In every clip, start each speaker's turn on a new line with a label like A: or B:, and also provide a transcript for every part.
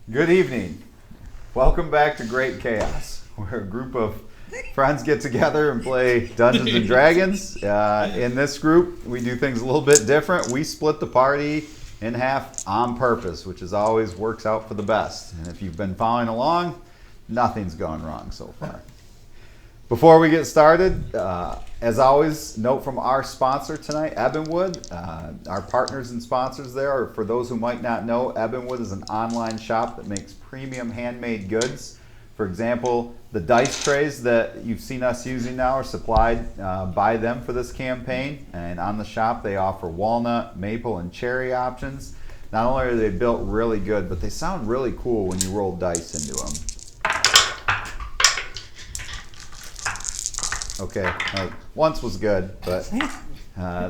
A: Good evening. Welcome back to Great Chaos, where a group of friends get together and play Dungeons and Dragons. In this group, we do things a little bit different. We split the party in half on purpose, which is always works out for the best. And if you've been following along, nothing's gone wrong so far. Before we get started, as always, note from our sponsor tonight, Ebonwood. Our partners and sponsors there are, for those who might not know, Ebonwood is an online shop that makes premium handmade goods. For example, the dice trays that you've seen us using now are supplied by them for this campaign. And on the shop, they offer walnut, maple, and cherry options. Not only are they built really good, but they sound really cool when you roll dice into them. Okay, once was good, but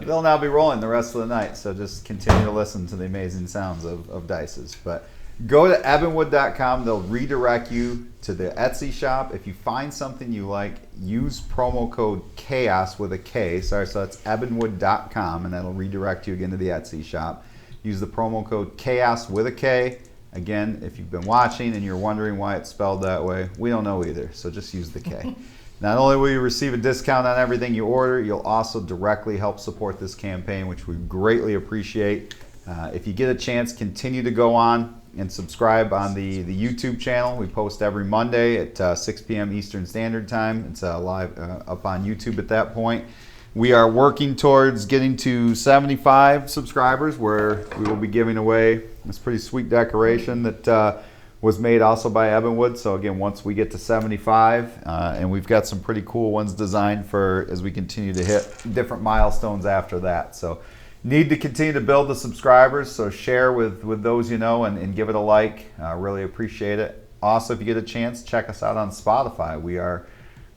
A: they'll now be rolling the rest of the night, so just continue to listen to the amazing sounds of dices. But go to ebonwood.com, they'll redirect you to the Etsy shop. If you find something you like, use promo code KHAOS with a K, so that's ebonwood.com, and that'll redirect you again to the Etsy shop. Use the promo code KHAOS with a K. Again, if you've been watching and you're wondering why it's spelled that way, we don't know either, so just use the K. Not only will you receive a discount on everything you order, you'll also directly help support this campaign, which we greatly appreciate. If you get a chance, continue to go on and subscribe on the YouTube channel. We post every Monday at 6 p.m. Eastern Standard Time. It's live up on YouTube at that point. We are working towards getting to 75 subscribers, where we will be giving away this pretty sweet decoration that was made also by Ebonwood. So again, once we get to 75, and we've got some pretty cool ones designed for as we continue to hit different milestones after that. So need to continue to build the subscribers, so share with those you know and give it a like. Really appreciate it. Also, if you get a chance, check us out on Spotify. We are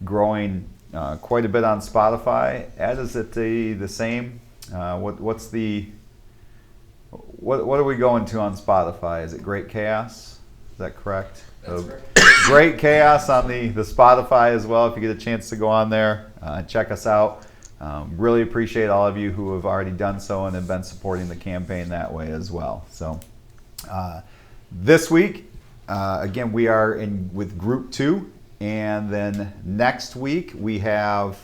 A: growing quite a bit on Spotify. Ed, is it the same? What are we going to on Spotify? Is it Great Chaos? Is that correct?
B: That's correct.
A: Great Chaos on the Spotify as well. If you get a chance to go on there, check us out. Really appreciate all of you who have already done so and have been supporting the campaign that way as well. So this week, again, we are in with Group 2, and then next week we have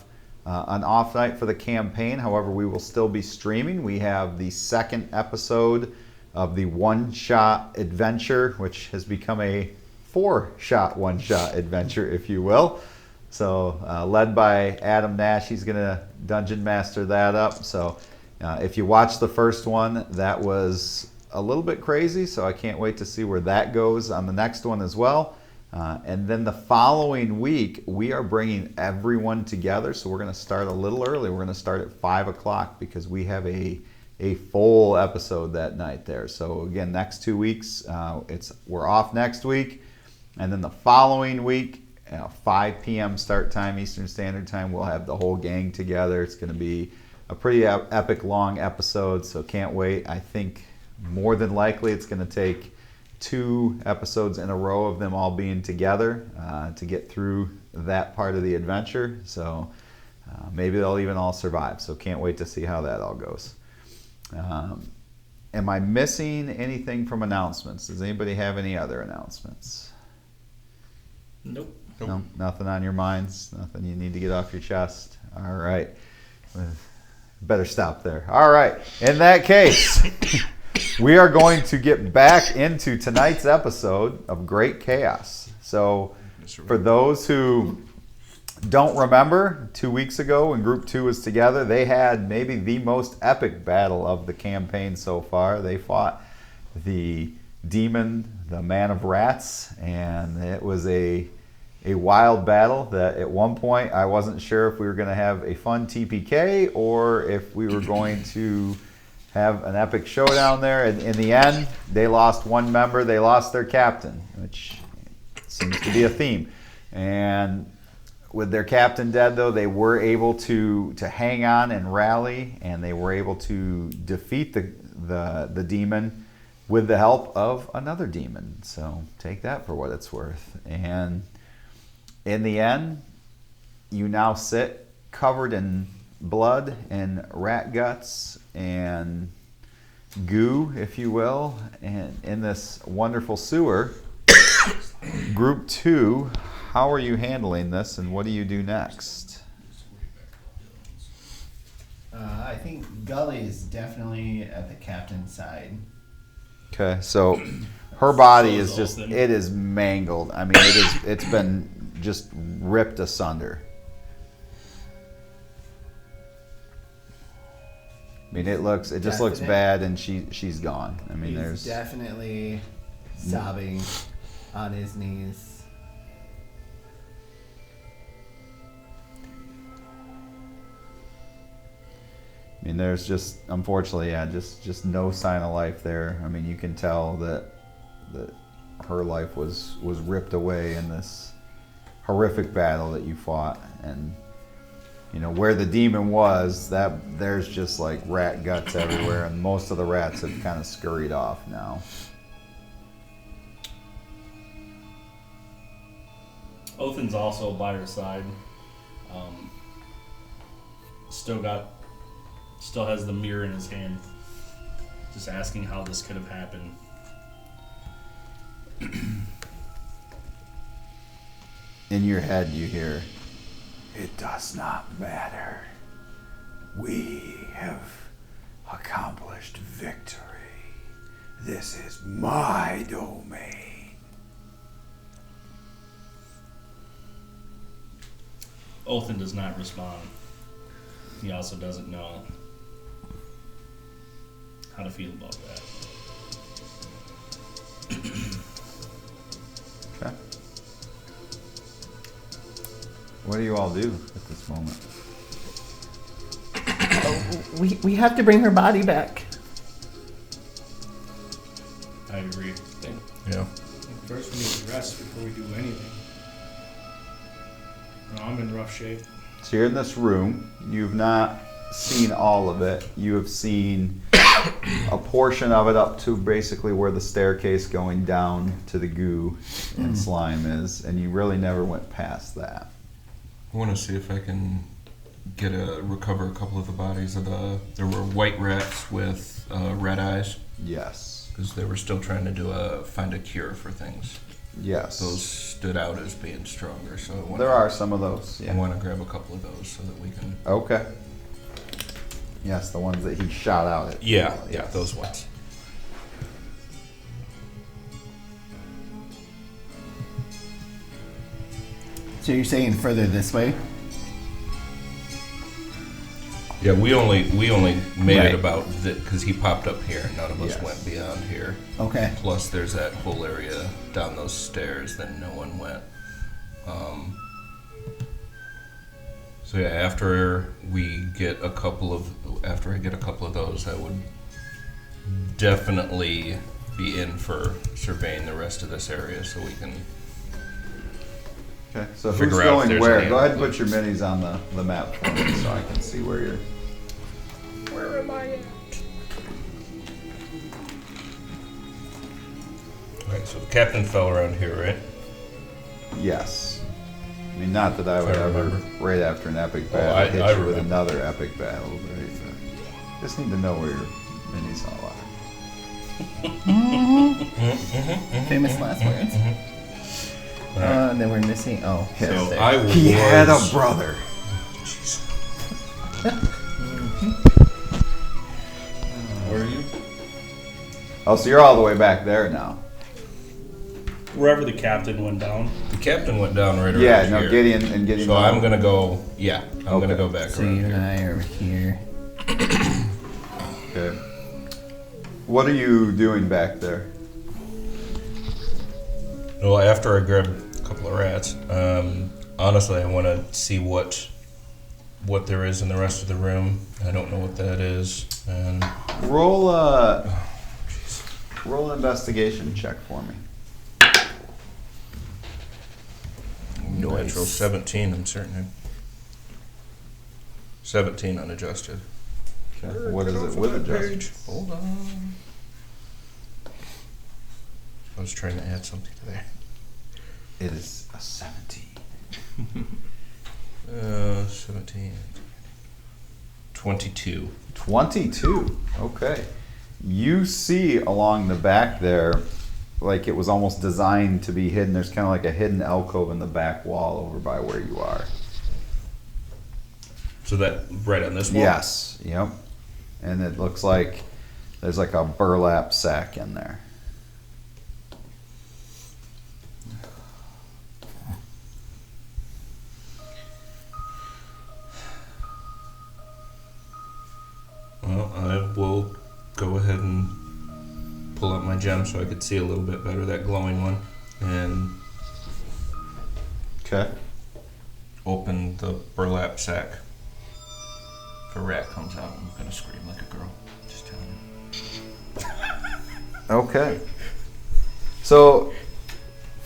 A: an off night for the campaign. However, we will still be streaming. We have the second episode of the one-shot adventure, which has become a 4-shot one-shot adventure, if you will. So led by Adam Nash, he's going to dungeon master that up. So if you watched the first one, that was a little bit crazy, so I can't wait to see where that goes on the next one as well. And then the following week, we are bringing everyone together, so we're going to start a little early. We're going to start at 5 o'clock because we have a full episode that night there. So again, next 2 weeks, we're off next week, and then the following week, 5 p.m. start time Eastern Standard Time, we'll have the whole gang together. It's going to be a pretty epic long episode, so can't wait. I think more than likely it's going to take 2 episodes in a row of them all being together to get through that part of the adventure. So maybe they'll even all survive. So can't wait to see how that all goes. Am I missing anything from announcements? Does anybody have any other announcements?
B: Nope.
A: No, nothing on your minds? Nothing you need to get off your chest? All right. Better stop there. All right. In that case, we are going to get back into tonight's episode of Great Chaos. So for those who don't remember, 2 weeks ago when Group 2 was together, they had maybe the most epic battle of the campaign so far. They fought the demon, the man of rats, and it was a wild battle that at one point I wasn't sure if we were going to have a fun TPK or if we were going to have an epic showdown there. And in the end, they lost one member. They lost their captain, which seems to be a theme. And with their captain dead, though, they were able to hang on and rally, and they were able to defeat the demon with the help of another demon. So take that for what it's worth. And in the end, you now sit covered in blood and rat guts and goo, if you will, and in this wonderful sewer Group 2, how are you handling this, and what do you do next?
C: I think Gully is definitely at the captain's side.
A: Okay, so her body
B: So
A: is
B: is
A: just,
B: Olsen.
A: it is mangled. I mean, it's been just ripped asunder. I mean, it just looks
C: Definite.
A: bad, and she's gone. I mean,
C: He's
A: there's
C: definitely sobbing on his knees.
A: I mean, there's just, unfortunately, yeah, just no sign of life there. I mean, you can tell that her life was ripped away in this horrific battle that you fought, and you know where the demon was. That there's just like rat guts everywhere, and most of the rats have kind of scurried off now.
B: Othin's also by her side. Still has the mirror in his hand. Just asking how this could have happened.
A: In your head, you hear, "It does not matter. We have accomplished victory. This is my domain."
B: Othin does not respond. He also doesn't know how to feel about that.
A: Okay. What do you all do at this moment?
C: We have to bring her body back.
B: I agree.
D: Yeah.
E: First, we need to rest before we do anything. No, I'm in rough shape.
A: So you're in this room. You've not seen all of it. You have seen a portion of it up to basically where the staircase going down to the goo and slime is, and you really never went past that.
D: I want to see if I can recover a couple of the bodies of there were white rats with red eyes,
A: Yes.
D: because they were still trying to find a cure for things.
A: Yes.
D: Those stood out as being stronger, so
A: There are some of those.
D: I
A: Yeah.
D: want to grab a couple of those so that we can.
A: Okay. Yes, the ones that he shot out at. Yes.
D: those ones.
C: So you're saying further this way?
D: Yeah, we only made
C: Right.
D: it about because he popped up here. None of us
A: Yes.
D: went beyond here.
C: Okay.
D: Plus, there's that whole area down those stairs that no one went. So yeah, after I get a couple of those, I would definitely be in for surveying the rest of this area so we can.
A: Okay. So who's
D: Figure out if
A: going
D: there's
A: where?
D: any
A: Go ahead and
D: other
A: put your minis on the map for me so I can see where you're.
D: Where am I at? Alright, so the captain fell around here, right?
A: Yes. I mean, not that I would
D: If I
A: ever,
D: remember.
A: right after an epic
D: Oh,
A: battle,
D: I
A: hit you with
D: remember.
A: another epic battle, right? But just need to know where your minis all are.
C: Famous last words.
D: Alright.
C: And then we're missing. Oh,
A: Yes.
D: So
C: there.
D: I was.
A: He had a brother.
D: Jeez. Where are you?
A: Oh, so you're all the way back there now.
B: Wherever the captain went down.
D: The captain went down right around
A: Yeah, no,
D: here.
A: Gideon.
D: So I'm gonna go. Yeah, I'm gonna go back
C: So
D: around
C: you and
D: here.
C: I are here.
A: Okay. What are you doing back there?
D: Well, after I grab a couple of rats, honestly, I want to see what there is in the rest of the room. I don't know what that is, and
A: Roll roll an investigation check for me.
D: natural 17. I'm certain. 17 unadjusted.
A: Okay. What is it with adjustments?
D: Hold on. I was trying to add something to there.
A: It is a 17.
D: 17. 22.
A: 22. Okay. You see along the back there like it was almost designed to be hidden. There's kind of like a hidden alcove in the back wall over by where you are.
D: So that right on this wall?
A: Yes, yep. And it looks like there's like a burlap sack in there.
D: Well, I will go ahead and pull up my gem so I could see a little bit better, that glowing one, and
A: Okay.
D: open the burlap sack. If a rat comes out, I'm gonna scream like a girl. Just telling you.
A: Okay. So,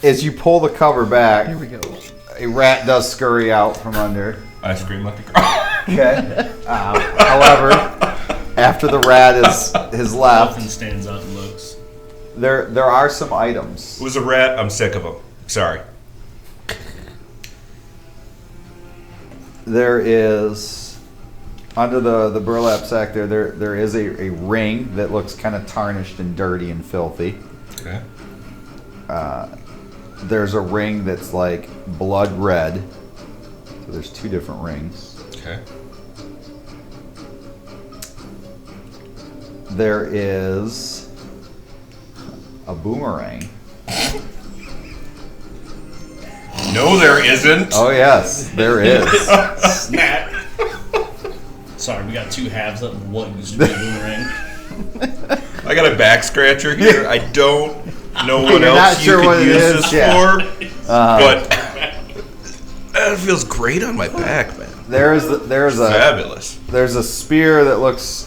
A: as you pull the cover back,
F: Here we go.
A: a rat does scurry out from under.
D: I scream like a girl.
A: Okay. However, after the rat is left,
B: Elfin stands up and looks.
A: there are some items.
D: It was a rat. I'm sick of him. Sorry.
A: There is under the burlap sack there is a ring that looks kind of tarnished and dirty and filthy.
D: Okay.
A: There's a ring that's like blood red. So there's two different rings.
D: Okay.
A: There is a boomerang.
D: No, there isn't.
A: Oh yes, there is.
B: Snap. Sorry, we got two halves of what used to be a boomerang.
D: I got a back scratcher here. I don't know what
A: You're
D: else
A: not
D: you
A: sure
D: could
A: what it
D: use
A: is,
D: this
A: yeah.
D: for, but it feels great on my back, man.
A: There's
D: Fabulous.
A: There's a spear that looks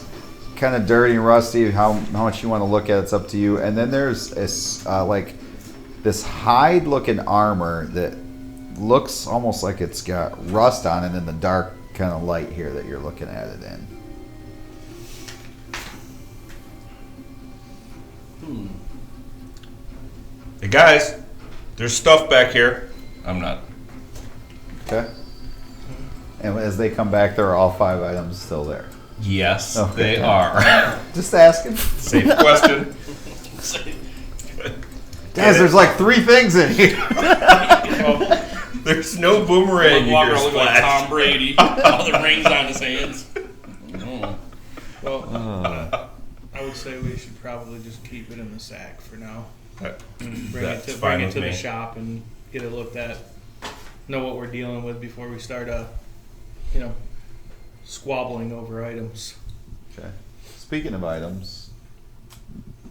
A: kind of dirty and rusty. How much you want to look at it's up to you. And then there's like this hide-looking armor that looks almost like it's got rust on it in the dark kind of light here that you're looking at it in.
D: Hey guys, there's stuff back here. I'm not.
A: Okay. And as they come back, there are all 5 items still there.
D: Yes,
A: Okay.
D: they are.
A: Just asking.
D: Safe question.
A: Guys, there's like 3 things in here.
D: There's no boomerang. You
B: Walker
D: hear
B: look like
D: splash.
B: Tom Brady. All the rings on his hands. No.
E: Well, I would say we should probably just keep it in the sack for now. Bring
D: That's
E: it
D: fine with
E: to
D: me.
E: the shop and get it looked at. Know what we're dealing with before we start, squabbling over items.
A: Okay. Speaking of items,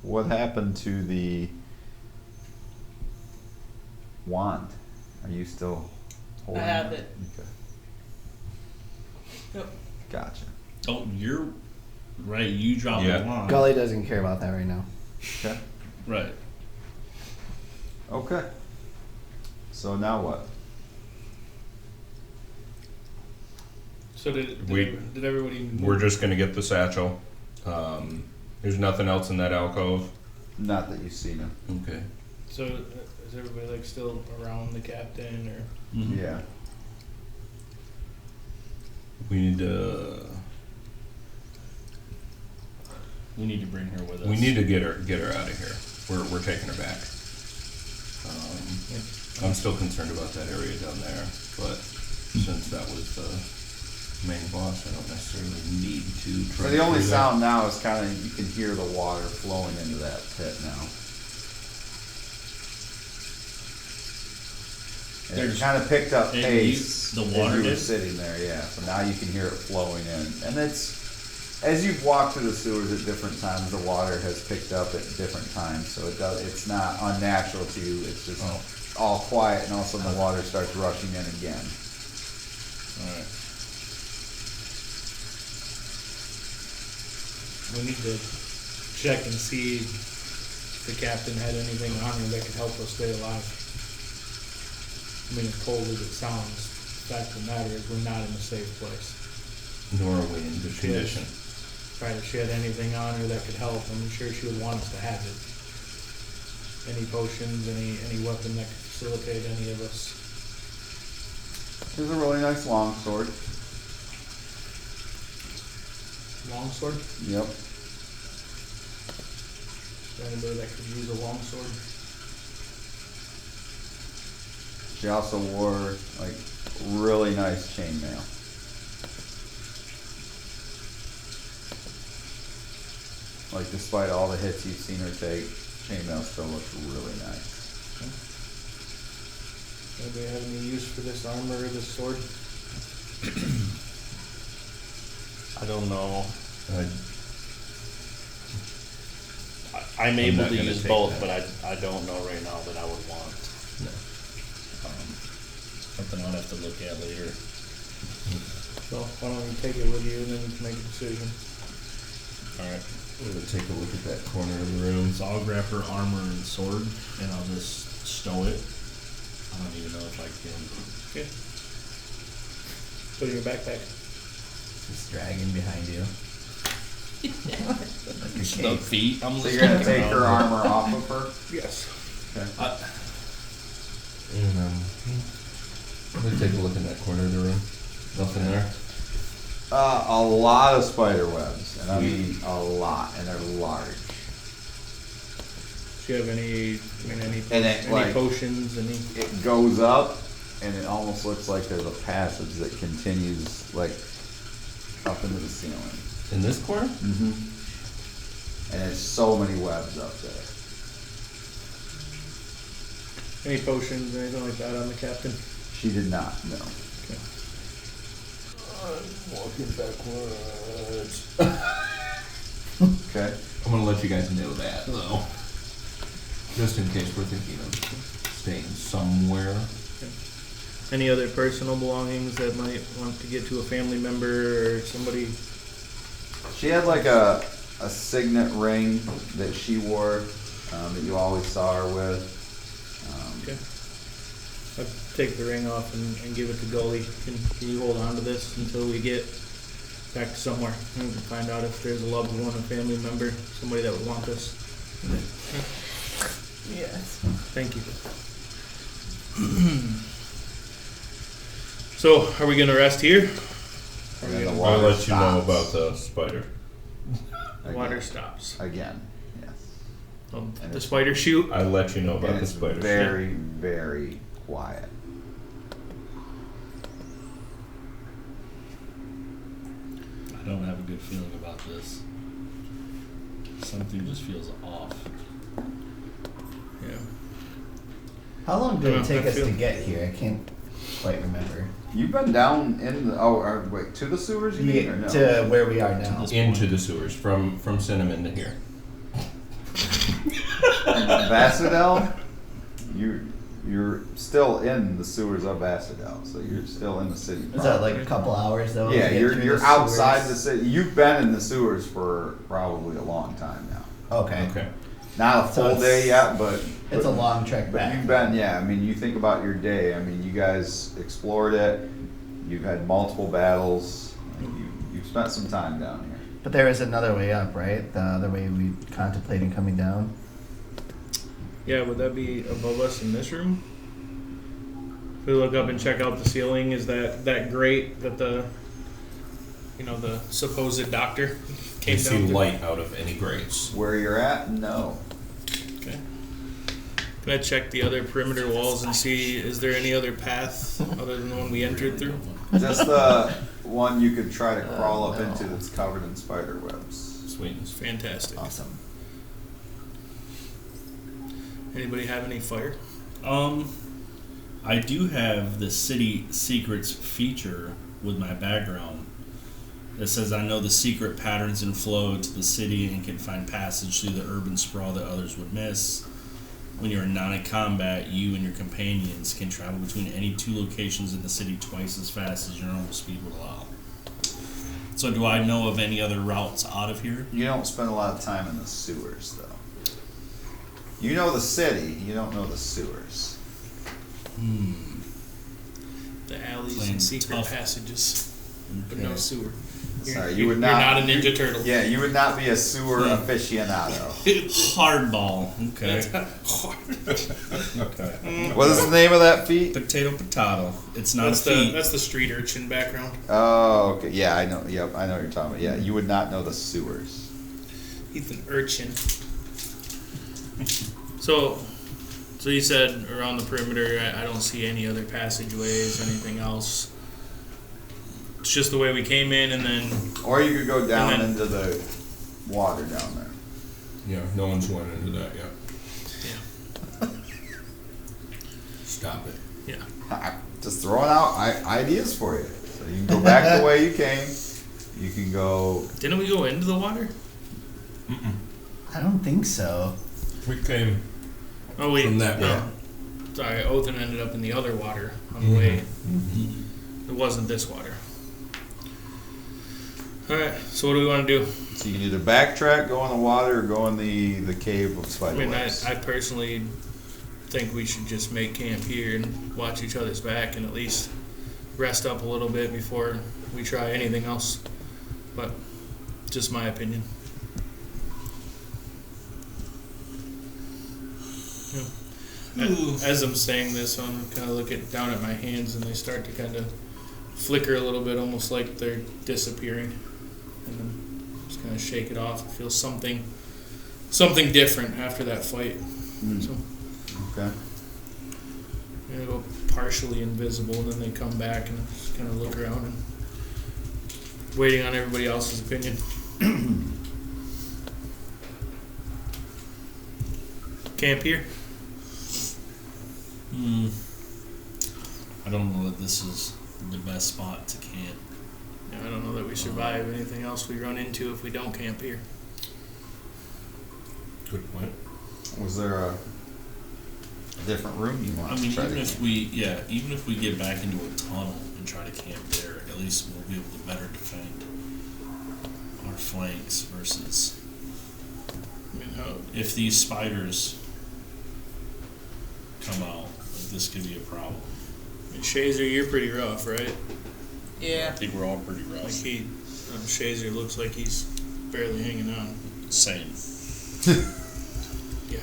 A: what happened to the wand? Are you still holding
G: I have it.
A: Okay.
G: Yep.
A: Gotcha.
B: Oh, you're right. You dropped
D: Yeah.
B: the wand.
F: Gully doesn't care about that right now.
A: Okay.
B: Right.
A: Okay. So now what?
E: So did everybody move?
D: We're just gonna get the satchel. There's nothing else in that alcove.
A: Not that you see now.
D: Okay.
E: So is everybody like still around the captain or?
B: Mhm.
A: Yeah.
D: We need to.
B: We need to bring her with us.
D: We need to get her out of here. We're taking her back. I'm still concerned about that area down there, but since that was the main boss, I don't necessarily need to try.
A: So the only
D: to do that.
A: sound now is kind of you can hear the water flowing into that pit now. And it
B: There's-
A: kind of picked up
B: and
A: pace
B: the
A: as
B: water
A: you were
B: did?
A: sitting there, yeah. So now you can hear it flowing in, and it's as you've walked through the sewers at different times, the water has picked up at different times. So it does. It's not unnatural to you. It's just all quiet, and all of a sudden the water starts rushing in again.
B: Alright.
E: We need to check and see if the captain had anything on him that could help us stay alive. I mean, as cold as it sounds, the fact of the matter is we're not in a safe place.
D: Nor are we in good condition.
E: Right, if she had anything on her that could help, I'm sure she would want us to have it. Any potions, any weapon that could facilitate any of us.
A: There's a really nice long sword.
E: Longsword?
A: Yep.
E: Is there anybody that could use a longsword?
A: She also wore like really nice chainmail. Like despite all the hits you've seen her take, chainmail still looks really nice.
E: Anybody have any use for this armor or this sword?
B: I don't know.
D: I,
B: I'm
D: I'm
B: able
D: not
B: to
D: gonna
B: use
D: take
B: both,
D: that.
B: but I don't know right now that I would want. Something I'll have to look at later.
E: So why don't you take it with you and then you can make a decision.
B: Alright.
D: I'm gonna take a look at that corner of the room.
B: So I'll grab her armor and sword and I'll just stow it. I don't even know if I can.
E: Okay. Put it in your backpack.
C: Just dragging behind you. Like a
B: Snug
C: cake.
B: feet. I'm
A: So you're gonna take her armor off of her?
E: Yes.
A: Okay.
D: And I'm gonna take a look in that corner of the room. Nothing there.
A: A lot of spider webs, and I mean a lot, and they're large.
E: Do you have any
A: And it, like-
E: potions, any?
A: It goes up, and it almost looks like there's a passage that continues like up into the ceiling.
D: In this corner?
A: Mm-hmm. And there's so many webs up there.
E: Any potions, anything like that on the captain?
A: She did not, no.
E: Okay.
D: I'm walking backwards.
A: Okay.
D: I'm gonna let you guys know that, though. Just in case we're thinking of staying somewhere.
E: Any other personal belongings that might want to get to a family member or somebody?
A: She had like a signet ring that she wore that you always saw her with.
E: Okay. I'll take the ring off and give it to Gully. Can you hold on to this until we get back to somewhere? And we can find out if there's a loved one, a family member, somebody that would want this.
C: Yes.
E: Thank you. So, are we gonna rest here?
A: And then the
D: I'll
A: water
D: let you know
A: stops.
D: about the spider.
E: The water stops.
A: Again, yes.
E: The spider shoot.
D: I'll let you know about
A: And
D: the
A: it's
D: spider.
A: very, very quiet.
B: I don't have a good feeling about this. Something just feels off.
E: Yeah.
C: How long did
E: Yeah,
C: it take
E: I
C: us to
E: feel-
C: get here? I can't quite remember.
A: You've been down in the, wait, to the sewers you mean, or no?
C: To where we are now.
D: Into the sewers, from Cinnamon to here.
A: Vassadel? You're still in the sewers of Vassadel, so you're still in the city.
C: Is that like a couple hours though?
A: Yeah,
C: to get through
A: you're
C: the
A: outside the
C: sewers?
A: city. You've been in the sewers for probably a long time now.
C: Okay.
D: Okay.
A: Not a
C: So
A: full
C: it's-
A: day yet, but
C: It's a long trek
A: But
C: back.
A: you've been, yeah. I mean, you think about your day. I mean, you guys explored it. You've had multiple battles. Like, you've spent some time down here.
C: But there is another way up, right? The other way we contemplating coming down.
E: Yeah, would that be above us in this room? If we look up and check out the ceiling, is that grate that the supposed doctor
D: You
E: came
D: see
E: down through?
D: light out of any grates.
A: Where you're at? No.
E: Okay. Can I check the other perimeter walls and see, is there any other path other than the one we entered through?
A: Just the one you could try to crawl up into that's covered in spider webs.
D: Sweet.
E: Fantastic.
C: Awesome.
E: Anybody have any fire?
B: I do have the City Secrets feature with my background. It says I know the secret patterns and flow to the city and can find passage through the urban sprawl that others would miss. When you're not in combat, you and your companions can travel between any two locations in the city twice as fast as your normal speed would allow. So do I know of any other routes out of here?
A: You don't spend a lot of time in the sewers, though. You know the city. You don't know the sewers.
E: The alleys
B: Playing
E: and secret
B: tough.
E: passages, but no
A: Okay.
E: sewer.
A: Sorry,
E: You're not a Ninja Turtle.
A: Yeah, you would not be a sewer aficionado.
B: Hardball. Okay.
D: Okay.
A: What is the name of that feat?
B: Potato. It's not
E: That's
B: a feat.
E: that's the street urchin background.
A: Oh, okay. Yeah, I know. Yep, I know what you're talking about. Yeah, you would not know the sewers.
E: He's an urchin. So So you said around the perimeter, I don't see any other passageways, anything else. It's just the way we came in, and then
A: Or you could go down
E: And then-
A: into the water down there.
D: Yeah, no one's went into that yet.
E: yeah,
D: Stop it.
E: yeah.
A: Just throwing out ideas for you. So you can go back the way you came. You can go.
E: Didn't we go into the water?
C: I don't think so.
D: We came
E: Oh wait,
D: from that way.
A: Yeah.
E: sorry. Othan ended up in the other water on the way. It wasn't this water. All right. So what do we want to do?
A: So you can either backtrack, go in the water, or go in the cave of
E: I
A: spider
E: mean,
A: webs.
E: I personally think we should just make camp here and watch each other's back and at least rest up a little bit before we try anything else. But just my opinion. Yeah. As I'm saying this, I'm kind of looking down at my hands and they start to kind of flicker a little bit, almost like they're disappearing. And then just kind of shake it off. I feel something different after that fight. So
A: Okay.
E: I'm gonna go partially invisible, and then they come back and just kind of look around and waiting on everybody else's opinion. Camp here.
B: I don't know that this is the best spot to camp.
E: Yeah, I don't know that we survive anything else we run into if we don't camp here.
D: Good point.
A: Was there a different room you want
B: I mean,
A: to try
B: even
A: to
B: if we get back into a tunnel and try to camp there, at least we'll be able to better defend our flanks versus
E: I mean, how,
B: if these spiders come out, like this could be a problem.
E: I mean, Shazer, you're pretty rough, right?
B: I
F: Yeah.
B: think we're all pretty
E: Like
B: rough.
E: Shazer looks like he's barely hanging on.
B: Same.
E: Yeah.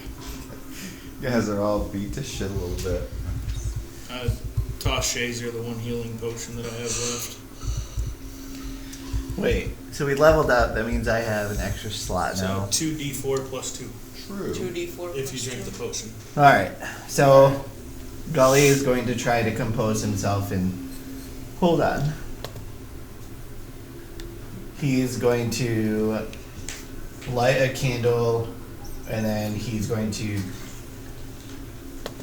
A: You guys are all beat to shit a little bit.
E: I toss Shazer the one healing potion that I have left.
C: Wait, so we leveled up. That means I have an extra slot
E: So
C: now.
E: 2d4 plus 2
A: True.
F: 2d4
E: if you
F: plus
E: drink
F: 2.
E: the potion.
C: All right. So Gully is going to try to compose himself and hold on. He's going to light a candle, and then he's going to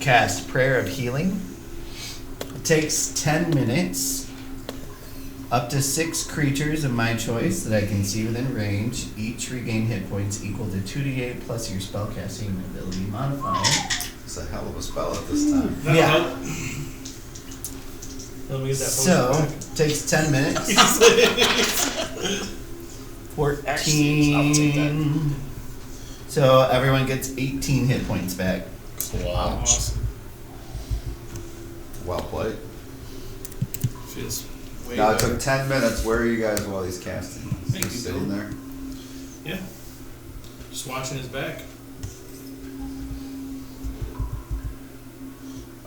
C: cast Prayer of Healing. It takes 10 minutes. Up to 6 creatures of my choice that I can see within range each regain hit points equal to 2d8 plus your spellcasting ability modifier.
A: It's a hell of a spell at this time.
E: That'll
C: Yeah.
E: help. Let me get that potion
C: So,
E: back.
C: takes 10 minutes. 14.
F: I'll take
C: So, everyone gets 18 hit points back.
B: Wow.
E: Awesome.
A: Well played.
E: Feels way
A: Now it
E: better.
A: took 10 minutes. Where are you guys while he's casting?
E: Thank
A: Just
E: you,
A: sitting
E: Bill.
A: there.
E: Yeah. Just watching his back.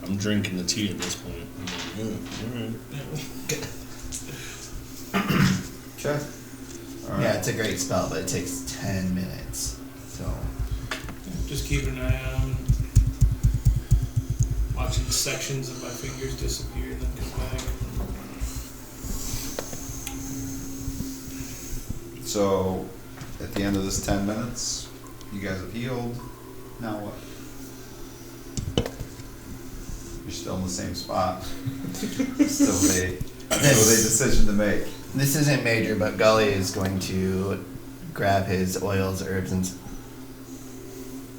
B: I'm drinking the tea at this point. I'm like, alright.
A: Okay. All right.
C: Yeah, it's a great spell, but it takes 10 minutes. So,
E: Just keeping an eye on him. Watching sections of my fingers disappear and then come back.
A: So, at the end of this 10 minutes, you guys have healed. Now what? You're still in the same spot. still a decision to make.
C: this isn't major, but Gully is going to grab his oils, herbs, and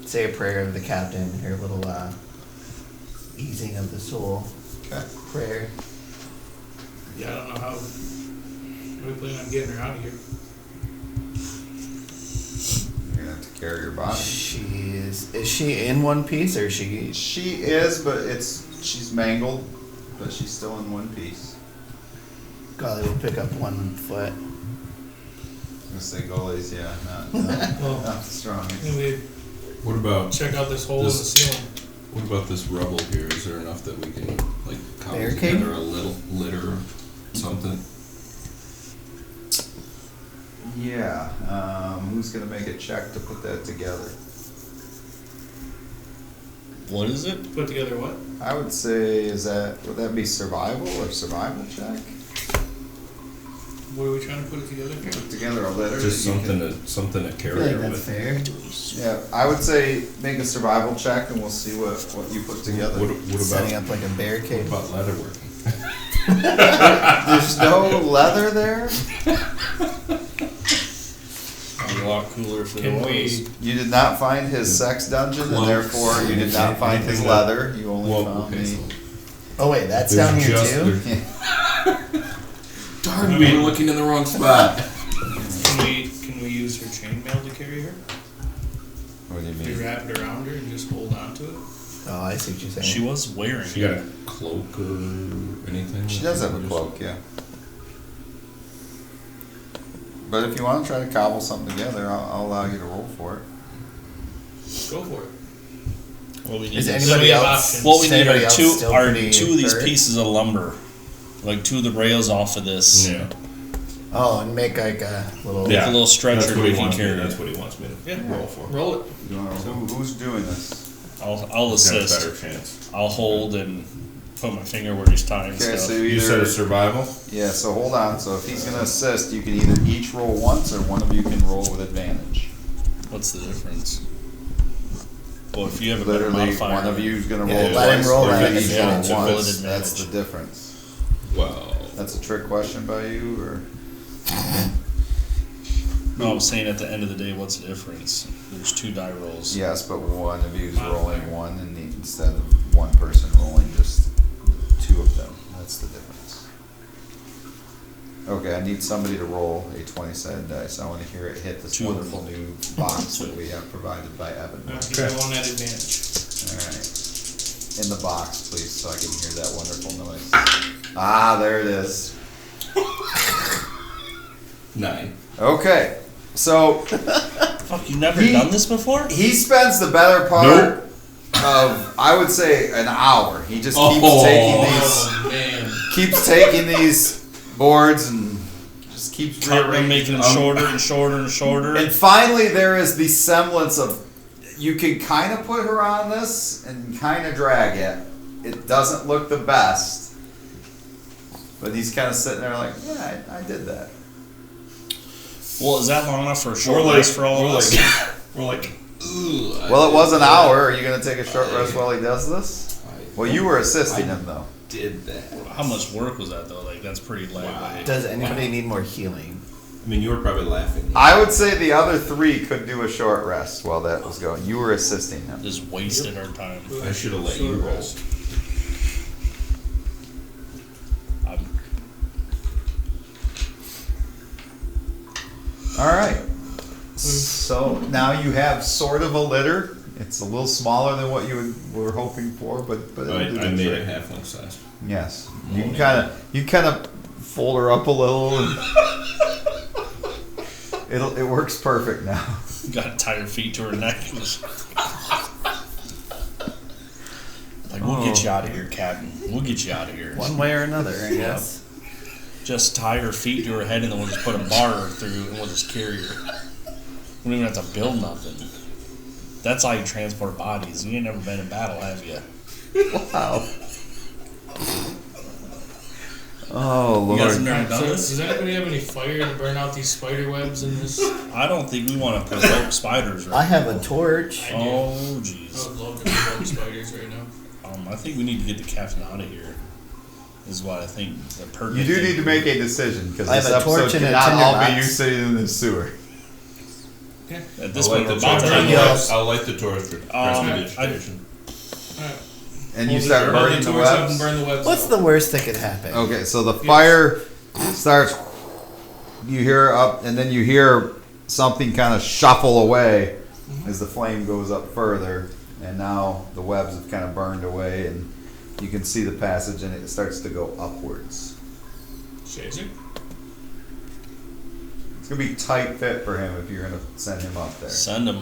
C: say a prayer of the captain, her little easing of the soul
A: Okay.
C: prayer.
E: Yeah, I don't know how. We plan on getting her out of here.
A: You're gonna have to carry your body.
C: Is she in one piece or is she?
A: She is, but she's mangled, but she's still in one piece.
C: Gully will pick up 1 foot.
A: I'm gonna say goalies, yeah,
E: Well,
A: not strong.
E: we
D: What about
E: check out this hole in the ceiling.
D: what about this rubble here? Is there enough that we can like cobble
C: Barricade?
D: together a little litter, something?
A: Yeah, who's gonna make a check to put that together?
B: What is it?
E: Put together what?
A: I would say, would that be survival or survival check?
E: What are we trying to put it together for?
A: Put together a litter.
D: Just
A: that you
D: something to
C: I
D: carry
C: feel like
D: her
C: that's
D: with.
C: fair.
A: Yeah, I would say make a survival check and we'll see what you put together.
D: What
C: Setting
D: about
C: up like a barricade.
D: leatherwork?
A: There's no leather there?
B: A lot cooler if
E: Can
B: there
E: we?
B: was.
A: You did not find his sex dungeon, and
D: Cloaks.
A: therefore you did not find his leather. You only found the...
C: Oh wait, that's down here too?
D: Darn me, looking in the wrong spot.
E: Can we use her chainmail to carry her?
A: What do you
E: We
A: mean?
E: wrap it around her and just hold on to it?
C: Oh, I see what you're saying.
B: She was wearing
D: She got a cloak or anything?
A: She does have a cloak, yeah. But if you want to try to cobble something together, I'll allow you to roll for it.
E: Go for it.
B: What we need
C: Is
B: is-
C: anybody
E: we have
C: else?
E: options.
B: What we
C: is
B: need
C: anybody
B: are
C: else
B: two
C: still
B: are
C: pretty
B: two of these
C: hurt?
B: pieces of lumber, like two of the rails off of this.
D: Yeah.
C: Oh, and make like a little.
B: Like a little stretcher
D: That's what
B: we
D: he
B: can
D: wants me.
B: carry.
D: That's what he wants me to roll for.
E: Roll it.
A: So who's doing this?
B: I'll
D: Got a
B: assist.
D: better chance.
B: I'll hold and put my finger where he's tying
A: Okay,
B: stuff.
A: so
D: You said
A: either...
D: a survival?
A: Yeah, so hold on. So if he's going to assist, you can either each roll once or one of you can roll with advantage.
B: What's the difference? Well, if you have a better
A: Literally,
B: modifier,
A: one of you is going to
C: Yeah,
A: roll
C: let him
A: twice,
C: roll
A: or
C: at
A: you each roll
B: advantage.
A: once.
B: With
A: That's
B: advantage.
A: the difference.
D: Well,
A: That's a trick question by you, or...
B: No, I'm saying at the end of the day, what's the difference? There's two die rolls.
A: Yes, but one of you is rolling one and instead of one person rolling just two of them. That's the difference. Okay, I need somebody to roll a 20-sided dice. I want to hear it hit this
B: Two.
A: wonderful new box that we have provided by Evan.
E: Give me one at advantage.
A: Alright. In the box, please, so I can hear that wonderful noise. Ah, there it is.
D: 9.
A: Okay, so
B: Fuck, you never
A: He-
B: done this before?
A: he spends the better part of, I would say, an hour. He just
E: Oh man.
A: keeps taking these boards and just keeps
B: Cutting them,
A: rearranging.
B: making them shorter and shorter and shorter.
A: And finally, there is the semblance of, you can kind of put her on this and kind of drag it. It doesn't look the best, but he's kind of sitting there like, yeah, I did that.
B: Well, is that long enough for a short rest for all of us?
D: We're like, ugh.
A: Well, it was an hour. Are you going to take a short rest while he does this? Well, you were assisting him though.
D: Did that.
B: How much work was that though? Like that's pretty lightweight.
C: Does anybody need more healing?
D: I mean, you were probably laughing.
A: I would say the other three could do a short rest while that was going. You were assisting him.
B: Just wasted our time.
D: I should have let you
E: Short
D: roll.
E: rest.
A: All right. So now you have sort of a litter. It's a little smaller than what you were hoping for, but it'll do
D: I
A: the
D: made
A: trick.
D: it halfling size.
A: Yes, you can kind of fold her up a little, and it works perfect now.
B: Got to tie her feet to her neck. Like we'll get you out of here, Captain. We'll get you out of here.
C: One way or another, I guess.
B: Just tie her feet to her head, and then we'll just put a bar through, and we'll just carry her. We don't even have to build nothing. That's how you transport bodies. You ain't never been in battle, have you?
A: Wow. Oh
B: You guys have
A: Lord.
B: never done
E: So,
B: this?
E: does anybody have any fire to burn out these spider webs in this?
B: I don't think we want to provoke spiders right
C: I have a torch.
E: I do.
B: Oh,
E: I
B: jeez.
E: would love to provoke spiders right now.
B: I think we need to get the captain out of here. Is what I think. The
A: You
B: pertinent
A: do
B: thing
A: need to make a decision because
C: I have
A: this
C: a torch
A: episode
C: and a
A: cannot all be
C: tinderbox.
A: you sitting in the sewer.
B: At this
D: I'll
B: point,
D: light
B: we're
D: the
B: about
D: torch.
B: to have
C: Yes.
D: I'll light the torch for prestidigitation.
E: Alright.
A: And you
E: Hold
A: start
E: hold
A: burning the
E: torch up
A: webs.
E: and burn the webs
C: What's
E: out.
C: the worst that could happen?
A: Okay, so the fire starts. You hear up, and then you hear something kind of shuffle away as the flame goes up further, and now the webs have kind of burned away, and you can see the passage, and it starts to go upwards.
E: Shazer?
A: It's gonna be tight fit for him if you're gonna send him up there.
B: Send them.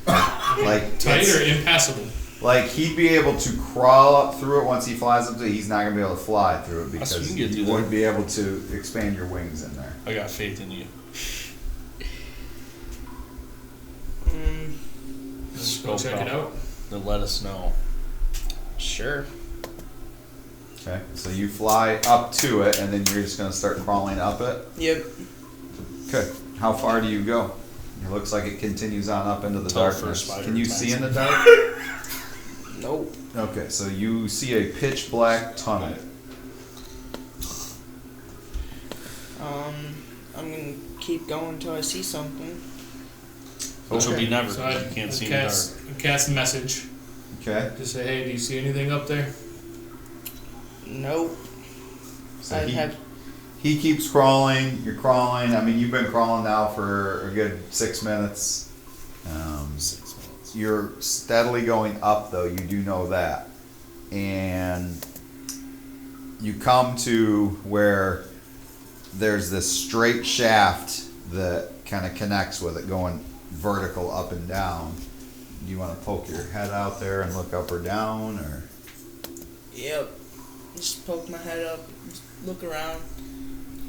A: Like
E: Tight
A: it's-
E: or impassable?
A: like he'd be able to crawl up through it once he flies up to it. He's not gonna be able to fly through it
B: That's what
A: because
B: you can get
A: you
B: through
A: wouldn't be able to expand your wings in there.
B: I got faith in you.
E: Let's go check it out.
B: Then let us know.
F: Sure.
A: Okay, so you fly up to it, and then you're just gonna start crawling up it.
F: Yep.
A: Okay, how far do you go? It looks like it continues on up into the
B: Until
A: darkness.
B: first spider
A: Can you
B: attacks
A: see in the
B: me.
A: dark?
F: Nope.
A: Okay, so you see a pitch black tunnel.
F: I'm gonna keep going until I see something.
B: Which will be never,
E: So
B: because
E: I
B: you can't see in the dark.
E: cast a message.
A: Okay,
E: Just say, hey, do you see anything up there?
F: Nope.
A: so
F: I have.
A: he keeps crawling. You're crawling. I mean, you've been crawling now for a good 6 minutes.
B: 6 minutes.
A: You're steadily going up, though. You do know that, and you come to where there's this straight shaft that kind of connects with it, going vertical up and down. Do you want to poke your head out there and look up or down, or?
F: Yep. Just poke my head up. Just look around.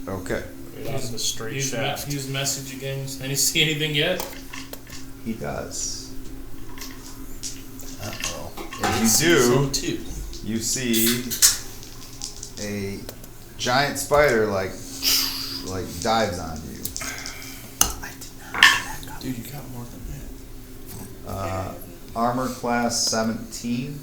A: Okay,
B: Right on the straight
E: use
B: shaft.
E: use message again. Any see anything yet?
A: he does.
C: Uh-oh.
A: If you
B: So
A: do,
B: too.
A: you see a giant spider like dives on you.
B: Dude, you got more than that.
A: Armor class 17.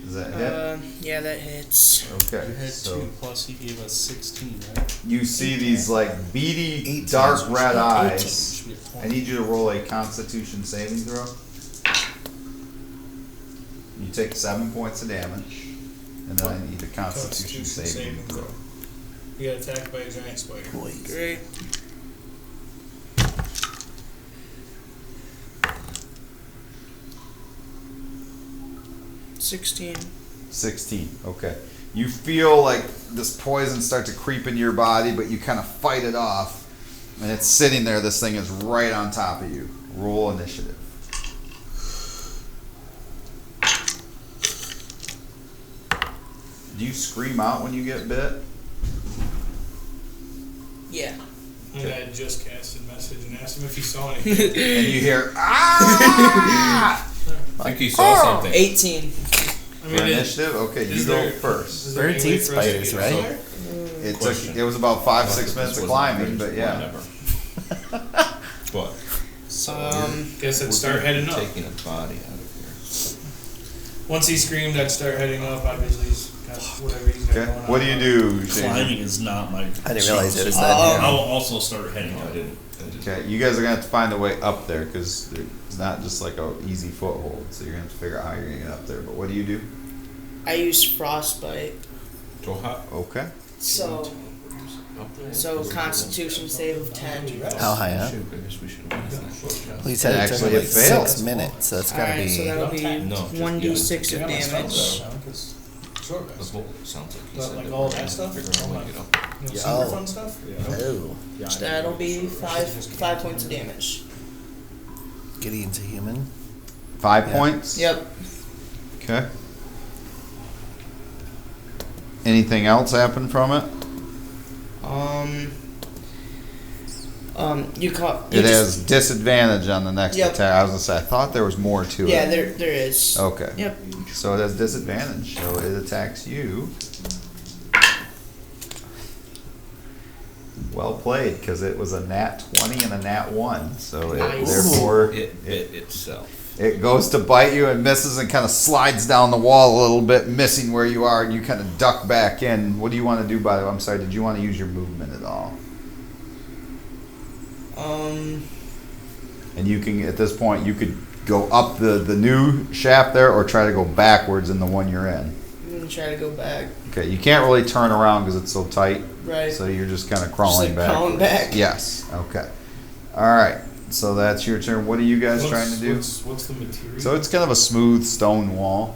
A: Does that hit?
F: Yeah, that hits.
A: Okay,
B: You had
A: so
B: 2 plus he gave us 16, right?
A: you see these like beady,
C: 18.
A: dark
B: So
A: red
B: 18
A: eyes.
B: should be a point.
A: I need you to roll a Constitution saving throw. You take 7 points of damage, and then I need a Constitution saving throw.
E: You got attacked by a giant spider.
F: Great. $16.
A: 16. Okay. You feel like this poison start to creep into your body, but you kind of fight it off, and it's sitting there. This thing is right on top of you. Roll initiative. Do you scream out when you get bit?
F: Yeah.
E: And I had just casted a message and asked him if he saw anything.
A: And you hear ah!
D: I think you saw something.
F: 18.
E: I
A: For
E: mean,
A: initiative. Okay, you
E: is
A: go
E: there-
A: first.
E: is there any
C: Birds
E: way
C: eat
E: for us to
C: spiders,
E: get
C: right?
E: somewhere?
A: It took.
D: Question.
A: It was about 5-6
D: This
A: minutes of
D: wasn't
A: climbing,
D: ranged
A: but
D: one
A: yeah.
D: ever. But
E: Guess I'd start heading up.
D: taking a body out of here.
E: Once he screamed, I'd start heading up. Obviously, he's got whatever he's got
A: Okay.
E: going on.
A: What do you do, Shane?
B: Climbing is not my.
C: I didn't realize it was
B: so
C: that near.
B: I'll also start heading
D: No,
B: up.
D: I didn't.
A: Okay, you guys are gonna have to find a way up there because it's not just like a easy foothold. So you're gonna have to figure out how you're gonna get up there. But what do you do?
F: I use frostbite.
D: So how?
A: Okay.
F: So Constitution save of 10.
C: How high up?
D: I guess we should have.
C: Well, you said it took
A: Actually,
C: me
A: it
C: like
A: failed.
C: 6 minutes, so it's gotta
F: Alright, so
C: be.
F: that'll be
D: No, just-
F: 1d6
E: Yeah,
F: of
E: my stuff
F: damage.
E: though, 'cause short
D: The
E: rest.
D: whole sounds like he
E: But
D: said
E: like
D: that
E: all
D: we're
E: that
D: gonna
E: stuff?
D: figure out a way
E: All
D: to get
E: that-
D: up.
E: You know,
C: Yeah.
E: super
C: Oh.
E: fun stuff?
C: Oh,
F: That'll be 5 points of damage.
C: Gideon's a human.
A: 5
C: Yeah.
A: points.
F: Yep.
A: Okay. Anything else happen from it?
F: You caught.
A: It has disadvantage on the next
F: Yep.
A: attack. I was gonna say I thought there was more to
F: Yeah,
A: it.
F: there is.
A: Okay.
F: Yep.
A: So it has disadvantage. So it attacks you. Well played, because it was a nat 20 and a nat 1. So it,
F: Nice.
A: therefore
D: It bit itself.
A: it goes to bite you and misses and kind of slides down the wall a little bit, missing where you are, and you kind of duck back in. What do you want to do, by the way? I'm sorry, did you want to use your movement at all? And you can, at this point, you could go up the new shaft there or try to go backwards in the one you're in.
F: I'm gonna try to go back.
A: Okay, you can't really turn around because it's so tight,
F: Right.
A: so you're just kind of crawling
F: like
A: back.
F: crawling back.
A: Yes, okay. All right, so that's your turn. What are you guys trying to do?
E: What's the material?
A: So it's kind of a smooth stone wall.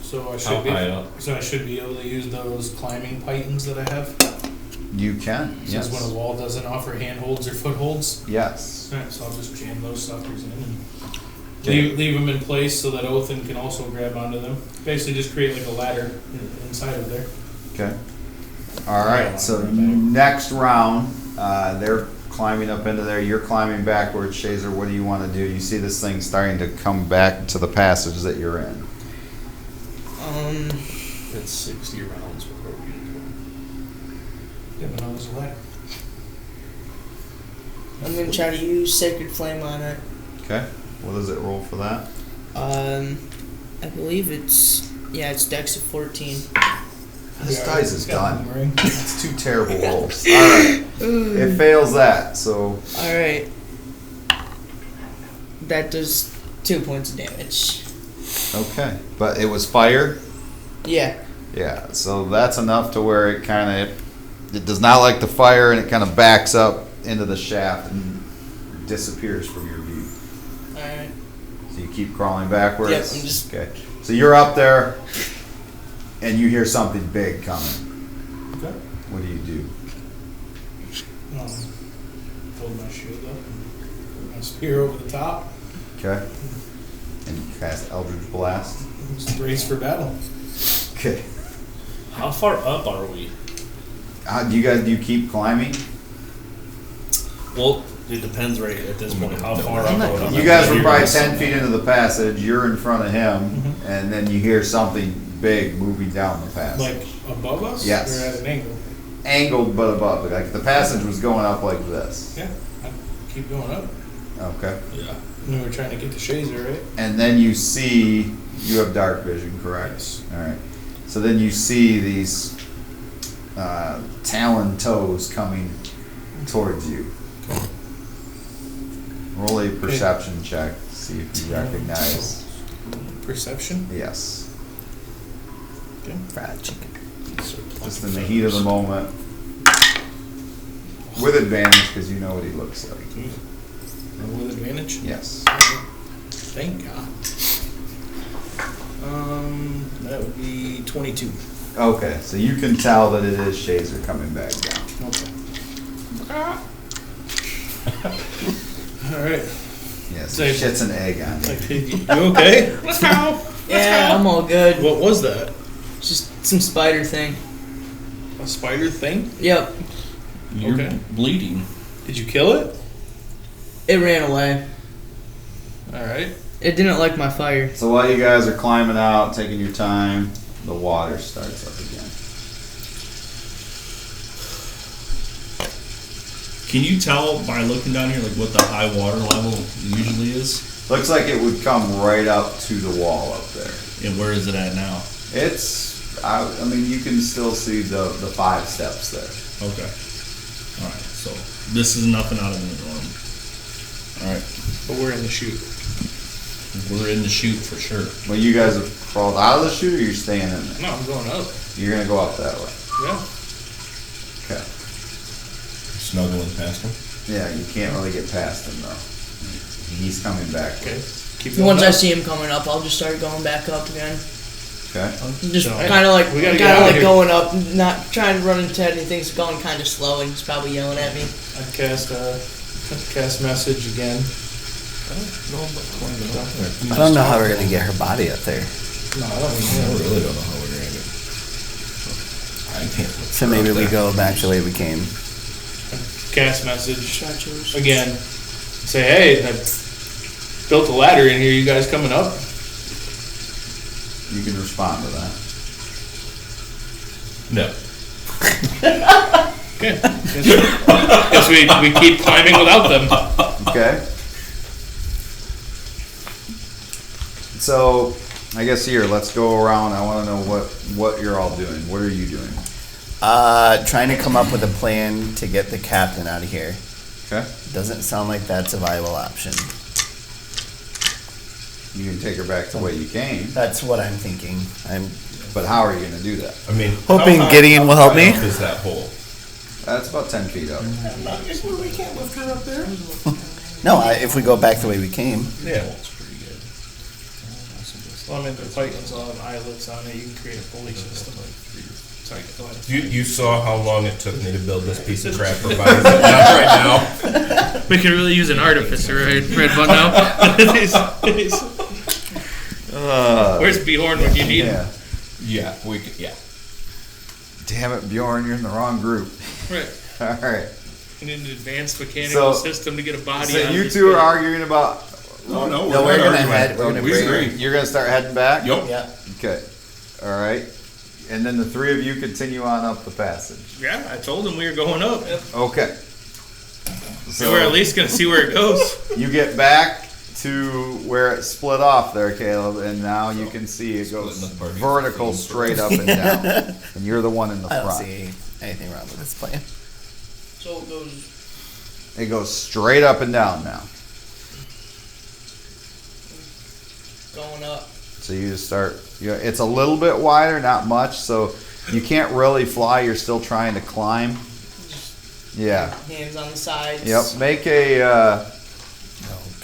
E: So I
D: How
E: should be.
D: high up?
E: So I should be able to use those climbing pythons that I have.
A: You can,
E: Since when a
A: yes.
E: wall doesn't offer handholds or footholds.
A: Yes.
E: Alright, so I'll just jam those suckers in and
A: Okay.
E: leave them in place so that Othin can also grab onto them. Basically, just create like a ladder inside of there.
A: Okay. All right, so next round, they're climbing up into there. You're climbing backwards. Shazer, what do you want to do? You see this thing starting to come back to the passage that you're in.
G: It's 60 rounds before we get to it.
E: Yeah, but I was ladder.
F: I'm gonna try to use Sacred Flame on it.
A: Okay. What does it roll for that?
F: I believe it's Dex of 14.
A: This
E: Yeah,
A: dice is
E: it's got
A: done.
E: a ring.
A: It's 2 terrible rolls. All right. It fails that. So
F: All right. That does 2 points of damage.
A: okay, but it was fire.
F: Yeah.
A: Yeah. So that's enough to where it kind of it does not like the fire, and it kind of backs up into the shaft and disappears from your view.
F: All right.
A: So you keep crawling backwards.
F: Yep, I'm just-
A: okay. So you're up there, and you hear something big coming.
E: Okay.
A: What do you do?
E: Hold my shield up and put my spear over the top.
A: Okay. And you cast Eldritch Blast.
E: Just brace for battle.
A: Okay.
B: How far up are we?
A: Do you keep climbing?
B: Well, it depends right at this point. How far up are we?
A: You guys were probably 10 feet into the passage. You're in front of him, and then you hear something big moving down the passage.
E: Like above us?
A: Yes.
E: Or at an angle?
A: Angled but above. Like the passage was going up like this.
E: Yeah. I keep going up.
A: Okay.
B: Yeah.
E: And we were trying to get the Shazer, right?
A: And then you see, you have dark vision, correct?
E: Yes.
A: All right. So then you see these talon toes coming towards you. Roll a perception check. See if you recognize.
E: Perception?
A: Yes.
E: Okay.
C: Fried chicken.
A: Just in the heat of the moment. With advantage because you know what he looks like.
E: And with advantage?
A: Yes.
E: Thank God. That would be 22.
A: Okay, so you can tell that it is Shazer coming back down.
E: Okay. Alright.
A: Yes,
E: Say-
A: shits an egg on you.
E: Like, you okay? Let's go!
F: Yeah, I'm all good.
E: What was that?
F: Just some spider thing.
E: A spider thing?
F: Yep.
B: You're
E: Okay.
B: bleeding.
E: Did you kill it?
F: It ran away.
E: Alright.
F: It didn't like my fire.
A: So while you guys are climbing out, taking your time, the water starts up again.
B: Can you tell by looking down here like what the high water level usually is?
A: Looks like it would come right up to the wall up there.
B: And where is it at now?
A: I mean, you can still see the 5 steps there.
B: Okay. Alright, so this is nothing out of the norm. Alright.
E: But we're in the chute.
B: We're in the chute for sure.
A: Well, you guys have crawled out of the chute, or you're staying in there?
E: No, I'm going up.
A: You're gonna go up that way.
E: Yeah.
A: Okay.
D: Snuggling past him.
A: Yeah, you can't really get past him though. He's coming back.
E: Okay. Keep going
F: Once I
E: up.
F: see him coming up, I'll just start going back up again.
A: Okay.
F: Just
E: So,
F: kind of like
E: we gotta get out of here.
F: going up, not trying to run into anything. It's going kind of slow, and he's probably yelling at me.
E: I cast message again.
D: I
C: don't know how we're gonna get her body up there.
E: No, I don't
D: I really don't know how we're gonna get. I can't.
C: So maybe we go back the way we came.
E: cast message again. Say, hey, I built a ladder in here. You guys coming up?
A: You can respond to that.
D: No.
E: Okay. Guess we keep climbing without them.
A: Okay. So, I guess here, let's go around. I want to know what you're all doing. What are you doing?
C: Trying to come up with a plan to get the captain out of here.
A: Okay.
C: Doesn't sound like that's a viable option.
A: You can take her back the way you came,
C: That's what I'm thinking. I'm
A: but how are you going to do that?
D: I mean,
C: hoping
D: how high-
C: Gideon will
D: how
C: help
D: high
C: me.
D: up is that hole?
A: That's about 10 feet up.
C: No, if we go back the way we came.
D: Yeah.
E: Well, I mean, the Titans all have eyelets on it. You can create a pulley system. Sorry, go ahead.
D: You saw how long it took me to build this piece of crap for bodies that right now.
E: We could really use an artificer, right about now. Where's Bjorn when you need him?
A: Yeah.
D: Yeah, we could, yeah.
A: Damn it, Bjorn, you're in the wrong group.
E: Right.
A: All right.
E: We need an advanced mechanical system to get a body
A: So
E: on
A: you
E: this
A: two are
E: thing.
A: arguing about.
G: No,
C: No,
G: we're
C: we're
G: not
C: gonna
G: arguing.
C: head. We're gonna
G: We
C: bring.
G: agree.
A: You're gonna start heading back.
G: Yup.
C: Yeah.
A: Okay. All right. And then the three of you continue on up the passage.
E: Yeah, I told him we were going up.
A: Okay.
E: So we're at least gonna see where it goes.
A: You get back to where it split off there, Caleb, and now you can see it goes
D: Splitting the party.
A: vertical straight up and down. And you're the one in the
C: I don't
A: front.
C: see anything wrong with this plan.
F: So it goes.
A: It goes straight up and down now.
F: Going up.
A: So you just start, it's a little bit wider, not much, so you can't really fly, you're still trying to climb.
F: Just
A: Yeah.
F: hands on the sides.
A: Yep, make
C: Oh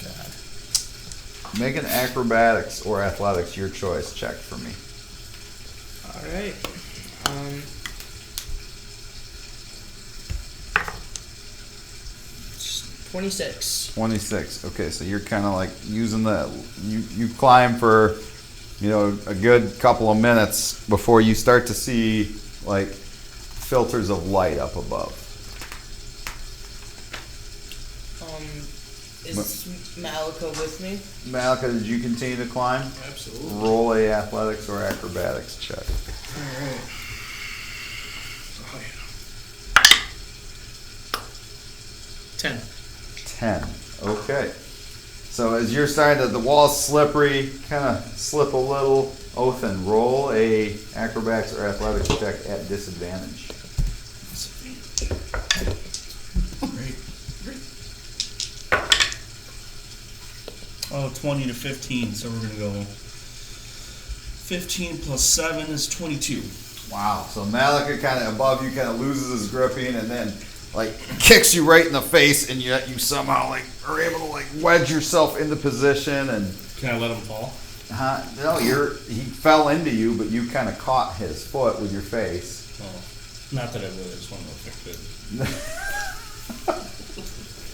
C: God.
A: make an acrobatics or athletics, your choice, check for me.
F: Alright. 26.
A: 26. Okay, so you're kind of like using you climb for, a good couple of minutes before you start to see like filters of light up above.
F: Is Malika with me?
A: Malika, did you continue to climb?
E: Absolutely.
A: Roll a athletics or acrobatics check.
F: Alright.
E: Oh, yeah. 10.
A: 10. Okay. So as you're starting to, the wall's slippery, kind of slip a little. Othan, roll a acrobatics or athletics check at disadvantage.
B: Oh, 20 to 15, so we're gonna go 15 plus 7 is 22.
A: Wow. So Malika kind of above you kind of loses his gripping and then like kicks you right in the face, and yet you somehow like are able to like wedge yourself into position and.
B: Can I let him fall?
A: No, he fell into you, but you kind of caught his foot with your face.
B: Oh, not that I would, I just want to know if I could.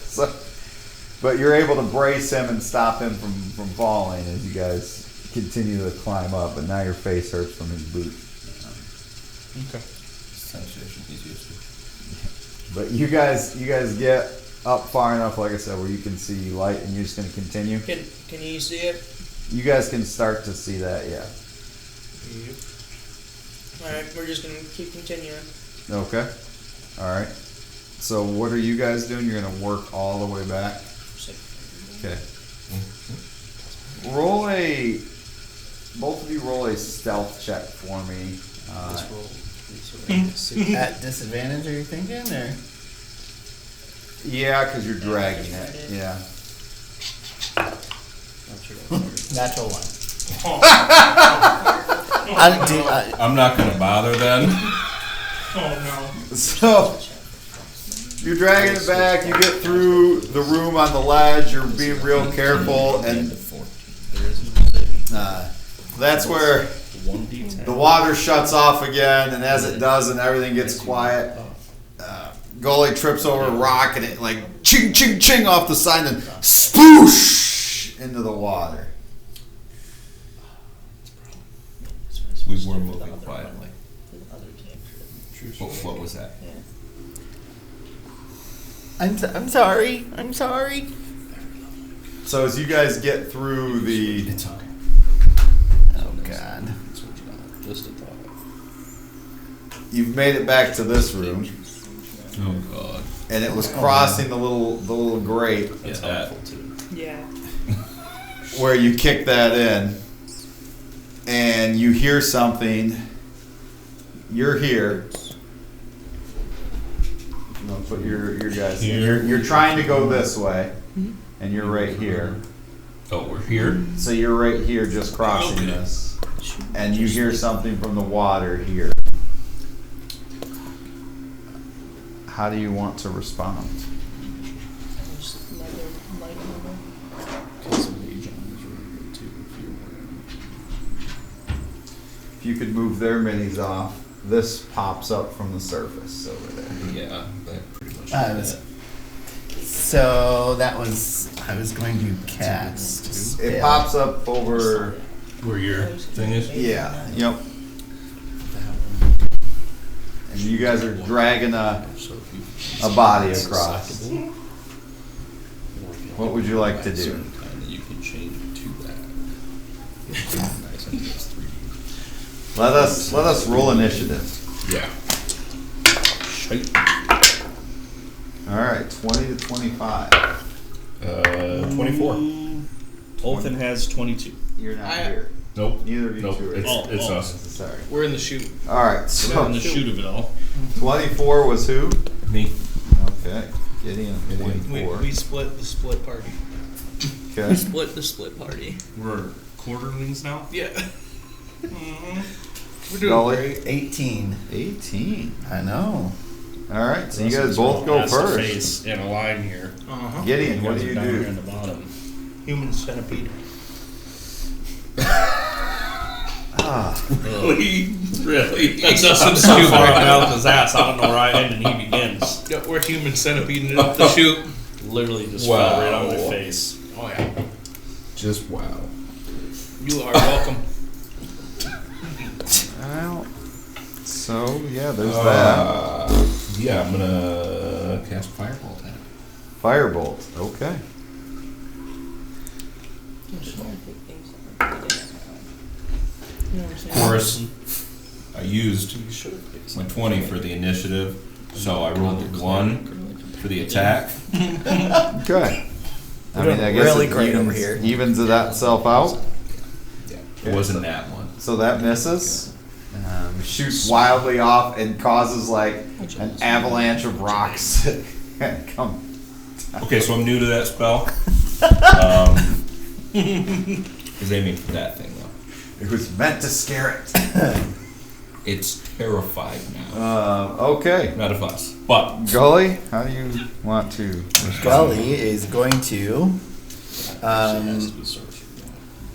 A: So, but you're able to brace him and stop him from falling as you guys continue to climb up, but now your face hurts from his boot.
B: Okay.
A: But you guys get up far enough, like I said, where you can see light, and you're just going to continue.
F: Can you see it?
A: You guys can start to see that, yeah.
F: Alright, we're just gonna keep continuing.
A: Okay. All right. So what are you guys doing? You're going to work all the way back. Okay. Both of you roll a stealth check for me.
C: At disadvantage, are you thinking, or?
A: Yeah, because you're dragging it. Yeah.
C: Natural one.
D: I'm not gonna bother then.
E: Oh no.
A: So you're dragging it back. You get through the room on the ledge. You're being real careful, and that's where the water shuts off again. And as it does, and everything gets quiet, Gully trips over a rock, and it like ching ching ching off the side, and spoosh into the water.
D: We were moving quietly. What was that?
C: I'm sorry. I'm sorry.
A: So as you guys get through the
C: Oh God.
G: Just a thought.
A: you've made it back to this room,
D: Oh God.
A: and it was crossing the little grate
G: That's
D: Yeah.
G: helpful too.
F: Yeah.
A: where you kick that in, and you hear something. You're here. I'm gonna put your guys.
D: Here.
A: You're trying to go this way, and you're right here.
D: Oh, we're here.
A: So you're right here, just crossing
D: Okay.
A: this, and you hear something from the water here. How do you want to respond?
F: Just another light number.
G: Because Mage on is really good too.
A: If you could move their minis off, this pops up from the surface over there.
D: Yeah, that pretty much.
C: I was. So that was. I was going to cast.
A: It
C: spell.
A: pops up over.
D: Where your thing is?
A: Yeah. Yep. And you guys are dragging a a body across. What would you like to do?
B: Certain time that you can change it to that. Nice, I think it's 3D.
A: Let us roll initiative.
D: Yeah.
A: All right, 20 to 25.
D: 24.
B: Olfen has 22.
A: You're not
F: I-
A: here.
D: Nope.
A: Neither of you
D: Nope.
A: two are
D: It's,
A: here.
D: it's
B: Oh.
D: us.
A: Sorry.
E: We're in the chute.
A: All right,
B: In
A: so
B: the shoot of it all.
A: 24 was who?
D: Me.
A: Okay, Gideon,
F: We
A: 24.
E: split the split party.
A: Okay.
F: Split the split party.
B: We're quarterlings now?
E: Yeah.
F: We're doing
A: Gully?
F: great.
C: 18.
A: 18.
C: I know.
A: All right, so you guys both go
B: Has to
A: first.
B: face in a line here.
E: Uh-huh.
A: Gideon, what
B: guys
A: do
B: are
A: you
B: down here
A: do?
B: in the bottom.
E: Human centipede.
B: Really? Really?
E: That's
B: I'm so far out of his ass. I don't know where I end and he begins.
E: Yeah, we're human centipeding it up the chute.
B: Literally just
D: Wow.
B: fell right on my face.
E: Oh yeah.
D: Just wow.
E: You are welcome.
A: Well, so yeah, there's that.
D: Yeah, I'm gonna cast Firebolt at it.
A: Firebolt. Okay.
D: Of course, I used my 20 for the initiative, so I rolled a 1 for the attack.
A: Okay. I
C: We're
A: mean, I
C: doing
A: guess
C: really
A: it
C: great over
A: evens,
C: here.
A: evens it that self out.
D: Yeah, it wasn't that one.
A: So that misses. Shoots wildly off and causes like an avalanche of rocks to come.
D: Okay, so I'm new to that spell. Is aiming for that thing though.
A: It was meant to scare it.
D: It's terrified now.
A: Okay.
D: Not of us, but
A: Gully, how do you want to?
C: Gully is going to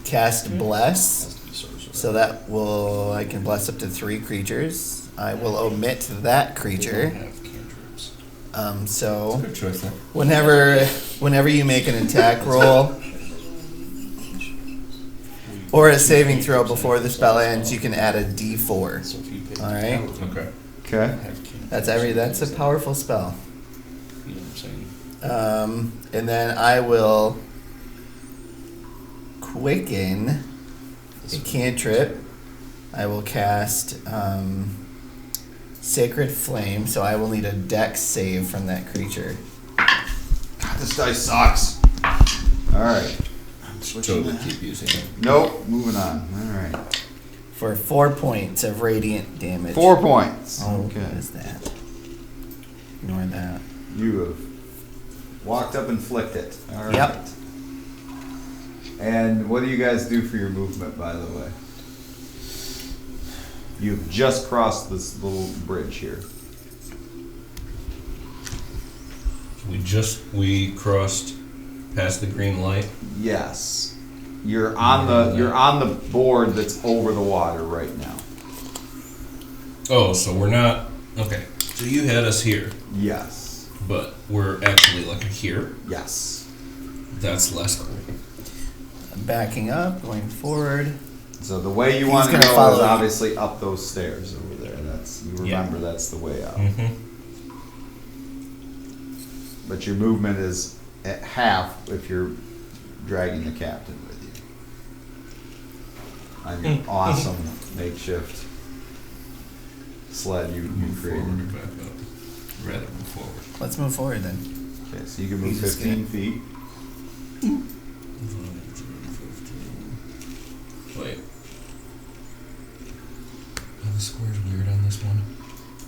C: cast Bless. So that will, I can bless up to 3 creatures. I will omit that creature. So
D: good choice there.
C: whenever you make an attack roll or a saving throw before the spell ends, you can add a D4. All right,
D: Okay.
A: Okay.
C: that's a powerful spell.
B: You know what I'm saying?
C: And then I will quicken a cantrip. I will cast Sacred Flame, so I will need a dex save from that creature.
A: God, this dice sucks. All right.
D: Totally keep using it.
A: Nope. Moving on. All right.
C: For 4 points of radiant damage.
A: 4 points.
C: Oh,
A: Okay.
C: what is that? Ignore that.
A: You have walked up and flicked it. All right.
C: Yep.
A: And what do you guys do for your movement, by the way? You've just crossed this little bridge here.
D: We crossed past the green light.
A: Yes. You're on the board that's over the water right now.
D: Oh, so we're not okay. So you had us here,
A: Yes.
D: but we're actually like here.
A: Yes.
D: That's less cool.
C: I'm backing up, going forward.
A: So the way you
C: He's
A: want to
C: gonna
A: go
C: follow
A: is
C: you.
A: obviously up those stairs over there. That's you remember that's the way out.
D: Mm-hmm.
A: But your movement is at half if you're dragging the captain with you. On your awesome makeshift sled you created.
D: Forward or back up. Rather move forward.
C: Let's move forward then.
A: Okay, so you can move
C: He's just
A: 15 feet.
D: Wait. Are the squares weird on this one?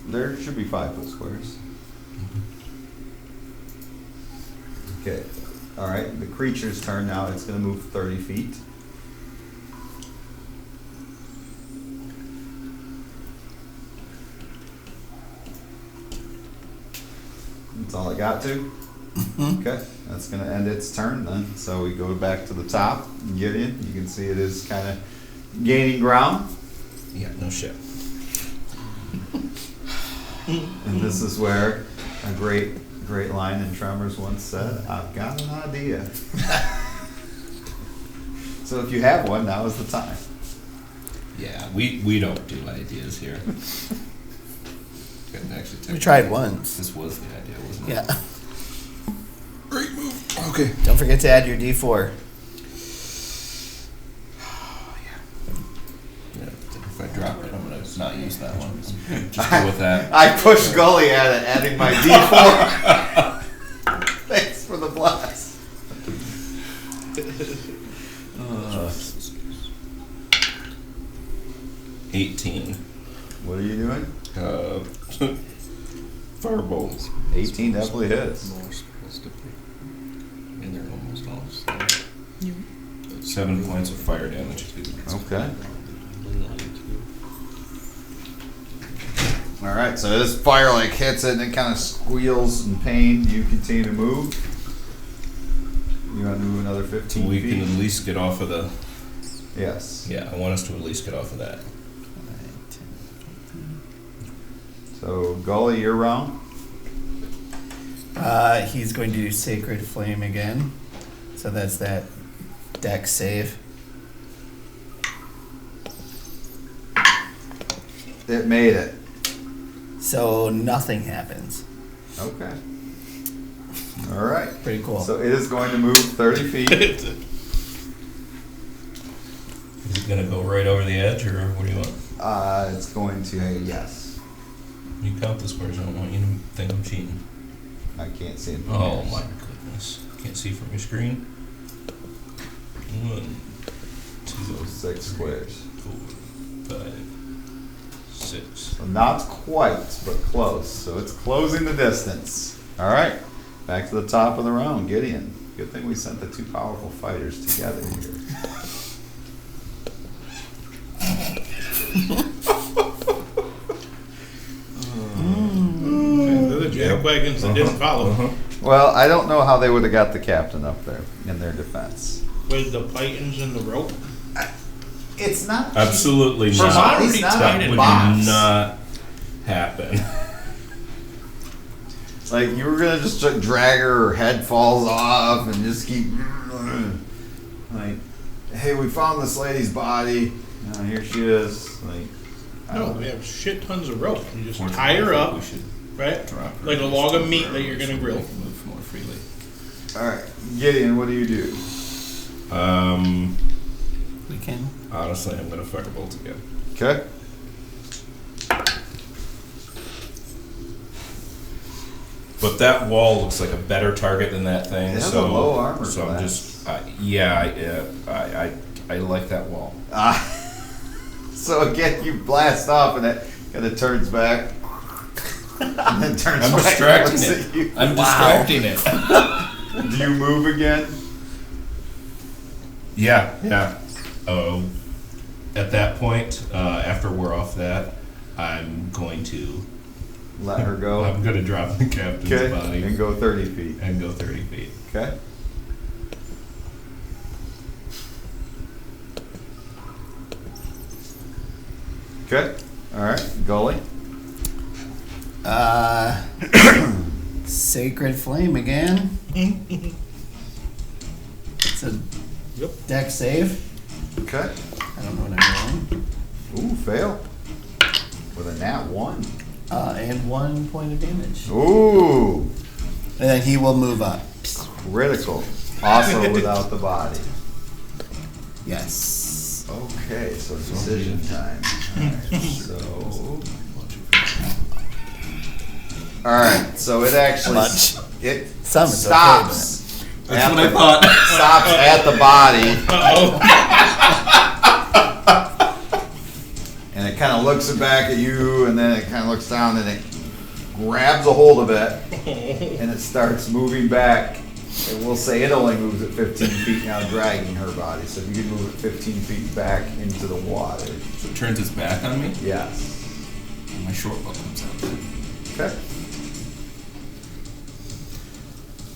A: There should be 5-foot squares. Okay. All right. The creature's turn now. It's going to move 30 feet. That's all I got to. Okay. That's going to end its turn then. So we go back to the top. Gideon, you can see it is kind of gaining ground.
D: Yeah, no shit.
A: And this is where a great line in Tremors once said, "I've got an idea." So if you have one, now is the time.
D: Yeah, we don't do ideas here.
G: Okay, actually,
C: We tried once.
G: This was the idea, wasn't it?
C: Yeah.
G: Great move. Okay.
C: Don't forget to add your D4.
G: Yeah, if I drop it, I'm gonna not use that one. Just go with that.
A: I pushed Gully at it, adding my D4. Thanks for the blast.
D: 18.
A: What are you doing?
D: Fireballs.
A: 18 definitely hits.
G: More supposed to be. And they're almost all the
D: 7 points of fire damage.
A: Okay. All right, so this fire like hits it and it kind of squeals in pain. You continue to move. You want to move another 15
D: We
A: feet?
D: can at least get off of the.
A: Yes.
D: Yeah, I want us to at least get off of that.
A: So Gully, you're round.
C: He's going to do Sacred Flame again. So that's that dex save.
A: It made it.
C: So nothing happens.
A: Okay. All right.
C: Pretty cool.
A: So it is going to move 30 feet.
D: Is it going to go right over the edge, or what do you want?
A: It's going to, yes.
D: You count the squares. I don't want you to think I'm cheating.
A: I can't see it. from
D: Oh
A: here.
D: my goodness. Can't see from your screen. 1, 2,
A: 6 squares.
D: 4, 5, 6.
A: So not quite, but close. So it's closing the distance. All right. Back to the top of the round. Gideon. Good thing we sent the two powerful fighters together here.
E: They're the jackwagons that didn't follow.
A: Well, I don't know how they would have got the captain up there in their defense.
E: With the pythons and the rope.
A: It's not.
D: Absolutely
A: He's
D: not.
A: not
D: That
A: a
D: would
A: box.
D: not happen.
A: Like you were gonna just drag her head falls off and just keep like, hey, we found this lady's body. Here she is. Like, I
E: No,
A: don't
E: we
A: know.
E: have shit tons of rope. You just
G: Fortunately,
E: tie her
G: I
E: up,
G: think we should
E: right?
G: drop her
E: Like a
G: just
E: log of
G: so
E: meat
G: far
E: that you're
G: away
E: gonna
G: so
E: grill.
G: we can move more freely.
A: All right, Gideon, what do you do?
C: We can.
D: Honestly, I'm going to firebolt again.
A: Okay.
D: But that wall looks like a better target than that thing.
A: It has
D: so
A: a low armor
D: So I'm
A: class.
D: just, I like that wall.
A: So again, you blast off and it kind of turns back. And then turns
D: I'm
A: back
D: distracting
A: and looks
D: it.
A: at you.
D: I'm distracting it.
A: Do you move again?
D: Yeah. At that point, after we're off that, I'm going to
A: Let her go.
D: I'm going to drop the captain's
A: Okay.
D: body
A: And go 30 feet.
D: and go 30 feet.
A: Okay. Okay. All right. Gully.
C: Sacred Flame again. It's a
E: Yep.
C: dex save.
A: Okay.
C: I don't know what I'm rolling.
A: Ooh, fail. With a nat 1.
C: And 1 point of damage.
A: Ooh.
C: And then he will move up.
A: Critical. Also without the body.
C: Yes.
A: Okay, so decision time. Alright, so it actually
C: Much.
A: it
C: Some is
A: stops.
D: That's
A: at
D: what I
A: the-
D: thought.
A: Stops at the body. And it kind of looks back at you, and then it kind of looks down, and it grabs a hold of it, and it starts moving back. And we'll say it only moves at 15 feet now, dragging her body. So if you can move it 15 feet back into the water.
G: So it turns its back on me,
A: Yes.
G: and my short bow comes out then.
A: Okay.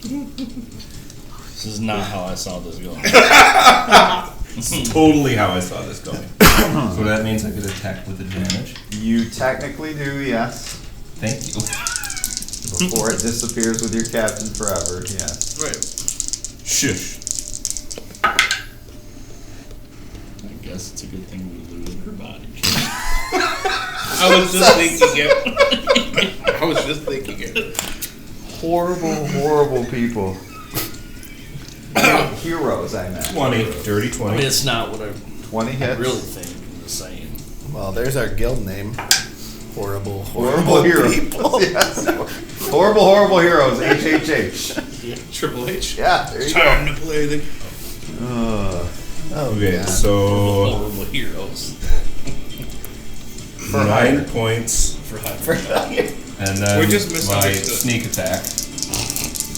B: This is not how I saw this going.
D: This is totally how I saw this going.
G: So that means I could attack with advantage.
A: You technically do, yes.
G: Thank you.
A: Before it disappears with your captain forever, yes.
E: Right.
D: Shush.
B: I guess it's a good thing we lose her body.
E: I was just thinking it.
G: was just thinking it.
A: Horrible people. Heroes, I meant.
D: 20. Dirty
B: I
D: 20.
B: mean, it's not what I
A: 20 hits.
B: really think. I'm just saying.
C: Well, there's our guild name. Horrible
A: Heroes.
C: people.
A: Yes. Horrible heroes. HHH.
G: Triple H.
A: Yeah, there you go.
G: Time to play the.
C: Oh,
D: Okay,
C: yeah.
D: so
B: Horrible heroes.
A: For
D: 9
A: hire.
D: points,
B: For high.
D: and then
G: We just
D: my
G: misunderstood.
D: sneak attack.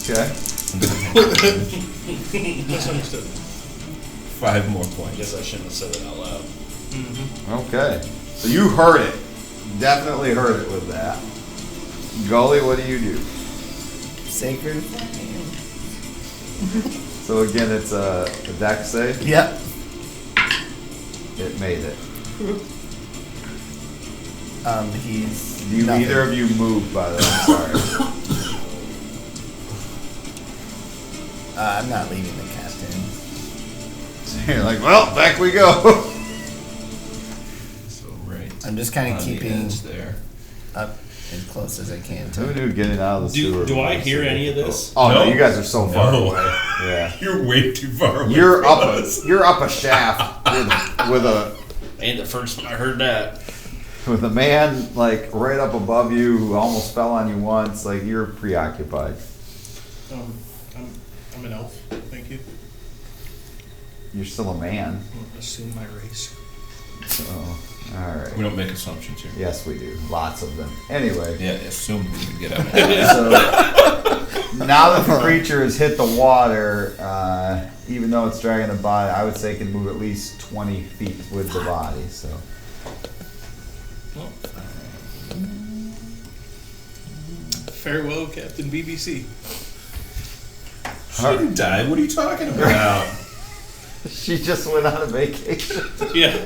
A: Okay.
G: Misunderstood.
D: 5 more
B: I
D: points.
B: guess I shouldn't have said it out loud.
A: Okay. So you heard it. Definitely heard it with that. Gully, what do you do?
C: Sacred.
A: So again, it's a dex save.
C: Yep.
A: It made it.
C: He's.
A: Do you,
C: nothing.
A: either of you move, by the way? I'm sorry.
C: I'm not leaving the captain.
A: So you're like, well, back we go.
D: So right.
C: I'm just kind
D: on
C: of
D: the
C: keeping
D: edge there.
C: up as close as I can
A: Who
C: to.
A: knew getting out of the sewer?
B: Do I
A: was
B: hear
A: so
B: any of
A: difficult?
B: this?
A: Oh no,
D: No.
A: you guys are so far
D: No.
A: away. Yeah.
D: You're way too far away.
A: You're
D: from
A: up
D: us.
A: you're up a shaft with a
B: Ain't the first time I heard that.
A: with a man like right up above you who almost fell on you once. Like you're preoccupied.
G: I'm an elf. Thank you.
A: You're still a man.
G: Assume my race.
A: So all right.
D: We don't make assumptions here.
A: Yes, we do. Lots of them. Anyway.
D: Yeah, assume we can get out.
A: So now that the creature has hit the water, even though it's dragging the body, I would say it can move at least 20 feet with the body. So
G: Farewell, Captain BBC.
D: She didn't die. What are you talking about?
A: she just went on a vacation.
G: Yeah.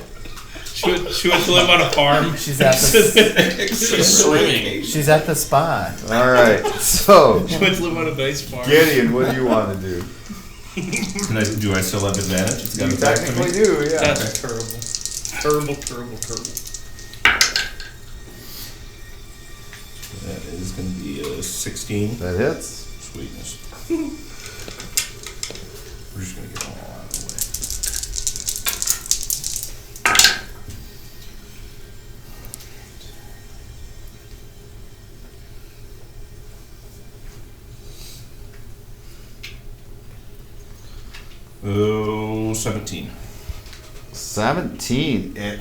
G: She went to live on a farm.
C: She's at the.
B: She's swimming.
C: She's at the spa.
A: All right. So
G: She went to live on a base farm.
A: Gideon, what do you want to do?
D: Do I still have advantage? It's got
A: You
D: attack to
A: technically
D: me?
A: do, yeah.
G: That's terrible. Terrible.
D: That is going to be a 16.
A: That hits.
D: Sweetness. We're just going to get them all out of the way. Oh, 17.
A: 17. It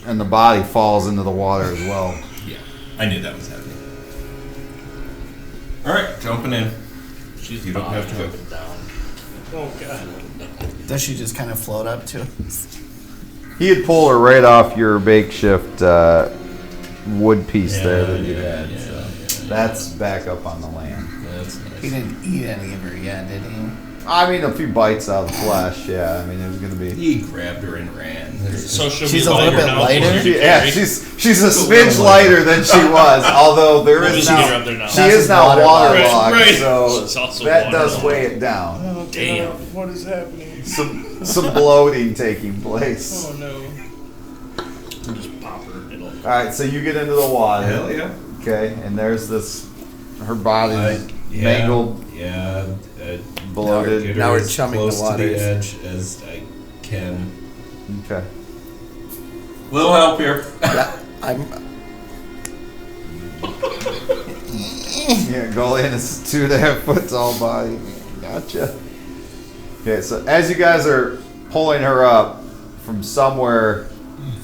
A: and the body falls into the water as well.
D: Yeah, I knew that was happening. All right, jumping in.
B: She's
D: You don't have to go.
B: up and down.
G: Oh, God.
C: Does she just kind of float up to us?
A: He had pulled her right off your makeshift wood piece there that you had.
D: Yeah,
A: so
D: yeah.
A: that's back up on the land.
D: That's
C: He
D: nice.
C: didn't eat any of her yet, did he?
A: I mean, a few bites out of the flesh. Yeah, I mean, it was gonna be.
D: He grabbed her and ran.
B: So should
C: She's
B: we
C: a
B: light
C: little
B: her
C: bit
B: now?
C: lighter.
A: Yeah, she's a smidge lighter than she was. Although there
B: Well, we
A: is
B: should get her
A: now
B: up there now.
A: she
C: Now
A: is
C: she's
A: now
C: waterlogged.
A: waterlogged,
G: Right.
A: so
B: She's also
A: that does
B: waterlogged.
A: weigh it down.
G: Oh,
B: Damn.
G: God. What is happening?
A: Some bloating taking place.
G: Oh, no.
B: Just pop her. It'll.
A: All right, so you get into the water.
D: Hell yeah.
A: Okay, and there's this. Her body's mangled,
D: Yeah.
A: bloated.
C: Now we're
D: as
C: chumming
D: close
C: the
D: to
C: waters.
D: the edge as I can.
A: Okay.
D: Little help here.
C: Yeah, I'm.
A: Yeah, go in. It's 2.5 foot tall body. Gotcha. Okay, so as you guys are pulling her up from somewhere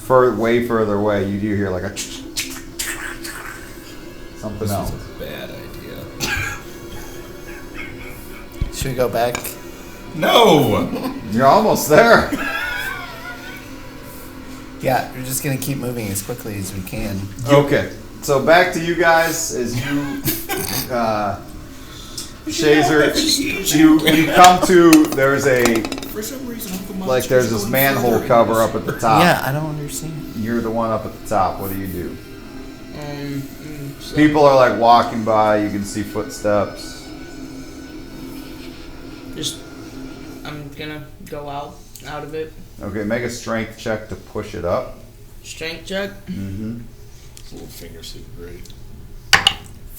A: way further away, you do hear like a something
D: This
A: else.
D: is a bad idea.
C: Should we go back?
D: No!
A: You're almost there.
C: Yeah, we're just gonna keep moving as quickly as we can.
A: Okay, so back to you guys as you, Shazer, you come to. There's a
G: For some reason, Uncle
A: like there's this manhole cover up at the top.
C: Yeah, I don't understand.
A: You're the one up at the top. What do you do?
F: So
A: People are like walking by. You can see footsteps.
F: just, I'm gonna go out of it.
A: Okay, make a strength check to push it up.
F: Strength check.
A: Mm-hmm.
B: His little finger super great.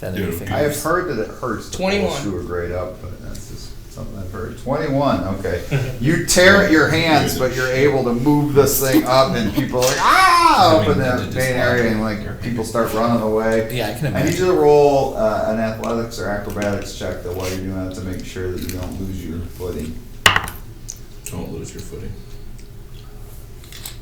C: feathery
G: Dude,
C: fingers.
A: I have heard that it hurts to
F: 21.
A: pull a sewer grate up, but that's just something I've heard. 21, okay. You tear at your hands, but you're able to move this thing up, and people are like, ah, up in the main area, and like people start running away.
C: Yeah, I can
A: I need
C: imagine.
A: you to roll an athletics or acrobatics check though while you're doing that to make sure that you don't lose your footing.
G: Don't lose your footing.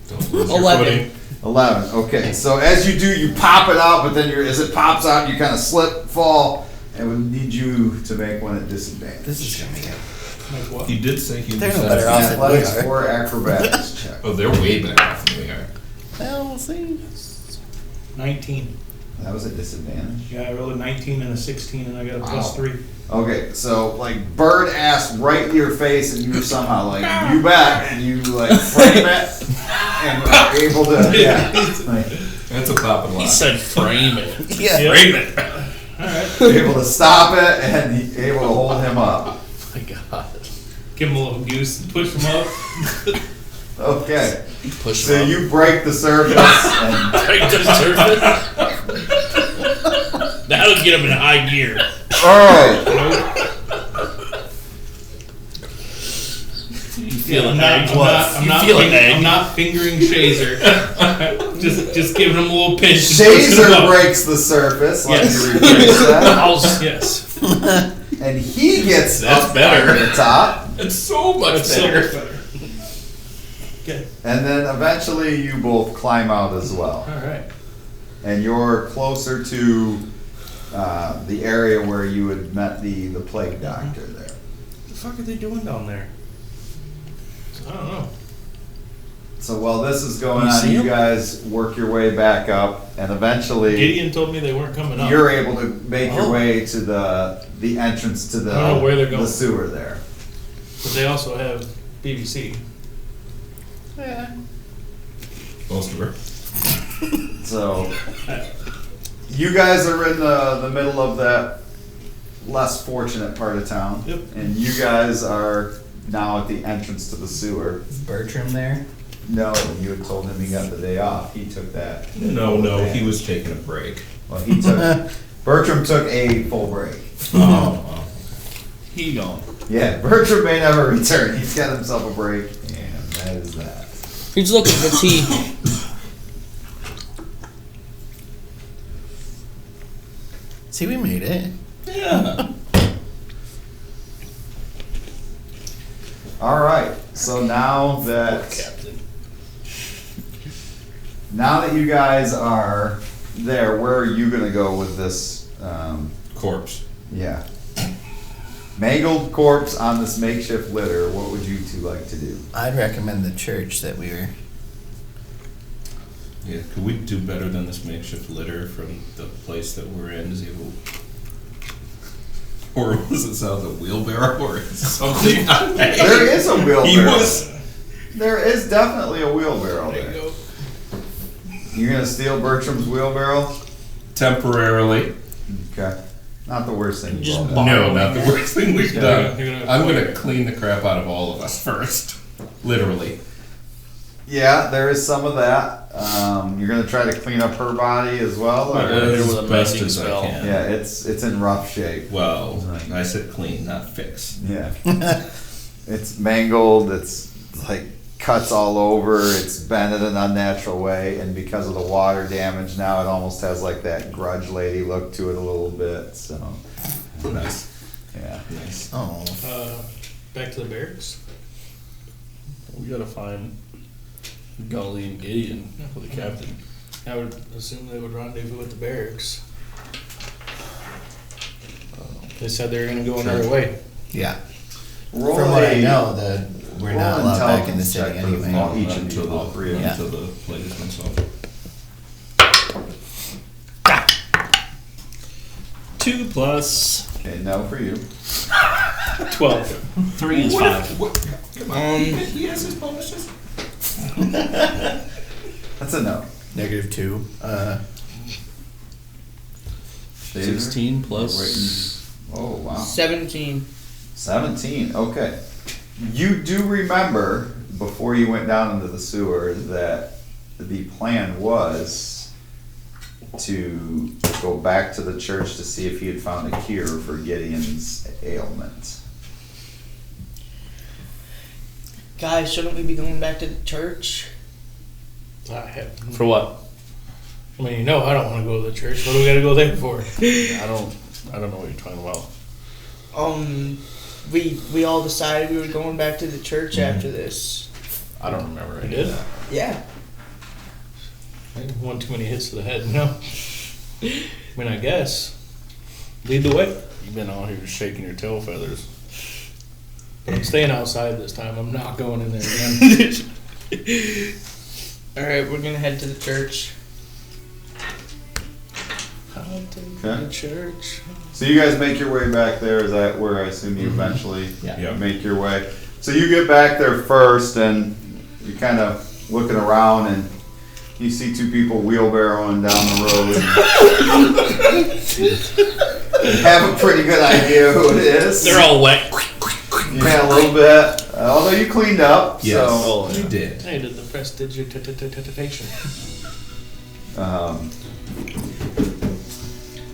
G: Don't lose your
F: 11.
G: footing.
A: 11. Okay, so as you do, you pop it out, but then as it pops out, you kind of slip, fall, and we need you to make one at disadvantage.
C: This is gonna be good.
E: Like what?
G: He did say he was
C: They're no better off than we
A: Athletics
C: are.
A: or acrobatics check.
G: Oh, they're way better off than we are.
C: Well, we'll see.
E: 19.
A: That was a disadvantage.
E: Yeah, I rolled a 19 and a 16, and I got a
A: Wow.
E: +3.
A: Okay, so like bird ass right in your face, and you somehow like you bet, and you like frame it, and are able to like,
G: That's a pop and
B: He
G: lock.
B: said frame it.
C: Yeah.
B: Frame it.
A: able to stop it and able to hold him up.
B: My God.
E: Give him a little goose and push him up.
A: Okay,
B: Push
A: so
B: him up.
A: you break the surface, and
B: Break the surface. That'll get him in high gear.
A: all right.
B: You feel
E: I'm
B: an
E: not,
B: egg?
E: I'm not,
B: You feel an egg?
E: I'm not fingering Shazer. just giving him a little pinch. and pushing him
A: Shazer
E: up.
A: breaks the surface. Let
E: Yes.
A: me rephrase that.
E: House, yes.
A: And he gets
B: That's
A: up
B: better.
A: on the top,
G: It's so much
E: That's so
G: better.
E: much better. Okay.
A: and then eventually you both climb out as well.
E: All right.
A: And you're closer to the area where you had met the plague doctor there.
B: What the fuck are they doing down there?
E: I don't know.
A: So while this is going
B: You
A: on,
B: see
A: you
B: him?
A: guys work your way back up, and eventually
E: Gideon told me they weren't coming up.
A: you're able to make your
B: Oh.
A: way to the entrance to the,
E: I don't know where they're going.
A: the sewer there.
E: But they also have BBC.
G: Most of her.
A: So you guys are in the middle of that less fortunate part of town.
E: Yep.
A: And you guys are now at the entrance to the sewer.
C: Is Bertram there?
A: No, you had told him he got the day off. He took that.
G: No, he was taking a break.
A: Well, he took. Bertram took a full break.
G: Oh.
B: He gone.
A: Yeah, Bertram may never return. He's got himself a break, and that is that.
F: He's looking for tea.
C: See, we made it.
B: Yeah.
A: All right. So now that
B: Captain.
A: you guys are there, where are you gonna go with this?
G: Corpse.
A: Yeah. Mangled corpse on this makeshift litter. What would you two like to do?
C: I'd recommend the church that we were.
G: Yeah, could we do better than this makeshift litter from the place that we're in? Is he able... Or was it sound a wheelbarrow or something?
A: There is a wheelbarrow.
G: He was...
A: There is definitely a wheelbarrow
E: There you
A: there.
E: go.
A: You're gonna steal Bertram's wheelbarrow?
G: Temporarily.
A: Okay. Not the worst thing.
F: Just
A: you've
F: borrow
A: done.
G: No, not the worst thing we've
E: Yeah,
G: done.
E: you're gonna-
G: I'm gonna clean the crap out of all of us first. Literally.
A: Yeah, there is some of that. You're gonna try to clean up her body as well. Or?
B: There was a
G: As best
B: mending
G: as I
B: spell.
G: can.
A: Yeah, it's in rough shape.
G: Well, I said clean, not fix.
A: Yeah, it's mangled. It's like cuts all over. It's bent in an unnatural way, and because of the water damage, now it almost has like that Grudge Lady look to it a little bit. So,
G: Nice.
A: yeah.
G: Nice.
C: Oh.
E: Back to the barracks.
B: We gotta find Gully and Gideon for the captain.
E: I would assume they would rendezvous at the barracks. They said they were going to go another way.
C: Yeah.
A: Roll
C: From what I
A: a-
C: know, we're not
A: roll
C: allowed back in the
A: intelligence
C: city
A: check for the
C: anyway.
A: small- each of
G: until
A: you, all
G: the,
A: three of you.
C: Yeah.
G: until the plate is myself.
B: 2 plus
A: Okay, no for you.
E: 12.
B: 3 is 5.
G: Come on, he has his bonuses.
A: That's a no.
C: -2.
A: David?
B: 16 plus.
A: Oh wow.
F: 17.
A: 17. Okay. You do remember before you went down into the sewer that the plan was to go back to the church to see if he had found a cure for Gideon's ailment.
F: Guys, shouldn't we be going back to the church?
E: For what? I mean, I don't want to go to the church. What do we got to go there for?
G: I don't know what you're talking about.
F: We all decided we were going back to the church after this.
G: I don't remember
E: You
G: any
E: did?
G: of that.
F: Yeah.
E: I didn't want too many hits to the head, I mean, I guess. Lead the way.
G: You've been out here shaking your tail feathers.
E: But I'm staying outside this time. I'm not going in there again.
F: Alright, we're gonna head to the church.
E: I'll take
A: Okay.
E: the church.
A: So you guys make your way back there. Is that where I assume you eventually
D: Yeah.
A: make your way? So you get back there first, and you're kind of looking around, and you see two people wheelbarrowing down the road. You have a pretty good idea who it is.
E: They're all wet.
A: Yeah, a little bit. Although you cleaned up,
D: Yes,
A: so.
D: you did.
E: I did the prestidigitation.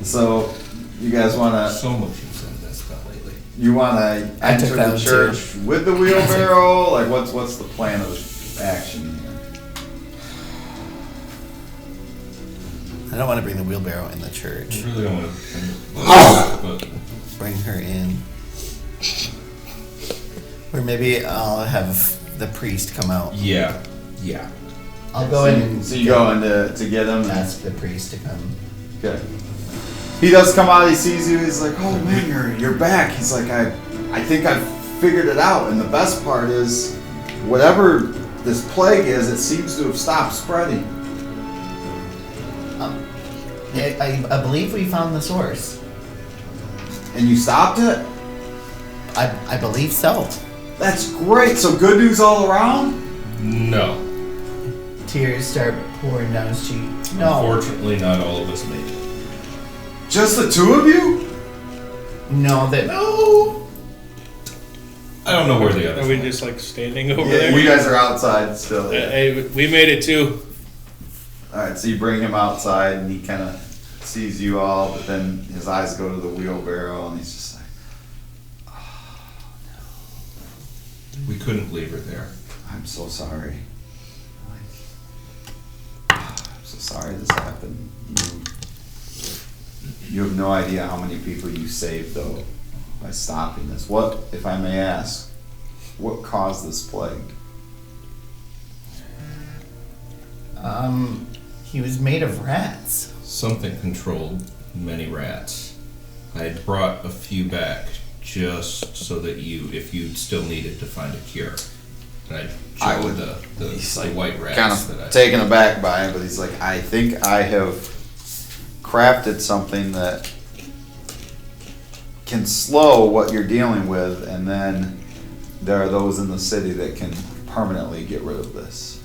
A: So you guys want to?
D: So much you've said that stuff lately.
A: You want to
C: I took
A: enter
C: that
A: the
C: one
A: church with the wheelbarrow? Like, what's the plan of action here?
C: I don't want to bring the wheelbarrow in the church.
D: I really don't want to. But
C: Bring her in. Or maybe I'll have the priest come out.
D: yeah.
C: I'll go in and
A: So you go in to get him.
C: ask the priest to come.
A: Okay. He does come out. He sees you. He's like, "Oh man, you're back." He's like, "I think I've figured it out." And the best part is, whatever this plague is, it seems to have stopped spreading.
C: I believe we found the source.
A: And you stopped it?
C: I believe so.
A: That's great. So good news all around?
D: No.
C: Tears start pouring down his cheek. No.
D: Unfortunately, not all of us made it.
A: Just the two of you?
C: No, that.
A: No.
D: I don't know where the
E: Are
D: others
E: we
D: went.
E: just like standing over
A: Yeah,
E: there?
A: you guys are outside still.
E: Hey, we made it too.
A: Alright, so you bring him outside and he kind of sees you all, but then his eyes go to the wheelbarrow and he's just like,
D: We couldn't leave her there.
A: I'm so sorry. I'm so sorry this happened. You have no idea how many people you saved, though, by stopping this. What, if I may ask, what caused this plague?
C: He was made of rats.
D: Something controlled many rats. I had brought a few back just so that if you still needed to find a cure. And
A: I
D: I
A: would-
D: showed the
A: He's
D: white rats
A: kind
D: that I
A: of taken aback by it, but he's like, I think I have crafted something that can slow what you're dealing with, and then there are those in the city that can permanently get rid of this.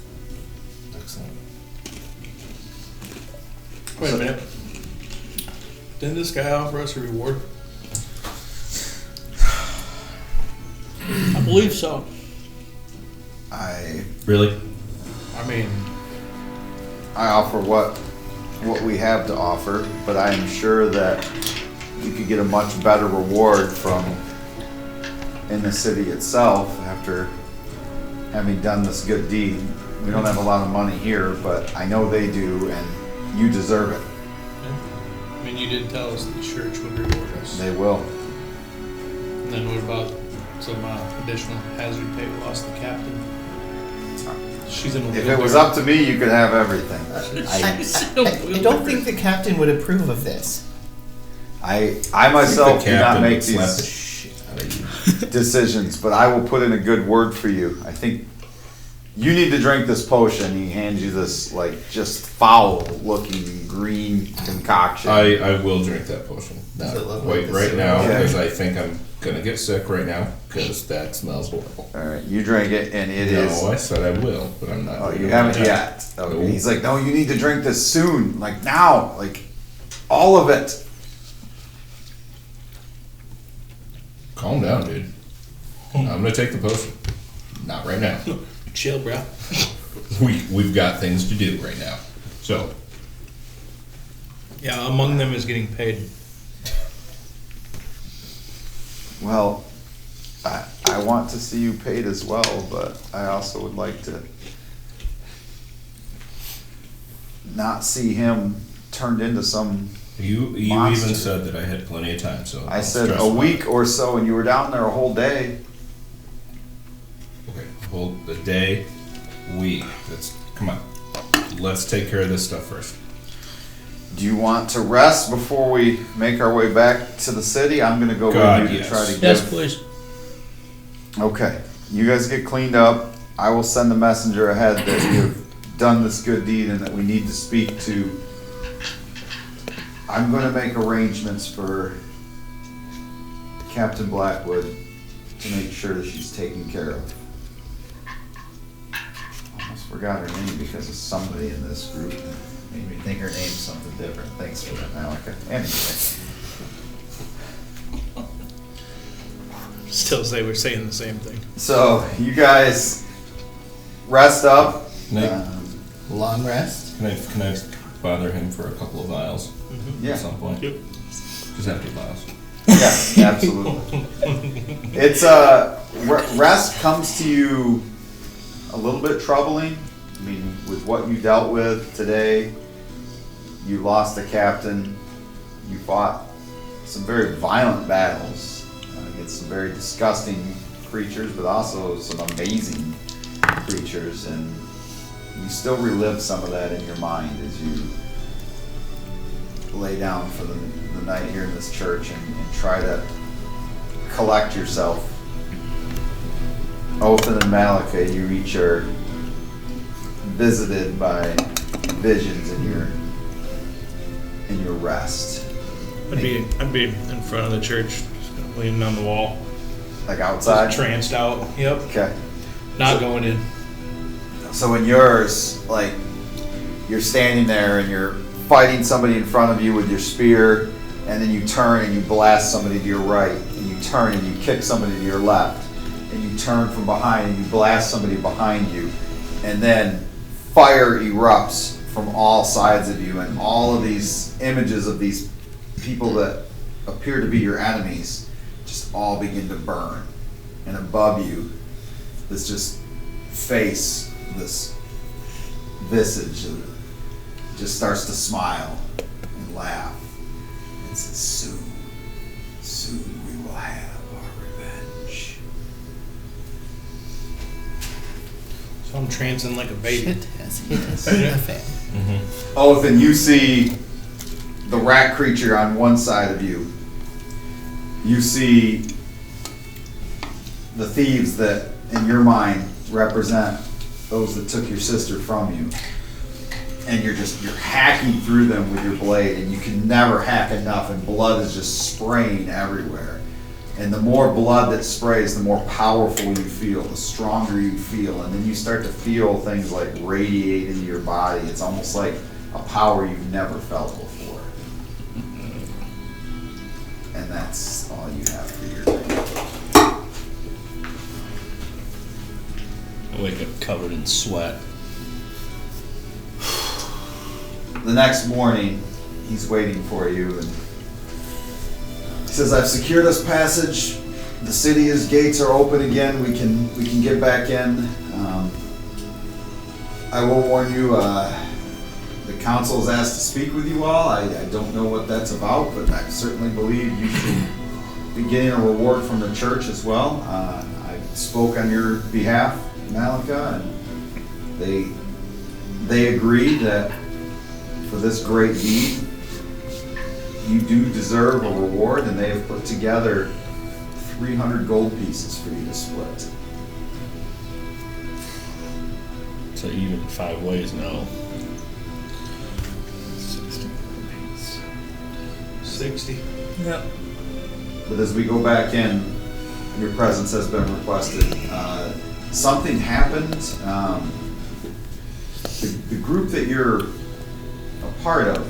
D: Excellent.
E: Wait a minute. Didn't this guy offer us a reward? I believe so.
D: Really?
E: I mean,
A: I offer what we have to offer, but I am sure that you could get a much better reward from in the city itself after having done this good deed. We don't have a lot of money here, but I know they do, and you deserve it.
E: I mean, you did tell us that the church would reward us.
A: They will.
E: And then what about some additional hazard pay? We lost the captain. She's in a
A: If it was up to me, you could have everything.
C: I don't think the captain would approve of this.
A: I myself do not make
D: slap the
A: these
D: shit out of you.
A: decisions, but I will put in a good word for you. I think you need to drink this potion. He hands you this, like, just foul-looking green concoction.
D: I will drink that potion.
C: Does it look
D: Wait
C: like the
D: right
C: syrup?
D: now
A: Okay.
D: because I think I'm gonna get sick right now because that smells horrible.
A: All right, you drink it, and it is.
D: No, I said I will, but I'm not.
A: Oh,
D: doing
A: you
D: it
A: haven't
D: right now.
A: yet. Okay.
D: Nope.
A: He's like, no, you need to drink this soon, like now, like all of it.
D: Calm down, dude. I'm gonna take the potion. Not right now.
E: Chill, bro.
D: We've got things to do right now. So
E: Yeah, among them is getting paid.
A: Well, I want to see you paid as well, but I also would like to not see him turned into some.
D: You
A: Monster.
D: even said that I had plenty of time, so
A: I
D: don't
A: said
D: stress
A: a
D: about
A: week
D: it.
A: or so, and you were down there a whole day.
D: Okay, hold the day, week. Come on. Let's take care of this stuff first.
A: Do you want to rest before we make our way back to the city? I'm gonna go
D: God,
A: with you
D: yes.
A: to try to
E: Yes,
A: give.
E: please.
A: Okay, you guys get cleaned up. I will send the messenger ahead that you have done this good deed and that we need to speak to. I'm gonna make arrangements for Captain Blackwood to make sure that she's taken care of. Almost forgot her name because of somebody in this group that made me think her name's something different. Thanks for that, Malika. Anyway.
E: Still say we're saying the same thing.
A: So you guys rest up.
D: Can I,
C: Long rest.
D: can I bother him for a couple of vials
A: Yeah.
D: at some point?
E: Yep.
D: Just empty vials.
A: Yeah, absolutely. It's rest comes to you a little bit troubling. I mean, with what you dealt with today, you lost a captain. You fought some very violent battles against some very disgusting creatures, but also some amazing creatures, and you still relive some of that in your mind as you lay down for the night here in this church and try to collect yourself. Othan and Malika, you each are visited by visions in your rest.
E: I'd be in front of the church, just kinda leaning on the wall,
A: Like outside?
E: just tranced out. Yep.
A: Okay.
E: Not going in.
A: So in yours, like, you're standing there and you're fighting somebody in front of you with your spear, and then you turn and you blast somebody to your right, and you turn and you kick somebody to your left, and you turn from behind and you blast somebody behind you, and then fire erupts from all sides of you, and all of these images of these people that appear to be your enemies just all begin to burn. And above you, this just face, this visage just starts to smile and laugh and says, soon we will have our revenge.
E: So I'm trancing like a baby.
C: Shit has hit us in the fan.
A: Othan, you see the rat creature on one side of you. You see the thieves that, in your mind, represent those that took your sister from you. And you're hacking through them with your blade, and you can never hack enough, and blood is just spraying everywhere. And the more blood that sprays, the more powerful you feel, the stronger you feel, and then you start to feel things like radiate into your body. It's almost like a power you've never felt before. And that's all you have for your day.
B: I wake up covered in sweat.
A: The next morning, he's waiting for you, and he says, "I've secured us passage. The city's gates are open again. We can get back in. I will warn you, the council has asked to speak with you all. I don't know what that's about, but I certainly believe you should be getting a reward from the church as well. I spoke on your behalf, Malika, and they agreed that for this great deed, you do deserve a reward, and they have put together 300 gold pieces for you to split."
B: So even 5 ways, no.
E: 60.
F: Yep.
A: But as we go back in, your presence has been requested. Something happened. The group that you're a part of,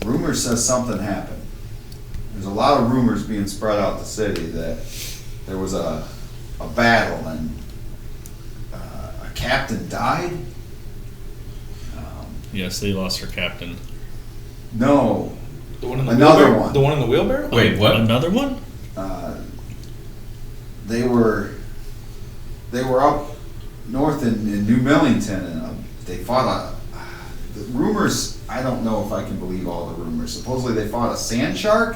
A: rumor says something happened. There's a lot of rumors being spread out the city that there was a battle and a captain died.
B: Yes, they lost their captain.
A: No,
E: The one in the
A: Another
E: wheelbarrow?
A: one.
E: The one in the wheelbarrow?
D: Wait, what?
B: Another one?
A: they were up north in New Millington, and they fought the rumors. I don't know if I can believe all the rumors. Supposedly they fought a sand shark,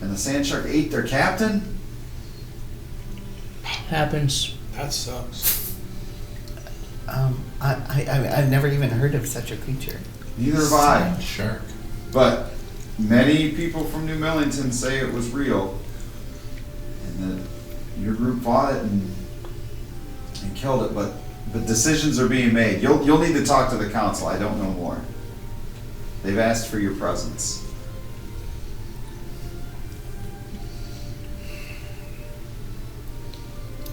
A: and the sand shark ate their captain.
F: Happens.
E: That sucks.
C: I've never even heard of such a creature.
A: Neither have I.
G: Shark.
A: But many people from New Millington say it was real, and that your group fought it and killed it. But decisions are being made. You'll need to talk to the council. I don't know more. They've asked for your presence.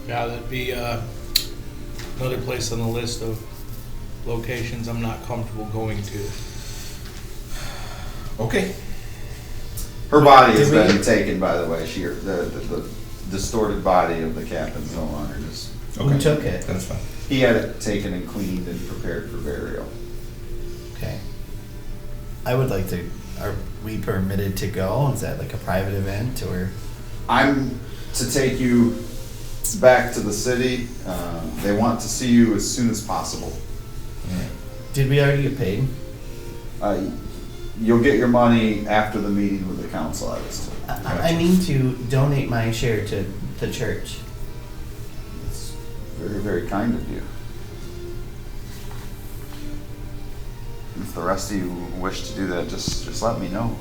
E: Yeah, that'd be another place on the list of locations I'm not comfortable going to.
A: Okay. Her body has
C: Did we-
A: been taken, by the way. The distorted body of the captain's no longer just.
C: Who took it?
D: That's fine.
A: He had it taken and cleaned and prepared for burial.
C: Okay. I would like to. Are we permitted to go? Is that like a private event or?
A: I'm to take you back to the city. They want to see you as soon as possible.
C: Did we already get paid?
A: You'll get your money after the meeting with the council, I was told.
C: I mean to donate my share to the church.
A: It's very, very kind of you. If the rest of you wish to do that, just let me know.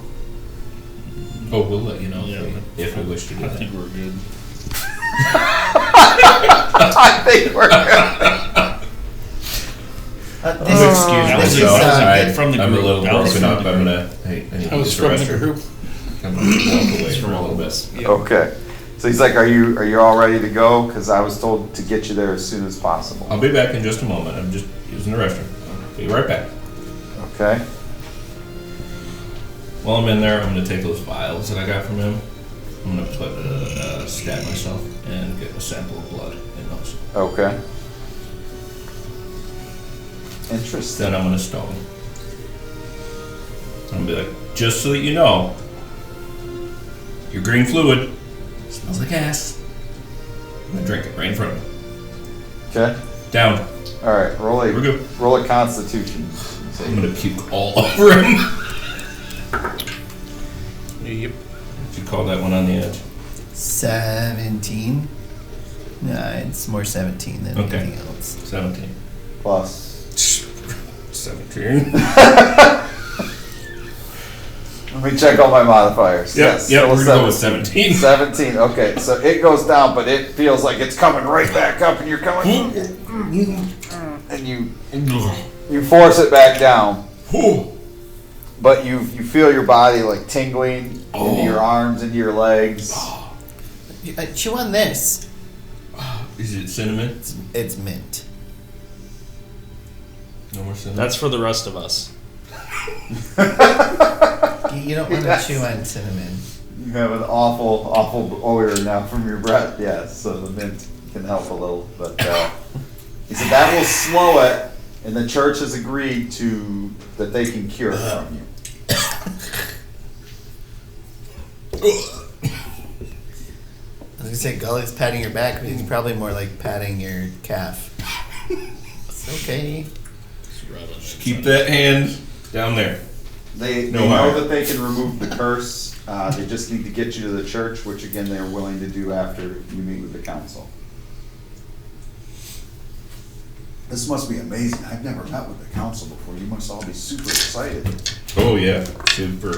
D: Oh, we'll let you know
B: Yeah.
D: if we wish to do
B: I
D: that.
B: think we're good.
A: I think we're good.
C: This
D: Excuse
B: that
D: me,
B: was
C: is,
B: a- that was a
C: uh,
B: bit from the
D: I'm a
B: group.
D: little
B: That was
D: broken
B: from
D: up.
B: the
D: I'm
B: group.
D: gonna. I need to
E: I was
D: use the
E: from the
D: restroom.
E: group.
D: I'm gonna walk away for a little bit.
E: Yeah.
A: Okay. So he's like, are you all ready to go? Because I was told to get you there as soon as possible.
D: I'll be back in just a moment. I'm just using the restroom. Be right back.
A: Okay.
D: While I'm in there, I'm gonna take those vials that I got from him. I'm gonna put stab myself and get a sample of blood in those.
A: Okay. Interesting.
D: Then I'm gonna stone him. I'm gonna be like, just so that you know, your green fluid smells like ass. I'm gonna drink it right in front of him.
A: Okay.
D: Down.
A: All right.
D: We're good.
A: Roll a Constitution.
D: I'm gonna puke all over him.
E: Yep.
D: If you call that one on the edge.
C: 17. No, it's more 17 than
D: Okay.
C: anything else.
D: 17.
A: Plus.
D: 17.
A: Let me check all my modifiers.
D: Yep,
A: Yes.
D: yep,
A: still
D: we're gonna go with 17.
A: 17. Okay. So it goes down, but it feels like it's coming right back up, and you're coming, and you force it back down. But you feel your body like tingling into your arms, into your legs.
C: Chew on this.
D: Is it cinnamon?
C: It's mint.
D: No more cinnamon?
B: That's for the rest of us.
C: You don't want
A: Yes.
C: to chew on cinnamon.
A: You have an awful odor now from your breath. Yes, so the mint can help a little, but he said that will slow it, and the church has agreed that they can cure it from you.
C: I was gonna say Gully's patting your back, but he's probably more like patting your calf. It's okay.
D: Keep that hand down there.
A: They
D: No
A: know
D: harm.
A: that they can remove the curse. They just need to get you to the church, which again they're willing to do after you meet with the council. This must be amazing. I've never met with the council before. You must all be super excited.
D: Oh, yeah. Super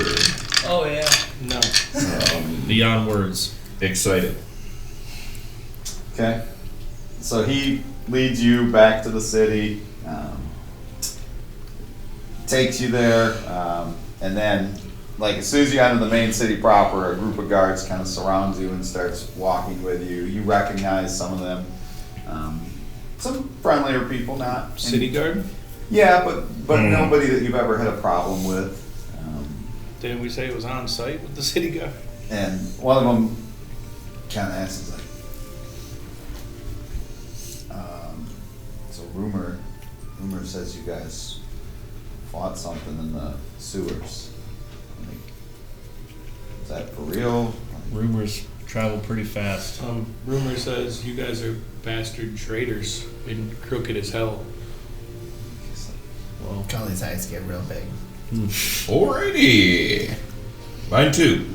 F: Oh yeah.
E: No.
B: Beyond words.
D: excited.
A: Okay. So he leads you back to the city, takes you there, and then, like, as soon as you enter the main city proper, a group of guards kind of surrounds you and starts walking with you. You recognize some of them. Some friendlier people, not
E: City guard?
A: Yeah, but nobody that you've ever had a problem with.
E: Didn't we say it was on site with the city guard?
A: And one of them kind of asks, like, so rumor says you guys fought something in the sewers. Like, is that for real?
B: Rumors travel pretty fast.
E: Rumor says you guys are bastard traitors and crooked as hell.
B: Well,
C: Cully's eyes get real big.
D: Alrighty. Mine too.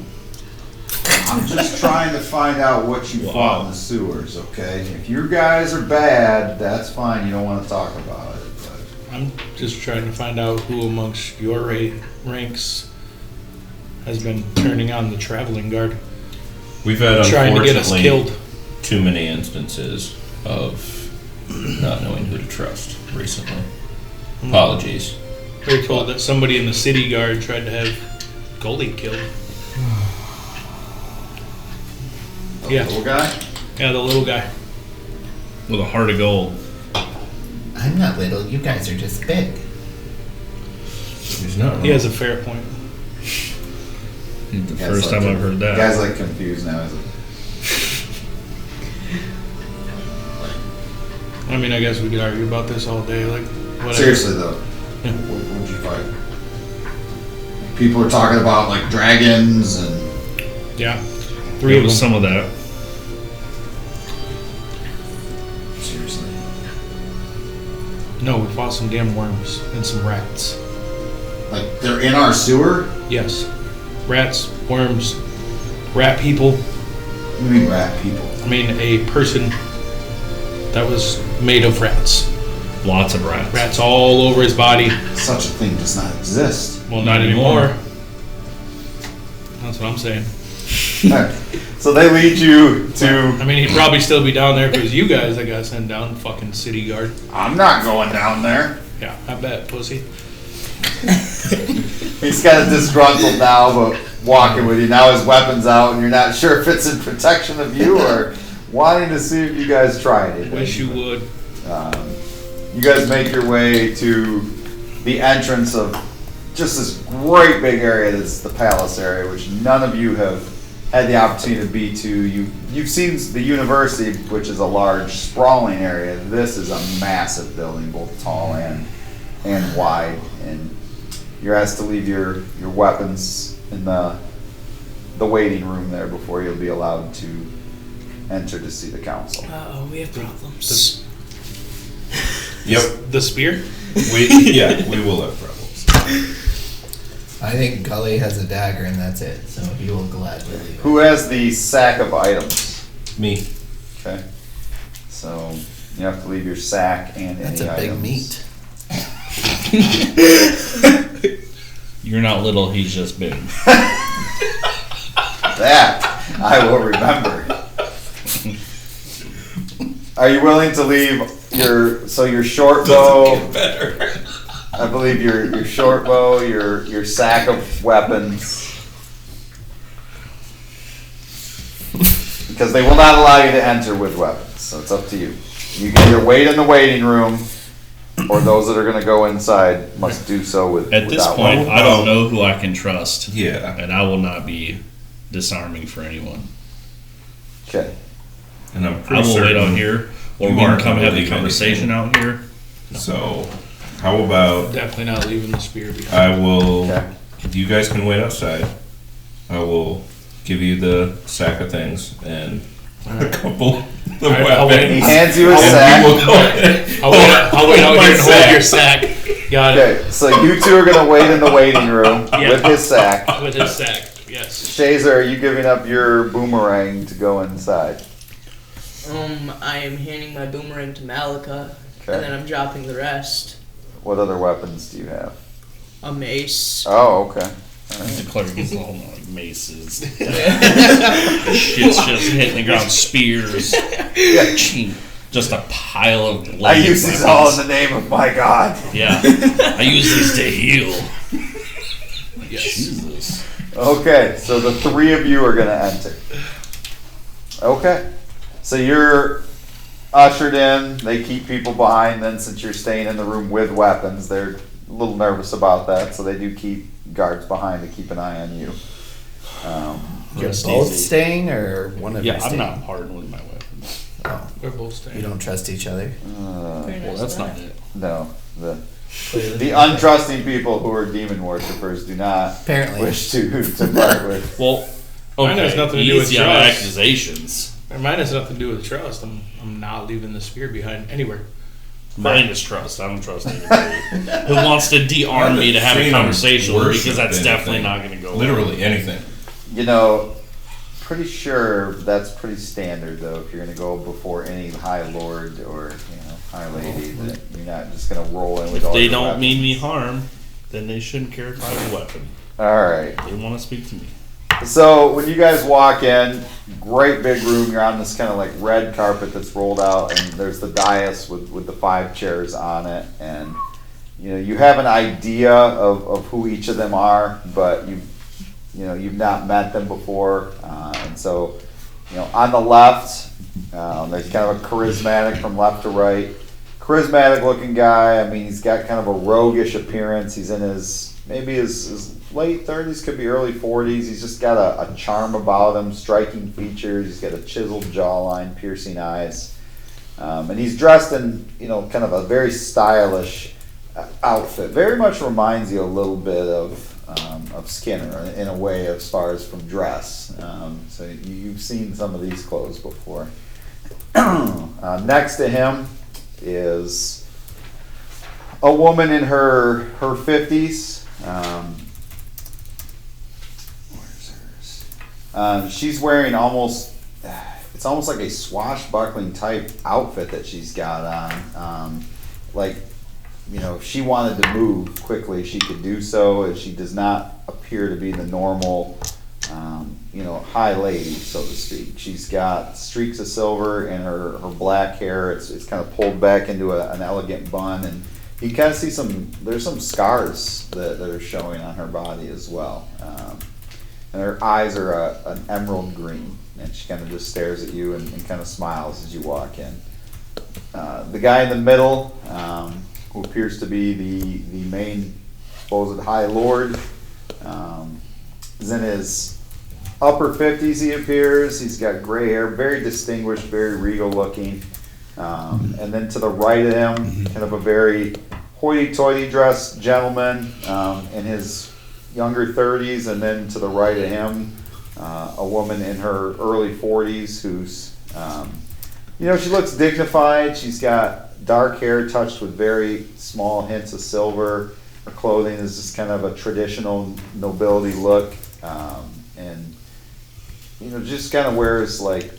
A: I'm just trying to find out what you fought in the sewers, okay? If you guys are bad, that's fine. You don't want to talk about it. But
E: I'm just trying to find out who amongst your ranks has been turning on the traveling guard,
D: We've had
E: trying to get us
D: unfortunately
E: killed.
D: too many instances of not knowing who to trust recently. Apologies.
E: We were told that somebody in the city guard tried to have Goldie killed.
A: the
E: Yeah.
A: little guy?
E: Yeah, the little guy.
B: with a heart of gold.
C: I'm not little. You guys are just big.
D: He's not.
E: He has a fair point.
B: The first time I've heard that.
A: The guy's like confused now. He's like,
E: I mean, I guess we could argue about this all day. Like, whatever.
A: seriously though,
E: Yeah.
A: what'd you fight? People are talking about like dragons and
E: Yeah.
B: There
E: Three of
B: was
E: them.
B: some of that.
A: seriously.
E: No, we fought some damn worms and some rats.
A: Like they're in our sewer?
E: Yes. Rats, worms, rat people.
A: What do you mean rat people?
E: I mean, a person that was made of rats.
B: Lots of rats.
E: Rats all over his body.
A: Such a thing does not exist.
E: Well, not anymore. That's what I'm saying.
A: Alright, so they lead you to.
E: I mean, he'd probably still be down there because you guys I got sent down, fucking city guard.
A: I'm not going down there.
E: Yeah, I bet, pussy.
A: He's kind of disgruntled now, but walking with you. Now his weapon's out, and you're not sure if it's in protection of you or wanting to see if you guys try anything.
E: Wish you would.
A: You guys make your way to the entrance of just this great big area that's the palace area, which none of you have had the opportunity to be to. You've seen the university, which is a large, sprawling area. This is a massive building, both tall and wide, and you're asked to leave your weapons in the waiting room there before you'll be allowed to enter to see the council.
F: Uh-oh, we have problems.
D: Yep.
E: The spear?
D: We will have problems.
C: I think Gully has a dagger and that's it, so he will gladly leave it.
A: Who has the sack of items?
D: Me.
A: Okay, so you have to leave your sack and
C: That's
A: any
C: a big
A: items.
C: meat.
B: You're not little, he's just big.
A: That I will remember. Are you willing to leave your short bow?
D: Better.
A: I believe your short bow, your sack of weapons, because they will not allow you to enter with weapons. So it's up to you. You can either wait in the waiting room, or those that are going to go inside must do so with.
B: At this
A: without
B: point,
A: weapons.
B: I don't know who I can trust.
D: Yeah.
B: And I will not be disarming for anyone.
A: Okay.
D: And I'm
B: I
D: pretty
B: will
D: certain
B: wait out here, or
D: you
B: we can
D: aren't
B: come
D: gonna
B: have the
D: leave
B: conversation
D: anything.
B: out here.
D: So, how about
E: Definitely not leaving the spear behind.
D: I will.
A: Okay.
D: You guys can wait outside. I will give you the sack of things and a couple of
E: Alright, I'll
D: weapons.
A: He hands you a
D: And
A: sack.
D: we will go ahead.
E: I'll wait out
D: My
E: here and hold
D: sack.
E: your sack. Got it.
A: Okay, so you two are going to wait in the waiting room
E: Yeah.
A: with his sack.
E: With his sack, yes.
A: Shazer, are you giving up your boomerang to go inside?
F: I am handing my boomerang to Malika,
A: Okay.
F: and then I'm dropping the rest.
A: What other weapons do you have?
F: A mace.
A: Oh, okay.
B: The cleric is all like maces. Shit's just hitting the ground. Spears.
A: Yeah.
B: Just a pile of
A: I
B: blades,
A: use these all in the name of my God.
B: Yeah. I use these to heal.
E: Yes.
B: Jesus.
A: Okay, so the three of you are going to enter. Okay. So you're ushered in. They keep people behind then since you're staying in the room with weapons. They're a little nervous about that, so they do keep guards behind to keep an eye on you.
C: You're
B: Rest
C: both
B: easy.
C: staying or one of you
B: Yeah, I'm
C: staying?
B: not hardened with my weapons.
C: Oh,
E: We're both
C: you
E: staying.
C: don't trust each other?
F: Very
B: Well,
F: nice
B: that's
F: guy.
B: not it.
A: No. The untrusting people who are demon worshippers do not
C: Apparently.
A: wish to part with.
B: Well,
E: Mine has nothing to do with
B: easy on
E: trust.
B: accusations.
E: Mine has nothing to do with trust. I'm not leaving the sphere behind anywhere.
B: Mine is trust. I don't trust anybody who wants to de-arm me to have a
D: Seen
B: conversation with me,
D: worship
B: because that's definitely
D: anything.
B: not going to go well.
D: Literally anything.
A: You know, pretty sure that's pretty standard though. If you're going to go before any high lord or high lady, that you're not just going to roll in with
B: If
A: all
B: they
A: your
B: don't
A: weapons.
B: mean me harm, then they shouldn't care if I have a weapon.
A: All right.
B: They want to speak to me.
A: So when you guys walk in, great big room. You're on this kind of like red carpet that's rolled out, and there's the dais with the 5 chairs on it, and you have an idea of who each of them are, but you've not met them before, and so on the left, there's kind of a charismatic from left to right, charismatic looking guy. I mean, he's got kind of a roguish appearance. He's in his late 30s, could be early 40s. He's just got a charm about him, striking features. He's got a chiseled jawline, piercing eyes. And he's dressed in, kind of a very stylish outfit. Very much reminds you a little bit of Skinner in a way as far as from dress. So you've seen some of these clothes before. Next to him is a woman in her 50s. She's wearing it's almost like a swashbuckling type outfit that she's got on. If she wanted to move quickly, she could do so. And she does not appear to be the normal, high lady, so to speak. She's got streaks of silver in her black hair. It's kind of pulled back into an elegant bun, and you kind of see there's some scars that are showing on her body as well. And her eyes are an emerald green, and she kind of just stares at you and kind of smiles as you walk in. The guy in the middle, who appears to be the main supposed High Lord, is in his upper 50s, he appears. He's got gray hair, very distinguished, very regal looking. And then to the right of him, kind of a very hoity-toity dressed gentleman in his younger 30s, and then to the right of him, a woman in her early 40s who's, she looks dignified. She's got dark hair touched with very small hints of silver. Her clothing is just kind of a traditional nobility look, and just kind of wears like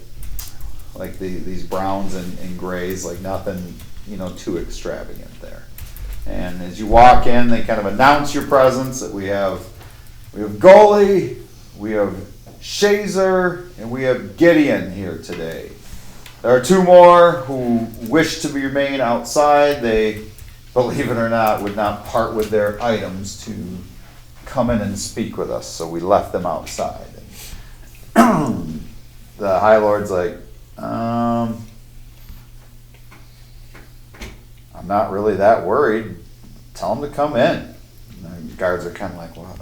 A: these browns and grays, like nothing too extravagant there. And as you walk in, they kind of announce your presence, that we have Gully, we have Shazer, and we have Gideon here today. There are 2 more who wish to remain outside. They, believe it or not, would not part with their items to come in and speak with us, so we left them outside. The High Lord's like, I'm not really that worried. Tell them to come in. And the guards are kind of like, what?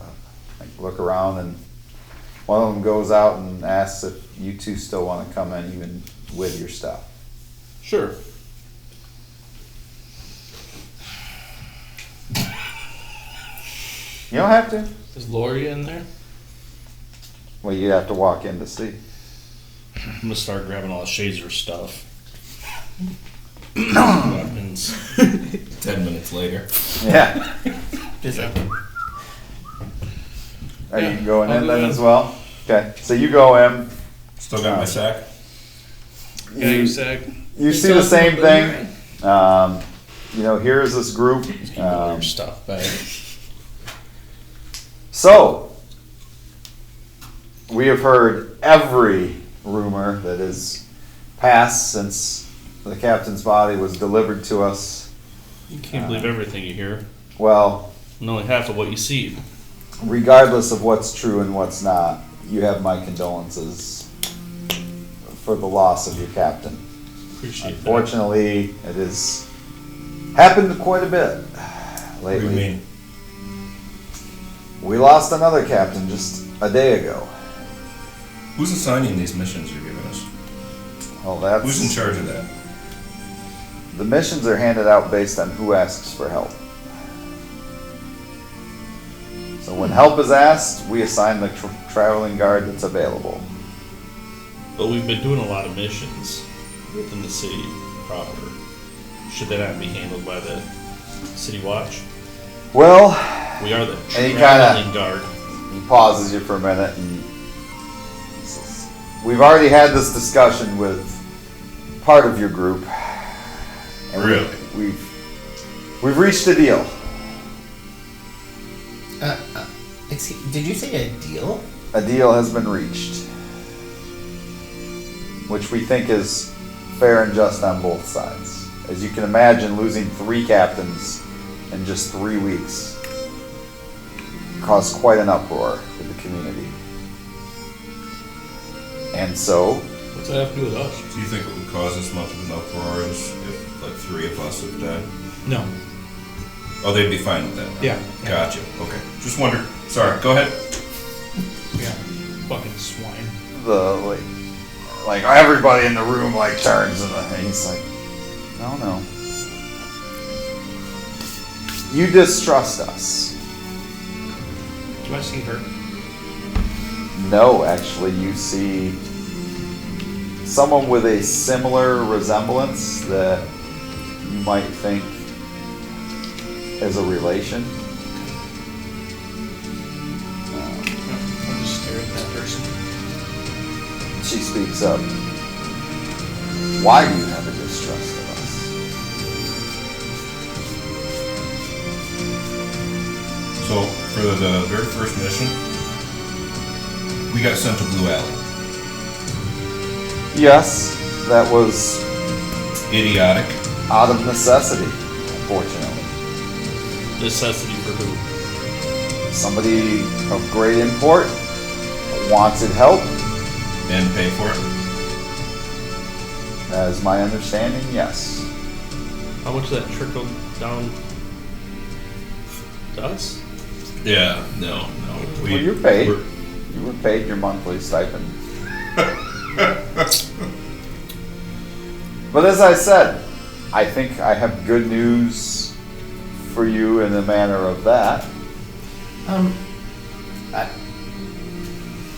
A: Look around, and one of them goes out and asks if you 2 still want to come in, even with your stuff.
B: Sure.
A: You don't have to.
E: Is Lori in there?
A: Well, you have to walk in to see.
B: I'm gonna start grabbing all the Shazer stuff. Weapons.
D: 10 minutes later.
A: Yeah. Are you going in then as well? Okay, so you go in.
D: Still got my sack.
E: Yeah, you said.
A: You see the same thing. Here's this group.
D: Your stuff back.
A: So, we have heard every rumor that has passed since the captain's body was delivered to us.
B: You can't believe everything you hear,
A: Well,
B: and only half of what you see.
A: regardless of what's true and what's not, you have my condolences for the loss of your captain.
B: Appreciate that.
A: Unfortunately, it has happened quite a bit
D: What do
A: lately.
D: you mean?
A: We lost another captain just a day ago.
D: Who's assigning these missions you're giving us?
A: Well, that's
D: Who's in charge of that?
A: the missions are handed out based on who asks for help. So when help is asked, we assign the traveling guard that's available.
B: But we've been doing a lot of missions within the city proper. Should that not be handled by the City Watch?
A: Well,
B: We are the
A: And he
B: traveling guard.
A: he pauses you for a minute and says, we've already had this discussion with part of your group. And
D: Really?
A: We've reached a deal.
C: Did you say a deal?
A: A deal has been reached, which we think is fair and just on both sides. As you can imagine, losing 3 captains in just 3 weeks caused quite an uproar with the community. And so,
G: What's that have to do with us?
D: Do you think it would cause as much of an uproar as if like 3 of us have died?
E: No.
D: Oh, they'd be fine with that.
E: Yeah.
D: Gotcha. Okay. Just wondered. Sorry. Go ahead.
E: Yeah. Fucking swine.
A: like everybody in the room like turns and he's like, no. You distrust us.
E: Do I see her?
A: No, actually, you see someone with a similar resemblance that you might think is a relation.
E: I'm just staring at that person.
A: She speaks up. Why do you have a distrust of us?
D: So for the very first mission, we got sent to Blue Alley.
A: Yes, that was
D: Idiotic.
A: out of necessity, unfortunately.
B: Necessity for who?
A: Somebody of great import wanted help,
D: And pay for it.
A: as my understanding, yes.
B: How much of that trickled down to us?
D: Yeah. No.
A: Well, you're paid. You were paid your monthly stipend. But as I said, I think I have good news for you in the manner of that.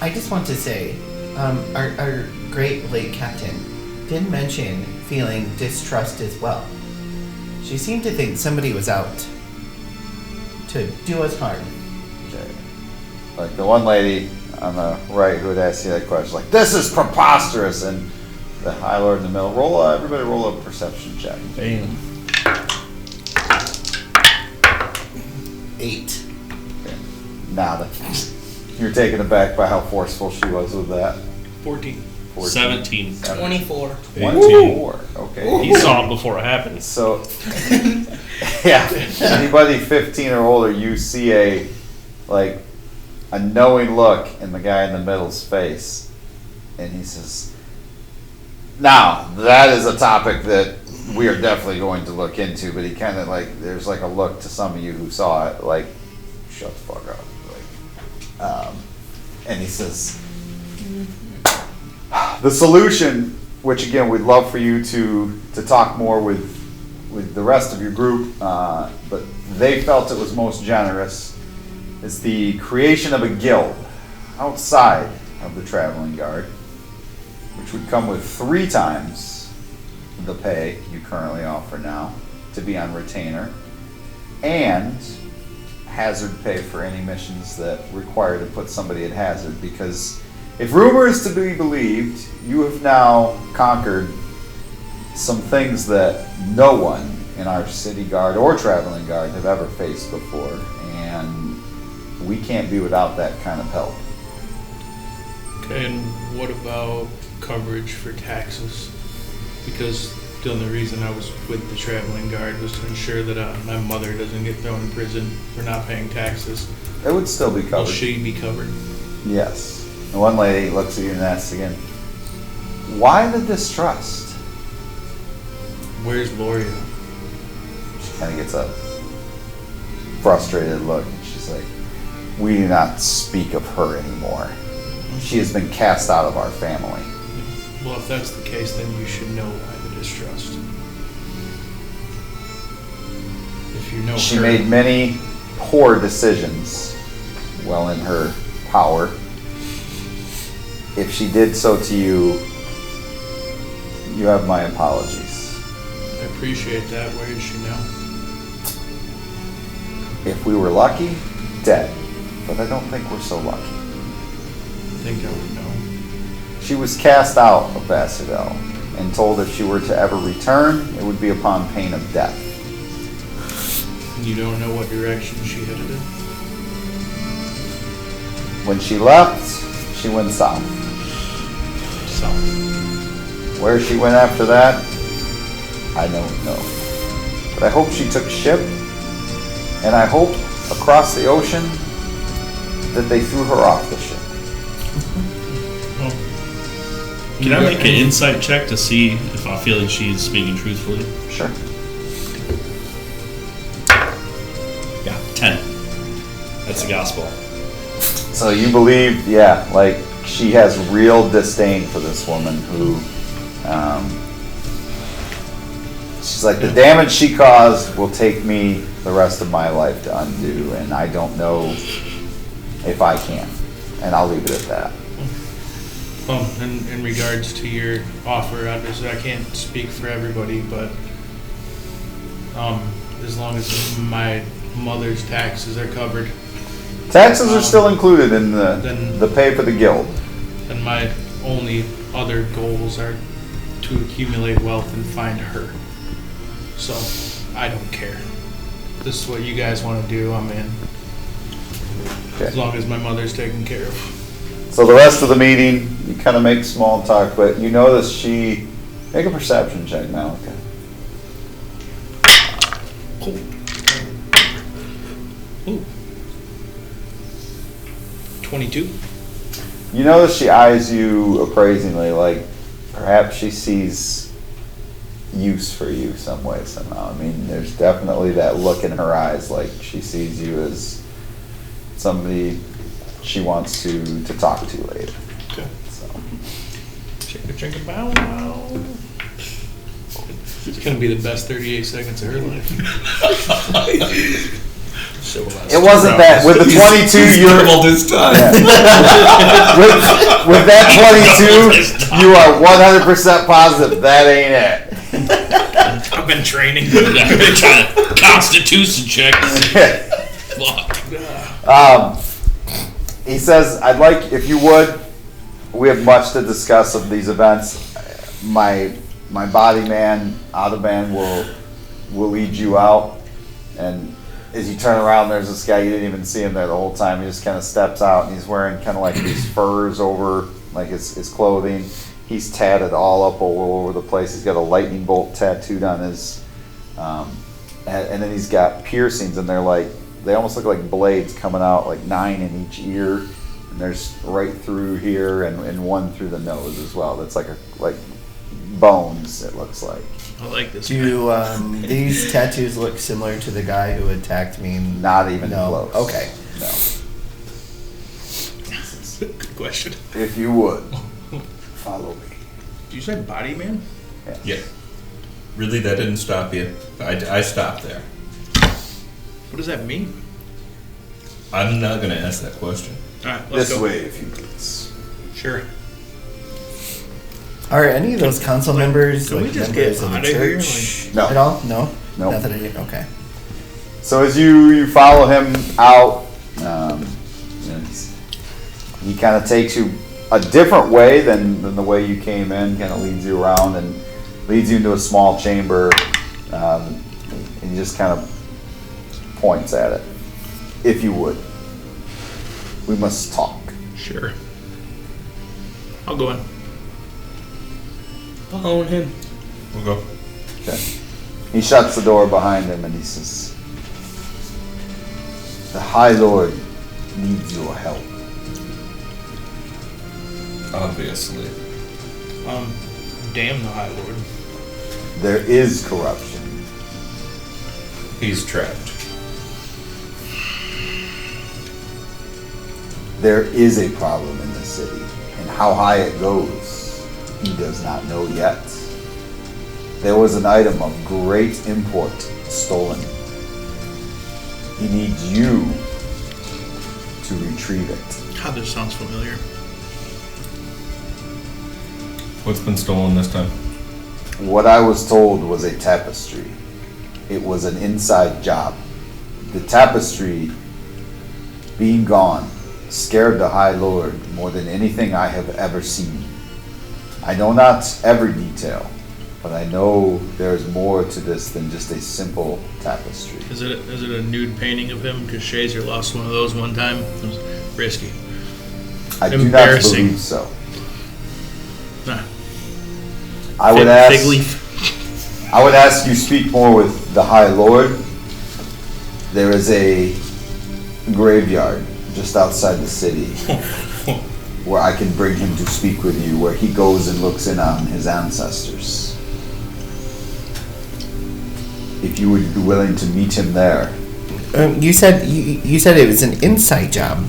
C: I just want to say, our great late captain did mention feeling distrust as well. She seemed to think somebody was out to do us harm.
A: Okay. Like the one lady on the right who had asked you that question, like, this is preposterous, and the High Lord in the middle. Everybody roll a perception check.
B: Damn.
C: 8.
A: Okay. Nada. You're taken aback by how forceful she was with that.
E: 14.
A: 14.
B: 17.
F: 24.
A: 24. Okay.
B: He saw it before it happened.
A: So, yeah, anybody 15 or older, you see a knowing look in the guy in the middle's face, and he says, now, that is a topic that we are definitely going to look into, but he kind of there's a look to some of you who saw it, like, shut the fuck up. And he says, the solution, which again, we'd love for you to talk more with the rest of your group, but they felt it was most generous, is the creation of a guild outside of the Traveling Guard, which would come with 3 times the pay you currently offer now to be on retainer, and hazard pay for any missions that require to put somebody at hazard, because if rumor is to be believed, you have now conquered some things that no one in our city guard or traveling guard have ever faced before, and we can't be without that kind of help.
E: Okay, and what about coverage for taxes? Because the only reason I was with the traveling guard was to ensure that my mother doesn't get thrown in prison for not paying taxes.
A: It would still be
E: Will
A: covered.
E: she be covered?
A: Yes. The one lady looks at you and asks again, why the distrust?
E: Where's Loria?
A: She kind of gets a frustrated look. And she's like, we do not speak of her anymore. She has been cast out of our family.
E: Well, if that's the case, then you should know why the distrust. if you know
A: She
E: her.
A: made many poor decisions, well in her power. If she did so to you, you have my apologies.
E: I appreciate that. Where is she now?
A: If we were lucky, dead. But I don't think we're so lucky.
E: I think I would know.
A: She was cast out of Bassadel and told if she were to ever return, it would be upon pain of death.
E: You don't know what direction she headed in?
A: When she left, she went south.
E: South.
A: Where she went after that, I don't know. But I hope she took ship, and I hope across the ocean that they threw her off the ship.
B: Can I make an insight check to see if I feel like she's speaking truthfully?
A: Sure.
B: Yeah, 10. That's the gospel.
A: So you believe, yeah, like she has real disdain for this woman who, she's like, the damage she caused will take me the rest of my life to undo, and I don't know if I can. And I'll leave it at that.
E: In regards to your offer, obviously I can't speak for everybody, but as long as my mother's taxes are covered,
A: Taxes are still included in
E: then-
A: the pay for the guild.
E: then my only other goals are to accumulate wealth and find her. So I don't care. This is what you guys want to do, I'm in. As
A: Okay.
E: long as my mother's taken care of.
A: So the rest of the meeting, you kind of make small talk, but you notice she make a perception check now. Okay.
E: Ooh. 22.
A: You notice she eyes you appraisingly, like perhaps she sees use for you some way, somehow. I mean, there's definitely that look in her eyes, like she sees you as somebody she wants to talk to later.
E: Okay.
A: So.
E: Chicka chicka bow wow. It's gonna be the best 38 seconds of her life.
A: It wasn't that with the 22. You're
G: this time.
A: with that 22. You are 100% positive that ain't it.
E: I've been training.
B: Kind of constitution check. Fuck.
A: He says, I'd like, if you would, we have much to discuss of these events. My body man, Autoban, will lead you out. And as you turn around, there's this guy, you didn't even see him there the whole time. He just kind of steps out, and he's wearing kind of like these furs over like his clothing. He's tatted all up all over the place. He's got a lightning bolt tattooed on his, and then he's got piercings, and they almost look like blades coming out, like 9 in each ear. And there's right through here and one through the nose as well. That's like bones, it looks like.
E: I like this.
C: Do these tattoos look similar to the guy who attacked me?
A: Not even
C: No.
A: close.
C: Okay.
A: No.
E: Good question.
A: If you would, follow me.
E: Did you say body man?
G: Yeah. Really, that didn't stop you. I stopped there.
E: What does that mean?
G: I'm not going to ask that question.
E: Alright, let's
A: This
E: go.
A: way, if you please.
E: Sure.
C: Are any of those council members
E: can we
C: like
E: just
C: members
E: get
C: of the
E: outta here,
C: church
A: No.
C: at all? No.
A: No.
C: Nothing. Okay.
A: So as you follow him out, he kind of takes you a different way than the way you came in. Kind of leads you around and leads you into a small chamber. And he just kind of points at it. If you would, we must talk.
E: Sure. I'll go in.
F: Following him.
G: We'll go.
A: Okay. He shuts the door behind him and he says, "The High Lord needs your help."
G: Obviously.
E: Damn the High Lord.
A: There is corruption.
G: He's trapped.
A: There is a problem in the city, and how high it goes, he does not know yet. There was an item of great import stolen. He needs you to retrieve it.
H: God, this sounds familiar.
D: What's been stolen this time?
A: What I was told was a tapestry. It was an inside job. The tapestry being gone scared the High Lord more than anything I have ever seen. I know not every detail, but I know there's more to this than just a simple tapestry.
H: Is it a nude painting of him? Because Shazer lost one of those one time. It was risky.
A: I do not
H: Embarrassing.
A: believe so.
H: Nah.
A: I would
H: Fig leaf.
A: I would ask you speak more with the High Lord. There is a graveyard just outside the city where I can bring him to speak with you, where he goes and looks in on his ancestors. If you would be willing to meet him there.
C: You said it was an inside job.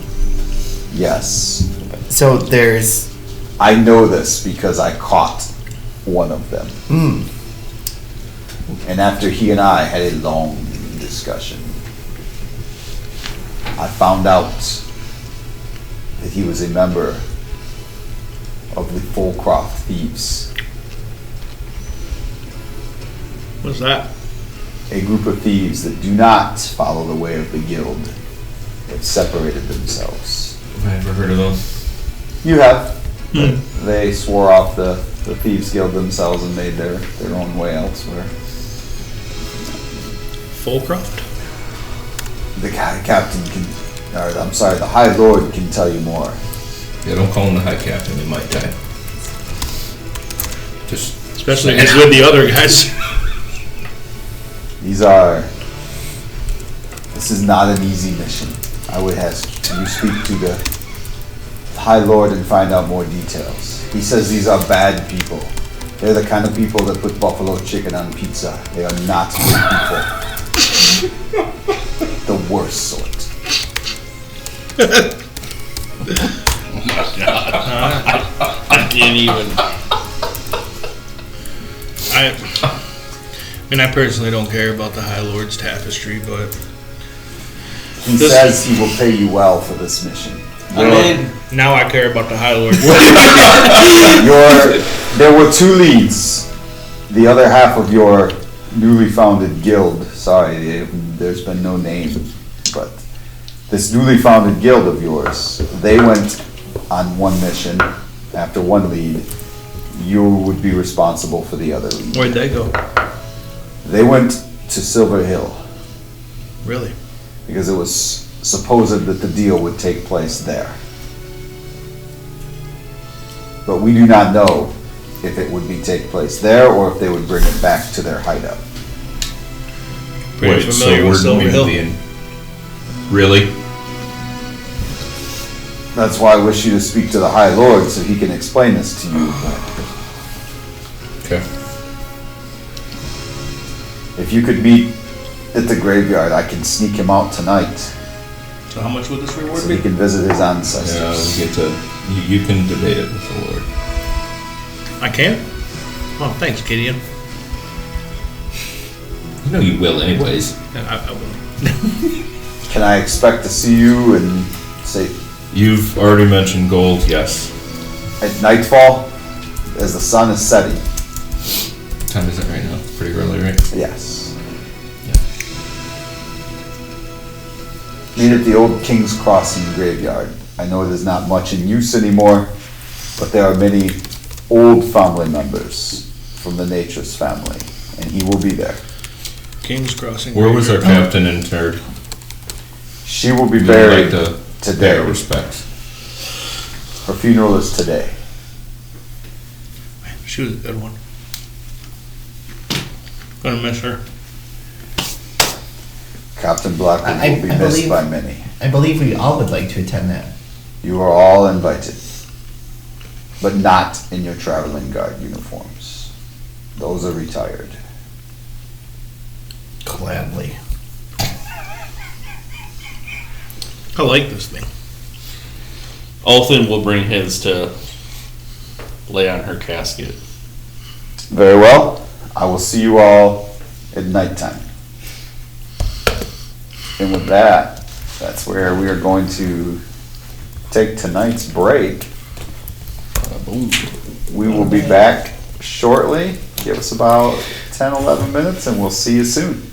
A: Yes.
C: So there's.
A: I know this because I caught one of them. And after he and I had a long discussion, I found out that he was a member of the Fullcroft Thieves.
H: What's that?
A: A group of thieves that do not follow the way of the guild. They've separated themselves.
D: I never heard of those.
A: You have. They swore off the Thieves Guild themselves and made their own way elsewhere.
H: Fullcroft?
A: The captain can, or I'm sorry, the High Lord can tell you more.
D: Yeah, don't call him the High Captain. He might die. Just
H: Especially if he's with the other guys.
A: This is not an easy mission. I would ask you speak to the High Lord and find out more details. He says these are bad people. They're the kind of people that put buffalo chicken on pizza. They are not good people. The worst sort.
D: oh my god.
H: I can't even. I mean, I personally don't care about the High Lord's tapestry, but
A: He says he will pay you well for this mission.
H: now I care about the High Lord.
A: There were two leads. The other half of your newly founded guild, sorry, there's been no name, but this newly founded guild of yours, they went on one mission. After one lead, you would be responsible for the other lead.
H: Where'd they go?
A: They went to Silver Hill
H: Really?
A: because it was supposed that the deal would take place there. But we do not know if it would take place there or if they would bring it back to their hideout.
H: Pretty familiar with Silver Hill.
D: Really?
A: That's why I wish you to speak to the High Lord so he can explain this to you.
D: Okay.
A: If you could meet at the graveyard, I can sneak him out tonight
H: So how much would this reward
A: so
H: be?
A: he can visit his ancestors.
D: Yeah, we get to. You can debate it with the Lord.
H: I can? Oh, thanks, Gideon.
D: You know you will, anyways.
H: I will.
A: Can I expect to see you and say
D: You've already mentioned gold, yes.
A: at nightfall as the sun is setting?
D: What time is it right now? Pretty early, right?
A: Yes. Meet at the old King's Crossing graveyard. I know it is not much in use anymore, but there are many old family members from the Nature's family, and he will be there.
H: King's Crossing.
D: Where was our captain interred?
A: She will be
D: We'd
A: buried
D: like to
A: today.
D: pay our respects.
A: Her funeral is today.
H: She was a good one. Gonna miss her.
A: Captain Blackwood
C: I
A: will be missed
C: believe-
A: by many.
C: I believe we all would like to attend that.
A: You are all invited, but not in your traveling guard uniforms. Those are retired.
C: Gladly.
H: I like this thing.
G: Althan will bring his to lay on her casket.
A: Very well. I will see you all at nighttime. And with that, that's where we are going to take tonight's break.
G: Boom.
A: We will be back shortly. Give us about 10, 11 minutes, and we'll see you soon.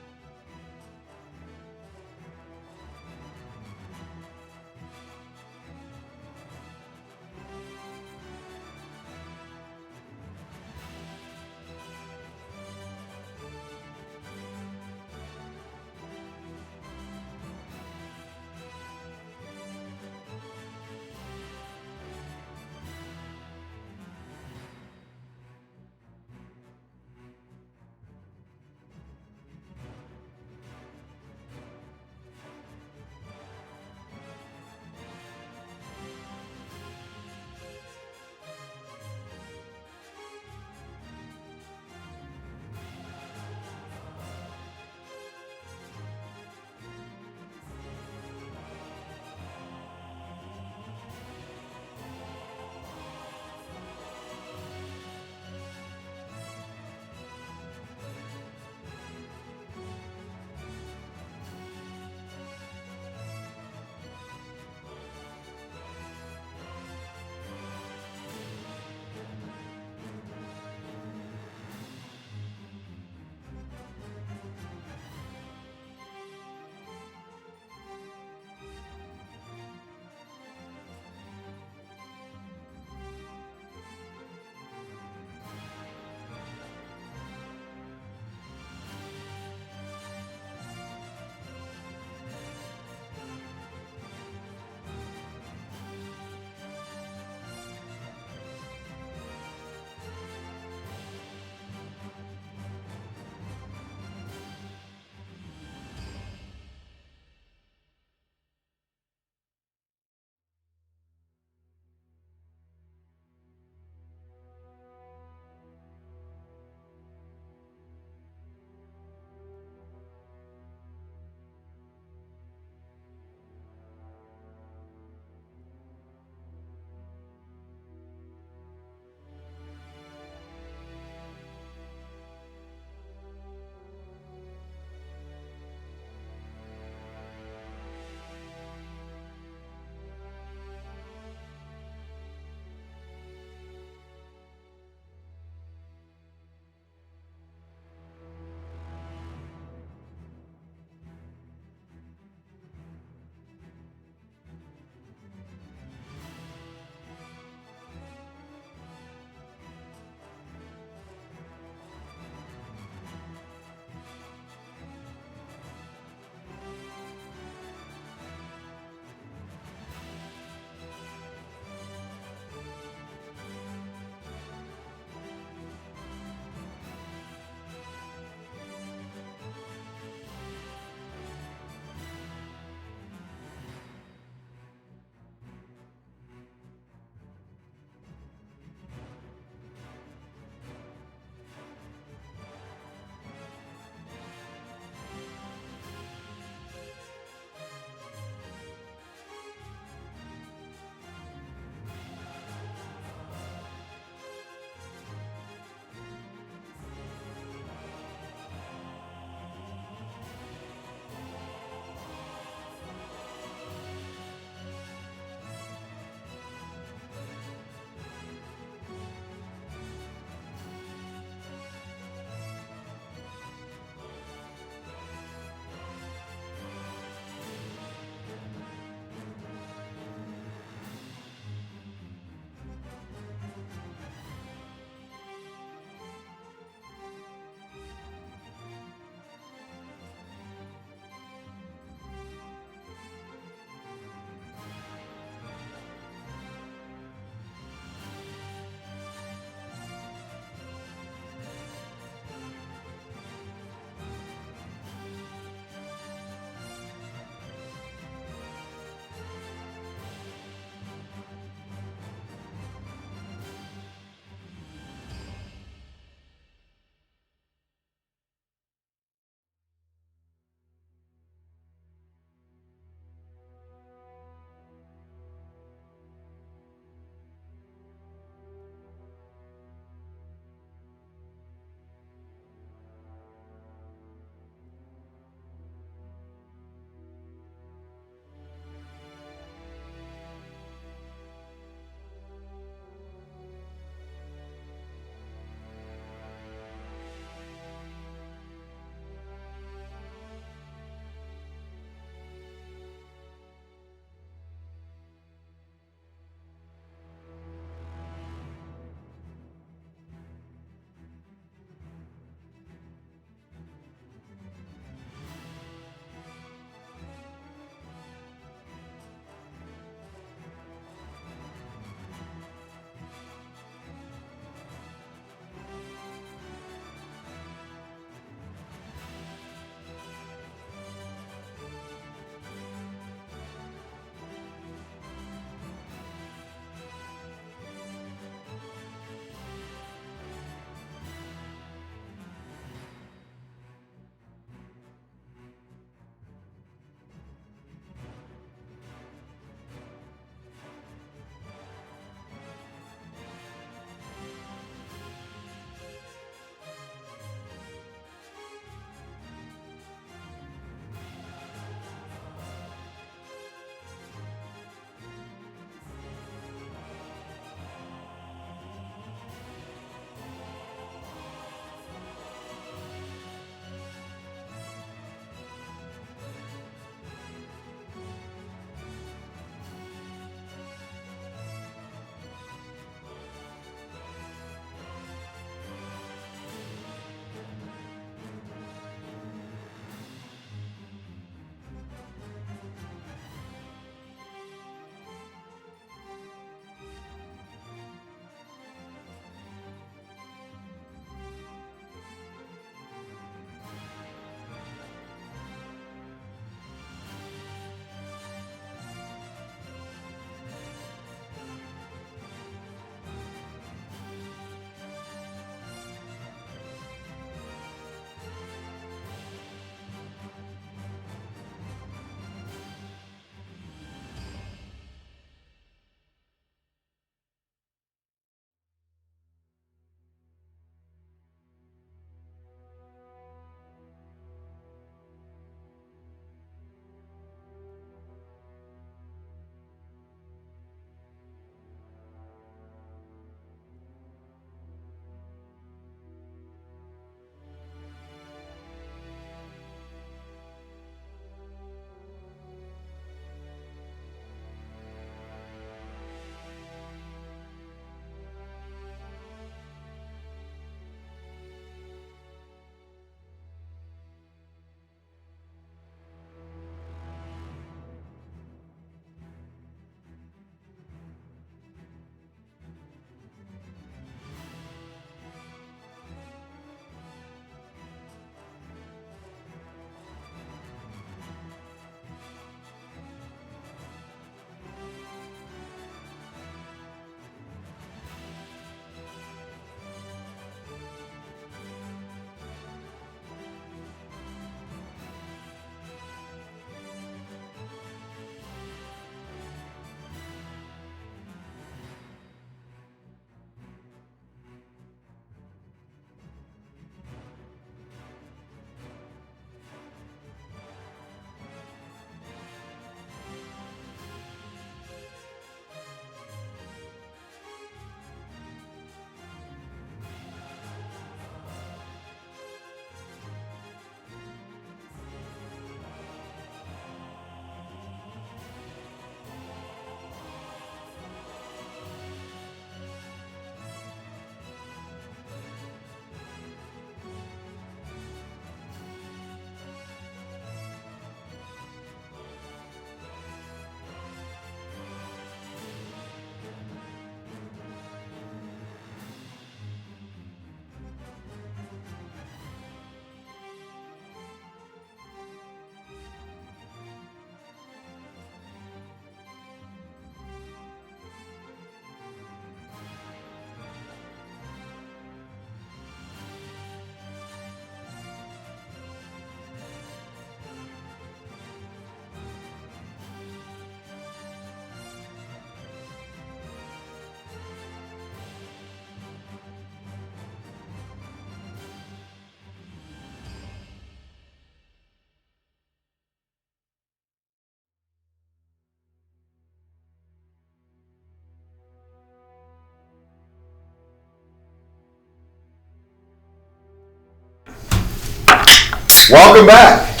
A: Welcome back.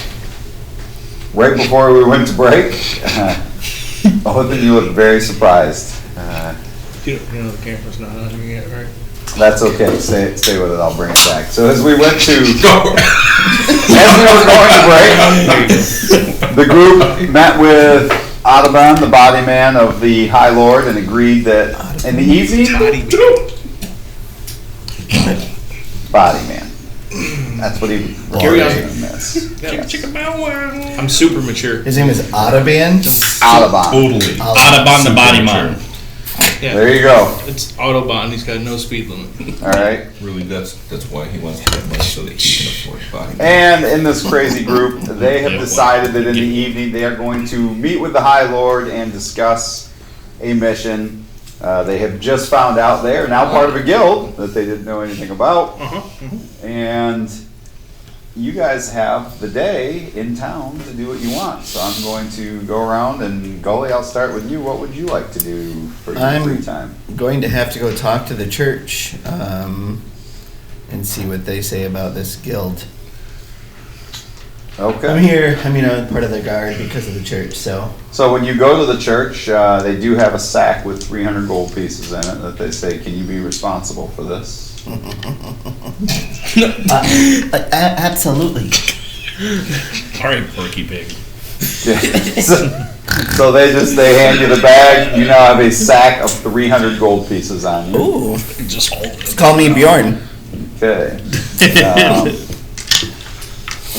A: Right before we went to break, Othen, you look very surprised.
H: You know the camera's not on you yet, right?
A: That's okay. Stay with it. I'll bring it back. So as we went to, as we were going to break, the group met with Audubon, the body man of the High Lord, and agreed that in the evening, body man. That's what he
H: Carry on.
A: in this. Yes.
H: I'm super mature.
C: His name is Audubon.
A: Audubon.
D: Totally.
B: Audubon the body man.
H: Yeah.
A: There you go.
H: It's Autobahn. He's got no speed limit.
A: All right.
D: Really, that's why he wants to get money so that he can afford body.
A: And in this crazy group, they have decided that in the evening they are going to meet with the High Lord and discuss a mission. They have just found out they are now part of a guild that they didn't know anything about. And you guys have the day in town to do what you want. So I'm going to go around, and Gully, I'll start with you. What would you like to do for your free time?
C: I'm going to have to go talk to the church and see what they say about this guild.
A: Okay.
C: I'm here. I'm part of the guard because of the church. So
A: when you go to the church, they do have a sack with 300 gold pieces in it that they say, can you be responsible for this?
C: Absolutely.
B: All right, Porky Pig.
A: Yeah. So they hand you the bag. You now have a sack of 300 gold pieces on you.
C: Ooh.
B: Just hold it.
C: Call me Bjorn.
A: Okay.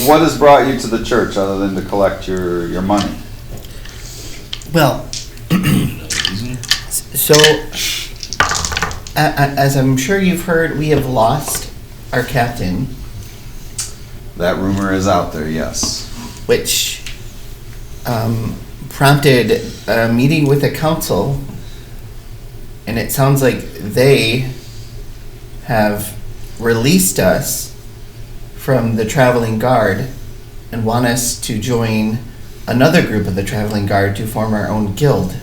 A: What has brought you to the church other than to collect your money?
C: Well, so as I'm sure you've heard, we have lost our captain,
A: That rumor is out there, yes.
C: which prompted a meeting with the council, and it sounds like they have released us from the traveling guard and want us to join another group of the traveling guard to form our own guild.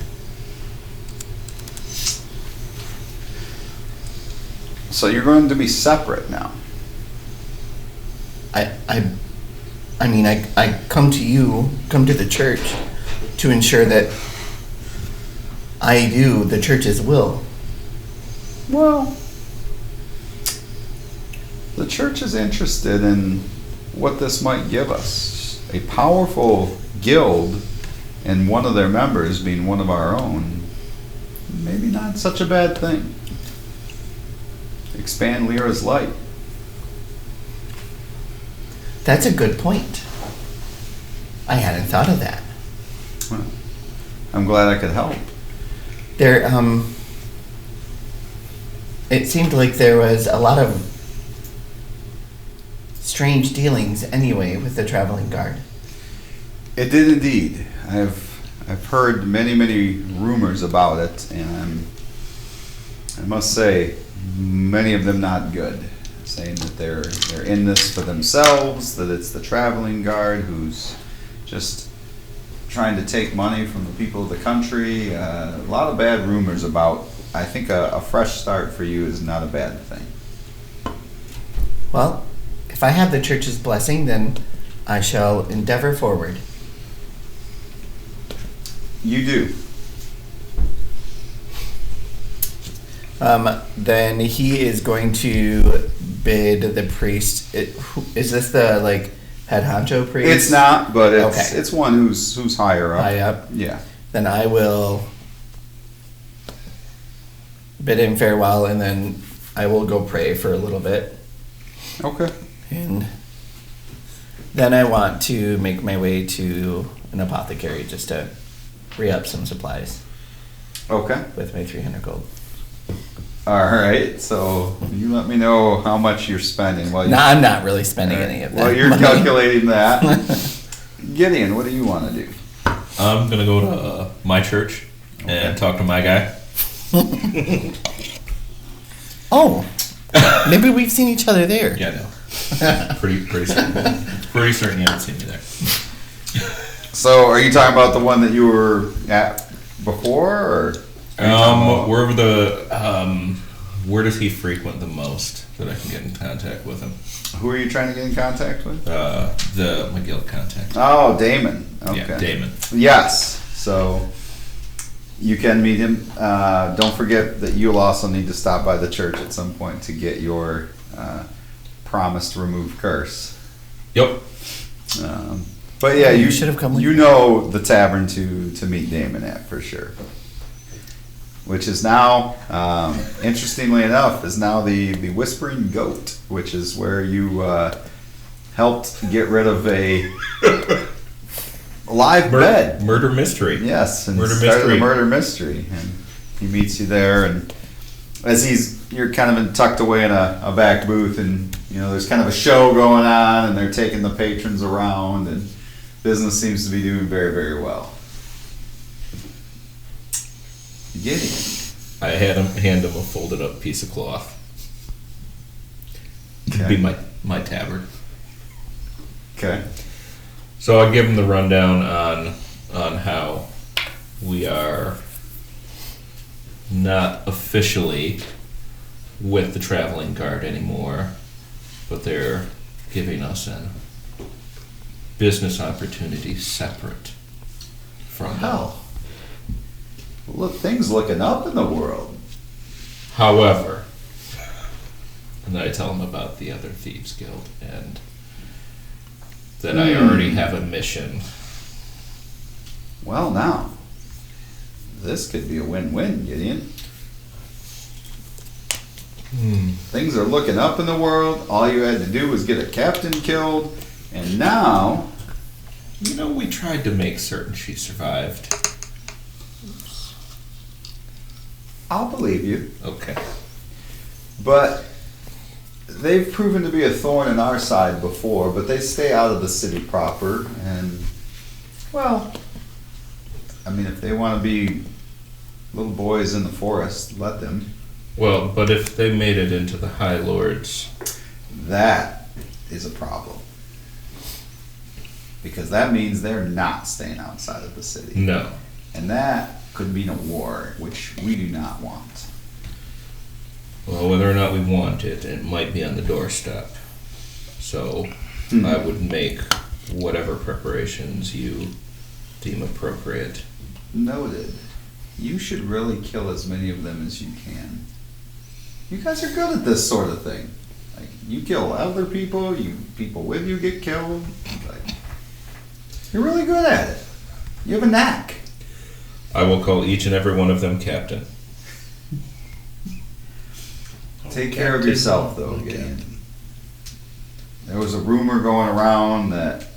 A: So you're going to be separate now.
C: I come to the church to ensure that I do the church's will.
A: Well, the church is interested in what this might give us. A powerful guild and one of their members being one of our own, maybe not such a bad thing. Expand Lyra's light.
C: That's a good point. I hadn't thought of that.
A: Well, I'm glad I could help.
C: There, it seemed like there was a lot of strange dealings anyway with the traveling guard.
A: It did indeed. I've heard many rumors about it, and I must say, many of them not good. Saying that they're in this for themselves, that it's the traveling guard who's just trying to take money from the people of the country. A lot of bad rumors about. I think a fresh start for you is not a bad thing.
C: Well, if I have the church's blessing, then I shall endeavor forward.
A: You do.
C: Then he is going to bid the priest. Is this the head honcho priest?
A: It's not, but
C: Okay.
A: it's one who's higher up.
C: High up.
A: Yeah.
C: Then I will bid him farewell, and then I will go pray for a little bit,
A: Okay.
C: and then I want to make my way to an apothecary just to re-up some supplies
A: Okay.
C: with my 300 gold.
A: All right. So you let me know how much you're spending. While
C: No, I'm not really spending any of that.
A: Well, you're
C: money.
A: calculating that. Gideon, what do you want to do?
D: I'm gonna go to my church and talk to my guy.
C: Oh, maybe we've seen each other there.
D: Yeah, no. Pretty certain. Pretty certain you haven't seen me there.
A: So, are you talking about the one that you were at before, or?
D: Wherever the Where does he frequent the most that I can get in contact with him?
A: Who are you trying to get in contact with?
D: My guild contact.
A: Oh, Damon. Okay.
D: Yeah, Damon.
A: Yes. So you can meet him. Don't forget that you'll also need to stop by the church at some point to get your promised remove curse.
D: Yep.
A: But yeah, you
C: should have come with
A: You
C: me.
A: know the tavern to meet Damon at for sure. Which is now, interestingly enough, is now the Whispering Goat, which is where you helped get rid of a live bed.
D: Murder mystery.
A: Yes, and
D: Murder
A: started
D: mystery.
A: the murder mystery, and he meets you there, and as you're kind of tucked away in a back booth, and there's kind of a show going on, and they're taking the patrons around, and business seems to be doing very, very well. Gideon.
D: I hand him a folded up piece of cloth.
A: Okay.
D: Be my tabard.
A: Okay.
D: So I give him the rundown on how we are not officially with the traveling guard anymore, but they're giving us a business opportunity separate from them.
A: Hell. Look, things looking up in the world.
D: However, and then I tell him about the other Thieves Guild and that I already have a mission.
A: Well, now, this could be a win-win, Gideon. Things are looking up in the world. All you had to do was get a captain killed, and now...
D: We tried to make certain she survived.
A: I'll believe you.
D: Okay.
A: But they've proven to be a thorn in our side before, but they stay out of the city proper, and, well, I mean, if they want to be little boys in the forest, let them.
D: Well, but if they made it into the High Lords,
A: That is a problem. Because that means they're not staying outside of the city.
D: no.
A: And that could mean a war, which we do not want.
D: Well, whether or not we want it, it might be on the doorstep. So I would make whatever preparations you deem appropriate.
A: Noted. You should really kill as many of them as you can. You guys are good at this sort of thing. Like, you kill other people, people with you get killed. Like, you're really good at it. You have a knack.
D: I will call each and every one of them captain.
A: Take care of yourself, though, Gideon. There was a rumor going around that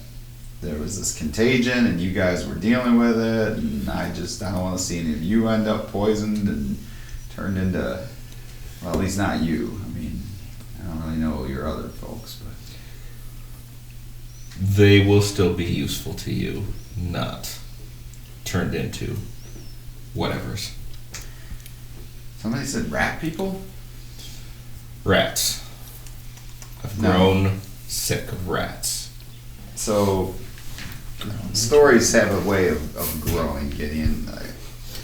A: there was this contagion and you guys were dealing with it, and I don't want to see any of you end up poisoned and turned into, well, at least not you. I mean, I don't really know your other folks, but
D: They will still be useful to you, not turned into whatevers.
A: somebody said rat people?
D: Rats. I've
A: No.
D: grown sick of rats.
A: So, stories have a way of growing, Gideon.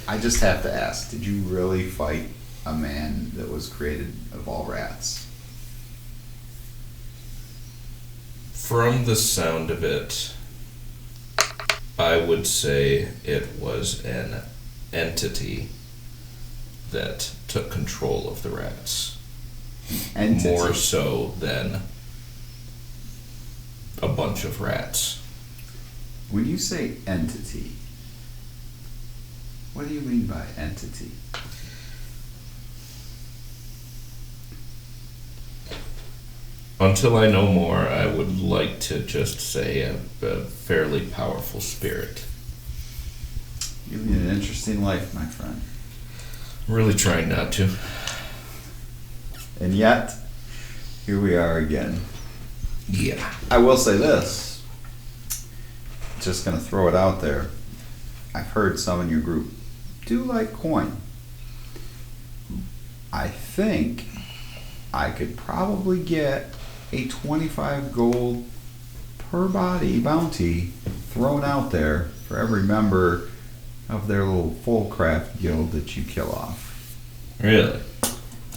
A: I just have to ask, did you really fight a man that was created of all rats?
D: From the sound of it, I would say it was an entity that took control of the rats.
A: Entity.
D: More so than a bunch of rats.
A: When you say entity, what do you mean by entity?
D: Until I know more, I would like to just say a fairly powerful spirit.
A: You lead an interesting life, my friend.
D: I'm really trying not to.
A: And yet, here we are again.
D: Yeah.
A: I will say this. Just gonna throw it out there. I've heard some in your group do like coin. I think I could probably get a 25 gold per body bounty thrown out there for every member of their little full craft guild that you kill off.
D: Really?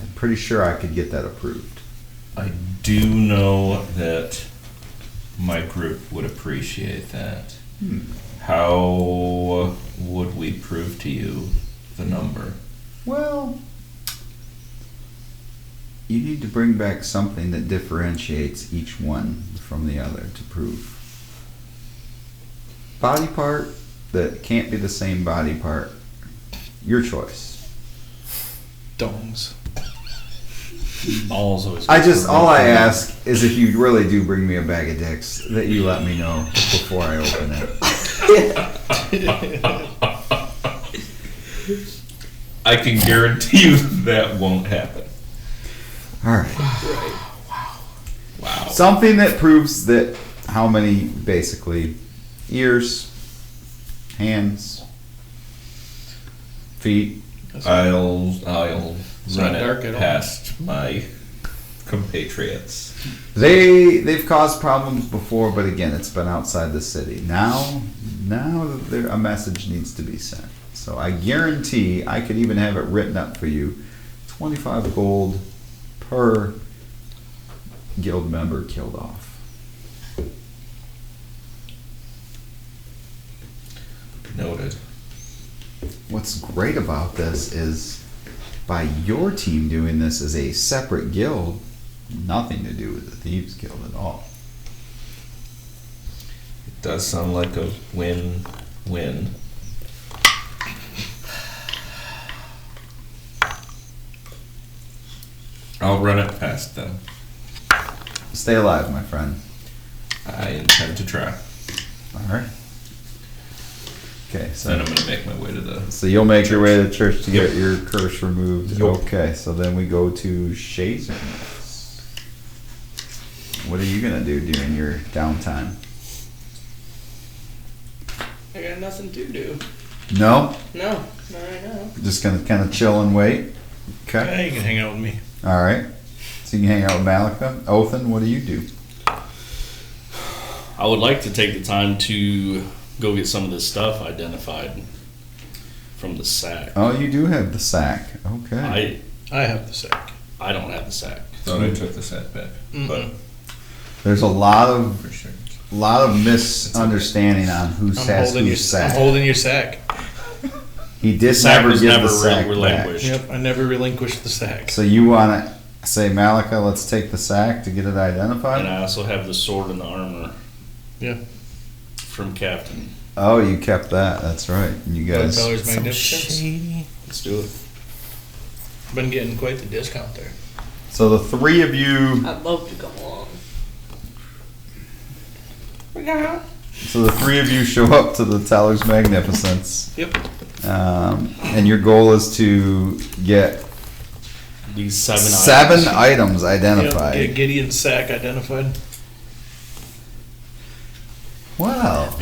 A: I'm pretty sure I could get that approved.
D: I do know that my group would appreciate that. How would we prove to you the number?
A: Well, you need to bring back something that differentiates each one from the other to prove. Body part that can't be the same body part. Your choice.
H: Domes.
B: Balls always.
A: All I ask is if you really do bring me a bag of dicks, that you let me know before I open it.
D: I can guarantee you that won't happen.
A: All right.
D: Wow.
A: Something that proves that how many, basically, ears, hands, feet.
D: I'll
H: It's
D: run
H: not dark
D: it
H: at all.
D: past my compatriots.
A: They've caused problems before, but again, it's been outside the city. Now a message needs to be sent. So I guarantee I could even have it written up for you. 25 gold per guild member killed off.
D: Noted.
A: What's great about this is by your team doing this as a separate guild, nothing to do with the Thieves Guild at all.
D: It does sound like a win-win. I'll run it past them.
A: Stay alive, my friend.
D: I intend to try.
A: All right. Okay,
D: Then
A: so
D: I'm going to make my way to the...
A: so you'll make your way to church to get
D: Yep.
A: your curse removed.
D: Yep.
A: Okay, so then we go to Shazer. What are you gonna do during your downtime?
F: I got nothing to do.
A: No,
F: No, not right now.
A: just gonna kind of chill and wait. Okay.
H: Yeah, you can hang out with me.
A: All right. So you can hang out with Malika. Othan, what do you do?
B: I would like to take the time to go get some of this stuff identified from the sack.
A: Oh, you do have the sack. Okay.
B: I
H: I have the sack.
B: I don't have the sack.
D: Thought I took the set back. But
A: There's a lot of
D: for sure.
A: misunderstanding on who
H: I'm
A: has
H: holding your
A: whose sack.
H: I'm holding your sack.
A: He did
B: Sack
A: never
B: was
A: give
B: never
A: the sack back.
B: relinquished.
H: Yep, I never relinquished the sack.
A: So you want to say, Malika, let's take the sack to get it
B: And
A: identified?
B: I also have the sword and the armor.
H: Yeah.
B: From Captain.
A: Oh, you kept that. That's right. You guys.
H: Teller's Magnificence.
B: Let's do it.
H: Been getting quite the discount there.
A: So the three of you.
F: I'd love to come along.
A: So the three of you show up to the Teller's Magnificence.
H: Yep.
A: And your goal is to get
B: These seven
A: items
H: Yep,
A: identified.
H: get Gideon's sack identified.
A: Wow.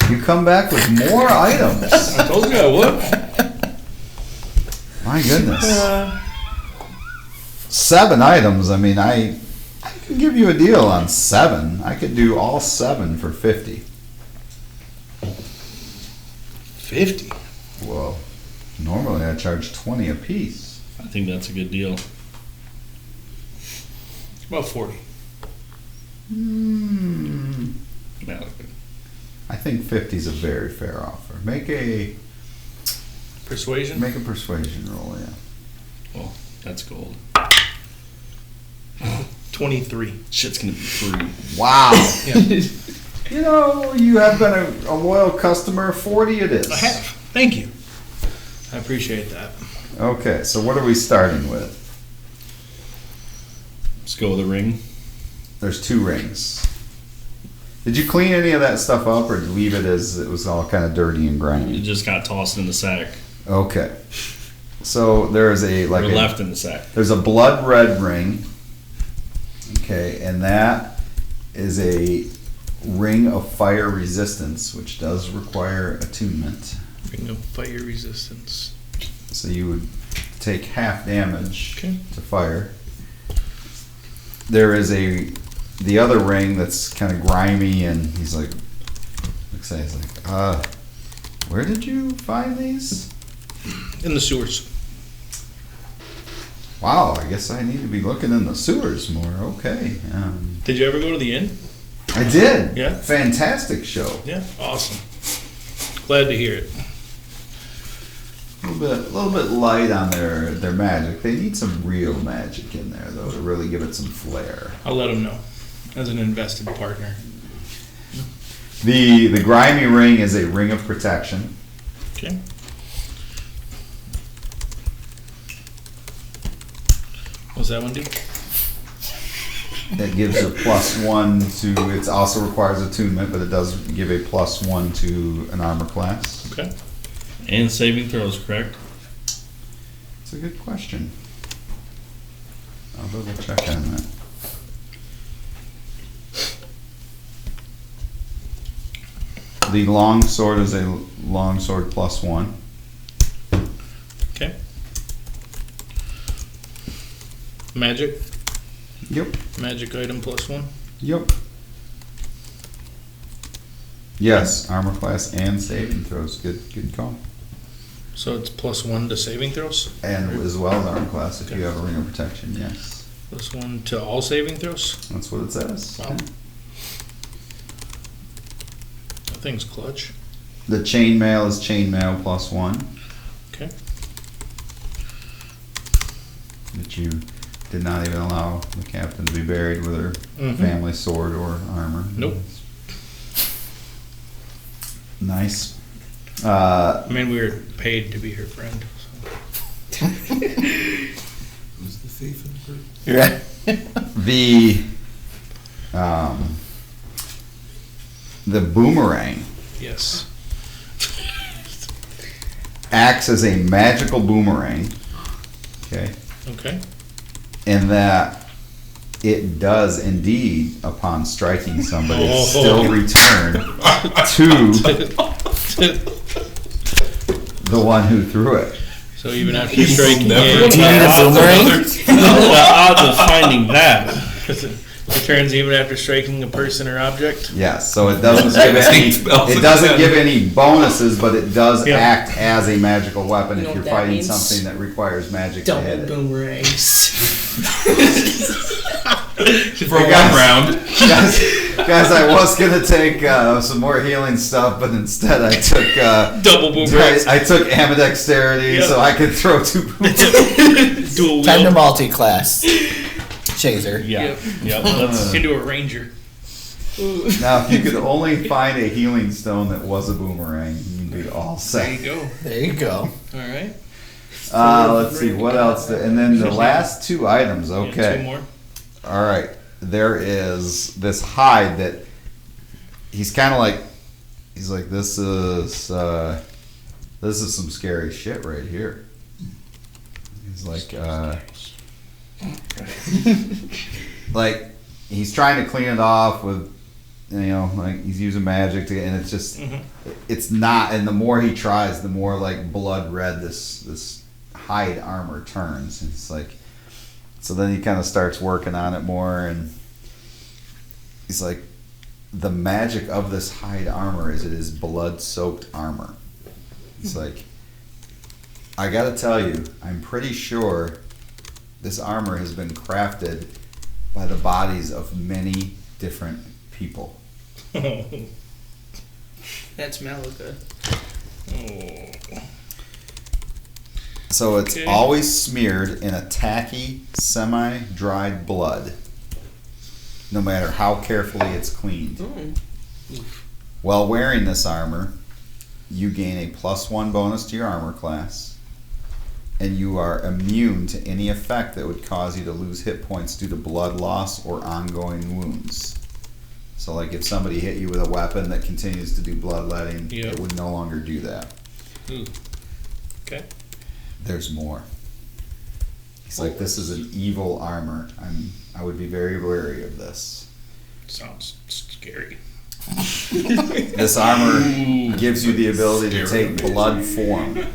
A: You come back with more items.
H: I told you I would.
A: My goodness. 7 items. I mean, I can give you a deal on 7. I could do all 7 for 50.
H: 50.
A: Whoa. Normally I charge 20 a piece.
B: I think that's a good deal.
H: About 40.
A: I think 50 is a very fair offer. Make a
H: Persuasion?
A: persuasion roll, yeah.
B: Well, that's gold.
H: 23.
B: Shit's gonna be free.
A: Wow.
H: Yeah.
A: You know, you have been a loyal customer. 40 it is.
H: I have. Thank you. I appreciate that.
A: Okay, so what are we starting with?
B: Let's go with the ring.
A: There's 2 rings. Did you clean any of that stuff up, or leave it as it was all kind of dirty and
B: It
A: grimy?
B: just got tossed in the sack.
A: Okay. So there is
B: Or left in the sack.
A: there's a blood red ring. Okay, and that is a ring of fire resistance, which does require attunement.
H: Ring of fire resistance.
A: So you would take half damage
H: Okay.
A: to fire. There is the other ring that's kind of grimy, and he's like, where did you find these?
H: In the sewers.
A: Wow, I guess I need to be looking in the sewers more. Okay.
H: Did you ever go to the inn?
A: I did.
H: Yeah.
A: Fantastic show.
H: Yeah. Awesome. Glad to hear it.
A: A little bit light on their magic. They need some real magic in there though to really give it some flair.
H: I'll let them know as an invested partner.
A: The grimy ring is a ring of protection.
H: Okay. What's that one do?
A: That gives a +1 to. It also requires attunement, but it does give a +1 to an armor class.
H: Okay.
G: And saving throws, correct?
A: It's a good question. I'll double check on that. The long sword is a long sword +1.
H: Okay. Magic.
A: Yep.
H: Magic item +1.
A: Yep. Yes, armor class and saving throws. Good call.
H: So it's +1 to saving throws.
A: And as well as armor class if
H: Okay.
A: you have a ring of protection. Yes,
H: +1 to all saving throws.
A: that's what it says.
H: Wow. That thing's clutch.
A: The chainmail is chainmail +1.
H: Okay.
A: That you did not even allow the captain to be buried with her
H: Mhm.
A: family sword or armor.
H: Nope.
A: Nice.
H: I mean, we were paid to be her friend. So.
D: Who's the thief in the group?
A: The boomerang
H: Yes.
A: acts as a magical boomerang. Okay.
H: Okay.
A: In that it does indeed, upon striking somebody,
H: Oh.
A: still return to the one who threw it.
H: So even after striking
D: never
H: it,
F: Do you need a boomerang?
G: The odds of finding that.
H: returns even after striking a person or object.
A: Yes, so it doesn't give any. It doesn't give any bonuses, but it does
H: Yeah.
A: act as a magical weapon
F: You know
A: if you're
F: what that
A: fighting
F: means?
A: something that requires magic to hit
F: Double
A: it.
F: boomerangs.
D: For one round.
A: Guys, I was gonna take some more healing stuff, but instead I took
H: Double boomerangs.
A: I took ambidexterity,
H: Yep.
A: so I could throw two.
H: Dual
F: Time to
H: wield.
F: multi-class. Chaser.
G: Yeah. Yep.
H: Let's into a ranger.
A: Now, if you could only find a healing stone that was a boomerang, you'd be all
H: There you
A: set.
H: go.
F: There you go.
H: All right.
A: Let's see what else. And then the last two items.
H: Yeah,
A: Okay.
H: two more.
A: All right. There is this hide that he's kind of like. He's like, this is some scary shit right here. He's like, like he's trying to clean it off with, like he's using magic to, and it's just, it's not. And the more he tries, the more like blood red this hide armor turns. It's like, so then he kind of starts working on it more, and he's like, the magic of this hide armor is it is blood-soaked armor. He's like, I gotta tell you, I'm pretty sure this armor has been crafted by the bodies of many different people.
F: That's Malaga.
H: Oh.
A: So it's
H: Okay.
A: always smeared in a tacky, semi-dried blood, no matter how carefully it's cleaned. While wearing this armor, you gain a +1 bonus to your armor class, and you are immune to any effect that would cause you to lose hit points due to blood loss or ongoing wounds. So like if somebody hit you with a weapon that continues to do bloodletting,
H: Yep.
A: it would no longer do that.
H: Ooh. Okay.
A: There's more. He's like, this is an evil armor. I would be very wary of this.
H: Sounds scary.
A: This armor gives you the ability to take blood form.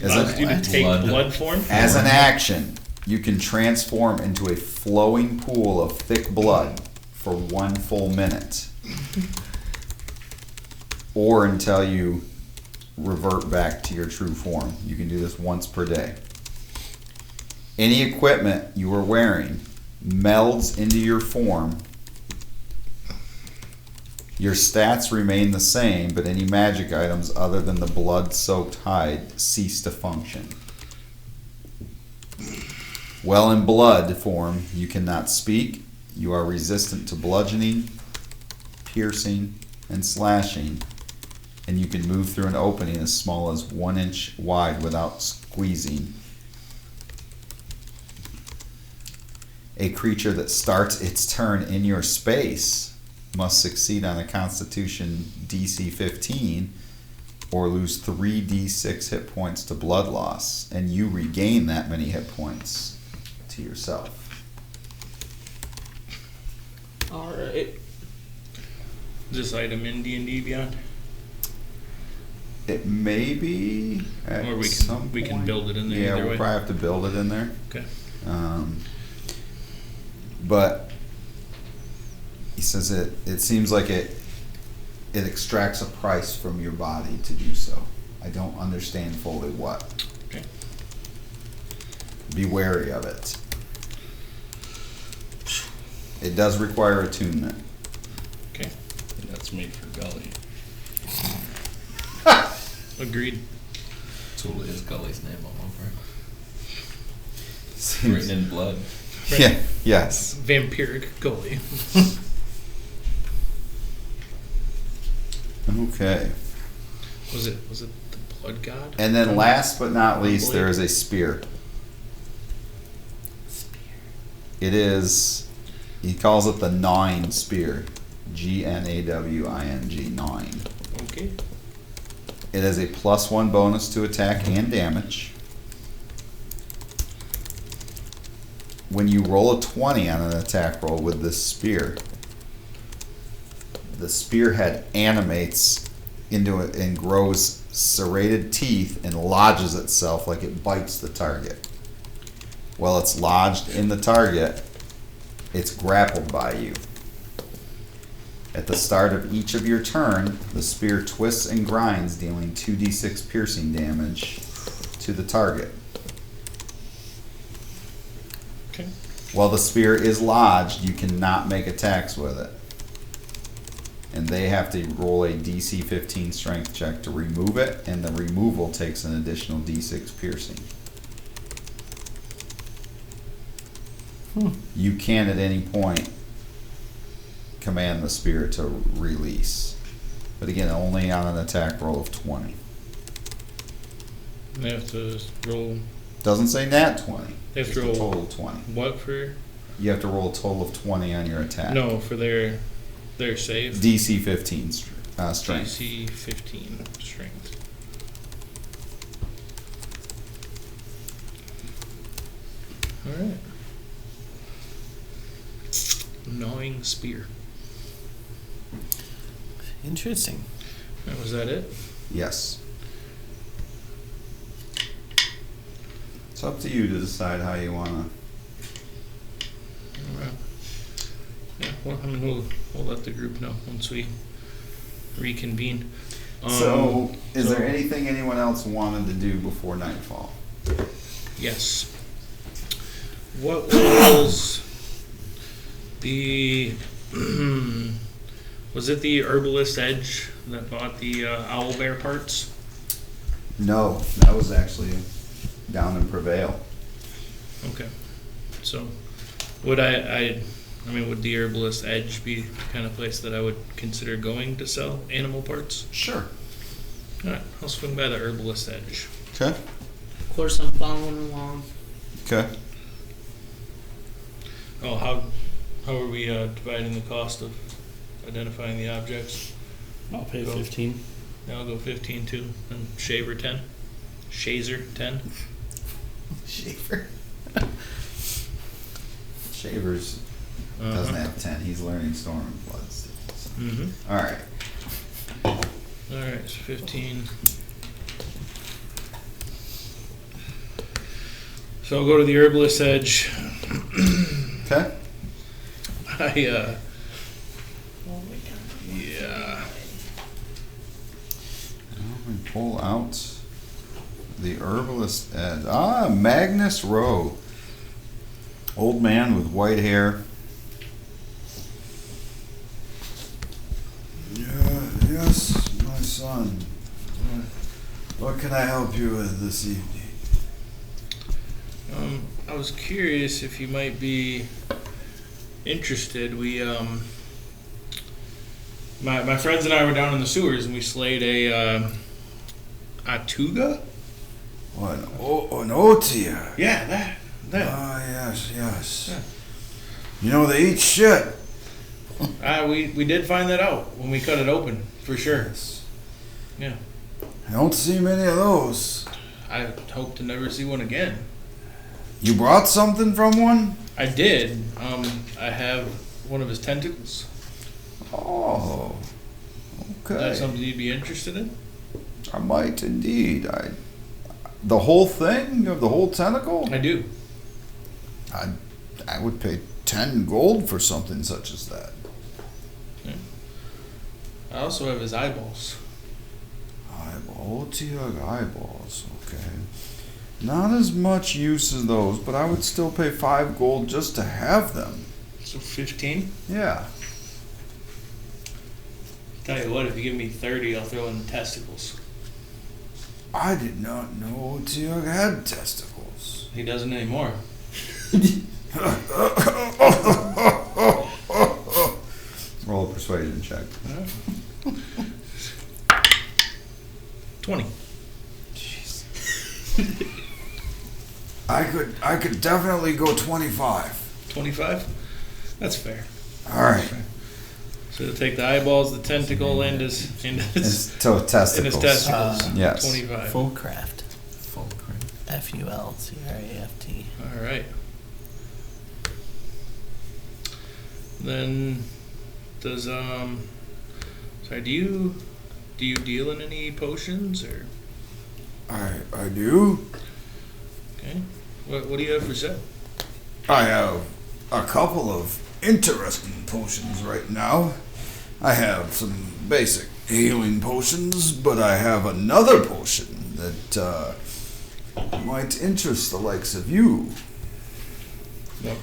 H: Allows you to take blood form.
A: As an action, you can transform into a flowing pool of thick blood for 1 full minute. Or until you revert back to your true form. You can do this once per day. Any equipment you are wearing melds into your form. Your stats remain the same, but any magic items other than the blood-soaked hide cease to function. While in blood form, you cannot speak. You are resistant to bludgeoning, piercing, and slashing, and you can move through an opening as small as 1 inch wide without squeezing. A creature that starts its turn in your space must succeed on a Constitution DC 15 or lose 3d6 hit points to blood loss, and you regain that many hit points to yourself.
F: Alright.
H: Is this item in D&D Beyond?
A: It may be at
H: Or we
A: some
H: can
A: point.
H: build it in there
A: Yeah,
H: either
A: we'll
H: way.
A: probably have to build it in there.
H: Okay.
A: But he says it seems like it extracts a price from your body to do so. I don't understand fully what.
H: Okay.
A: Be wary of it. It does require attunement.
H: Okay.
G: That's made for Gully.
H: Agreed.
D: Totally is Gully's name all over it.
A: Seems-
D: Written in blood.
A: Yeah. Yes.
H: Vampiric goalie.
A: Okay.
H: Was it the blood god?
A: And then last but not least, there is a spear. It is, he calls it the Gnawing Spear. Gnawing, 9.
H: Okay.
A: It has a +1 bonus to attack and damage. When you roll a 20 on an attack roll with this spear, the spearhead animates into it and grows serrated teeth and lodges itself like it bites the target. While it's lodged in the target, it's grappled by you. At the start of each of your turn, the spear twists and grinds, dealing 2d6 piercing damage to the target.
H: Okay.
A: While the spear is lodged, you cannot make attacks with it. And they have to roll a DC 15 strength check to remove it, and the removal takes an additional d6 piercing. You can at any point command the spear to release. But again, only on an attack roll of 20.
H: They have to roll
A: Doesn't say nat 20.
H: They have
A: Just
H: to
A: a
H: roll-
A: total 20.
H: what for?
A: You have to roll a total of 20 on your attack.
H: No, for their save.
A: DC 15 strength.
H: DC 15 strength. Alright. Gnawing spear.
C: Interesting.
H: Was that it?
A: Yes. It's up to you to decide how you want to.
H: Alright. Yeah, well, I mean, we'll let the group know once we reconvene.
A: So, is
H: so-
A: there anything anyone else wanted to do before nightfall?
H: Yes. What was the was it the Herbalist Edge that bought the owl bear parts?
A: No, that was actually down in Prevail.
H: Okay. So would I mean, would the Herbalist Edge be the kind of place that I would consider going to sell animal parts?
A: Sure.
H: Alright, I'll swing by the Herbalist Edge.
A: Okay.
F: Of course, I'm following along.
A: Okay.
H: Oh, how are we dividing the cost of identifying the objects?
G: I'll pay
H: Go.
G: 15.
H: Yeah, I'll go 15 too, and Shaver 10. Shazer 10.
A: Shaver. Shavers doesn't have 10. He's learning Storm and Flood still. So.
H: Mm-hmm.
A: All right.
H: Alright, so 15. So I'll go to the Herbalist Edge.
A: Okay.
H: Yeah.
A: We pull out the Herbalist Edge. Ah, Magnus Rowe. Old man with white hair. Yes, my son. What can I help you with this evening?
H: I was curious if you might be interested. My friends and I were down in the sewers and we slayed a tuga.
A: What, an otia?
H: Yeah, that.
A: Ah, yes.
H: Yeah.
A: You know, they eat shit.
H: We did find that out when we cut it open, for sure. Yeah.
A: I don't see many of those.
H: I hope to never see one again.
A: You brought something from one?
H: I did. I have one of his tentacles.
A: Oh,
H: Is that
A: okay.
H: something you'd be interested in?
A: I might indeed. The whole thing? You have the whole tentacle?
H: I do.
A: I would pay 10 gold for something such as that.
H: I also have his eyeballs.
A: Eyeballs, okay. Not as much use as those, but I would still pay 5 gold just to have them.
H: So 15?
A: Yeah.
H: Tell you what, if you give me 30, I'll throw in the testicles.
A: I did not know Otiug had testicles.
H: He doesn't anymore.
A: Roll a persuasion check.
H: 20.
A: I could definitely go 25.
H: 25? That's fair.
A: All right.
H: So to take the eyeballs, the tentacle, and his
A: Testicles.
H: and his testicles.
A: Yes.
H: 25.
C: Full craft. FULCRAFT.
H: All right. Then does sorry, do you deal in any potions or?
A: I do.
H: Okay. What do you have for sale?
A: I have a couple of interesting potions right now. I have some basic healing potions, but I have another potion that might interest the likes of you.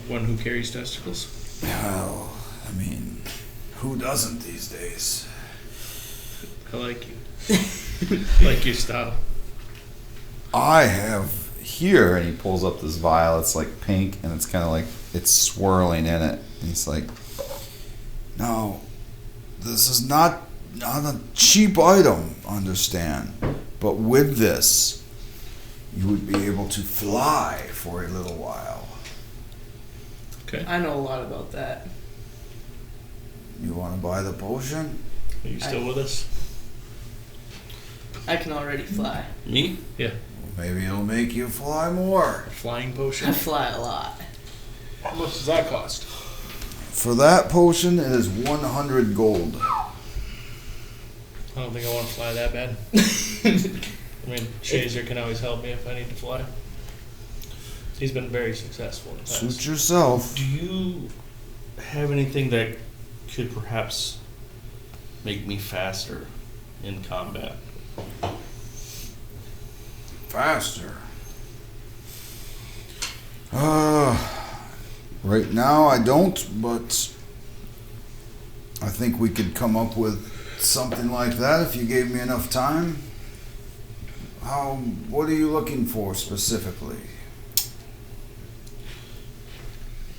H: One who carries testicles?
A: Well, I mean, who doesn't these days?
H: I like you. Like your style.
A: I have here, and he pulls up this vial. It's like pink, and it's kind of like it's swirling in it. And he's like, "Now, this is not a cheap item, understand? But with this, you would be able to fly for a little while.
H: Okay.
F: I know a lot about that.
A: You want to buy the potion?
H: Are you still with us?
F: I can already fly.
H: Me? Yeah.
A: Maybe it'll make you fly more.
H: A flying
F: I
H: potion.
F: fly a lot.
H: How much does that cost?
A: For that potion, it is 100 gold.
H: I don't think I want to fly that bad. I mean, Shazer can always help me if I need to fly. He's been very successful in the past.
A: Suit yourself.
G: Do you have anything that could perhaps make me faster in combat?
A: Faster. Right now I don't, but I think we could come up with something like that if you gave me enough time. What are you looking for specifically?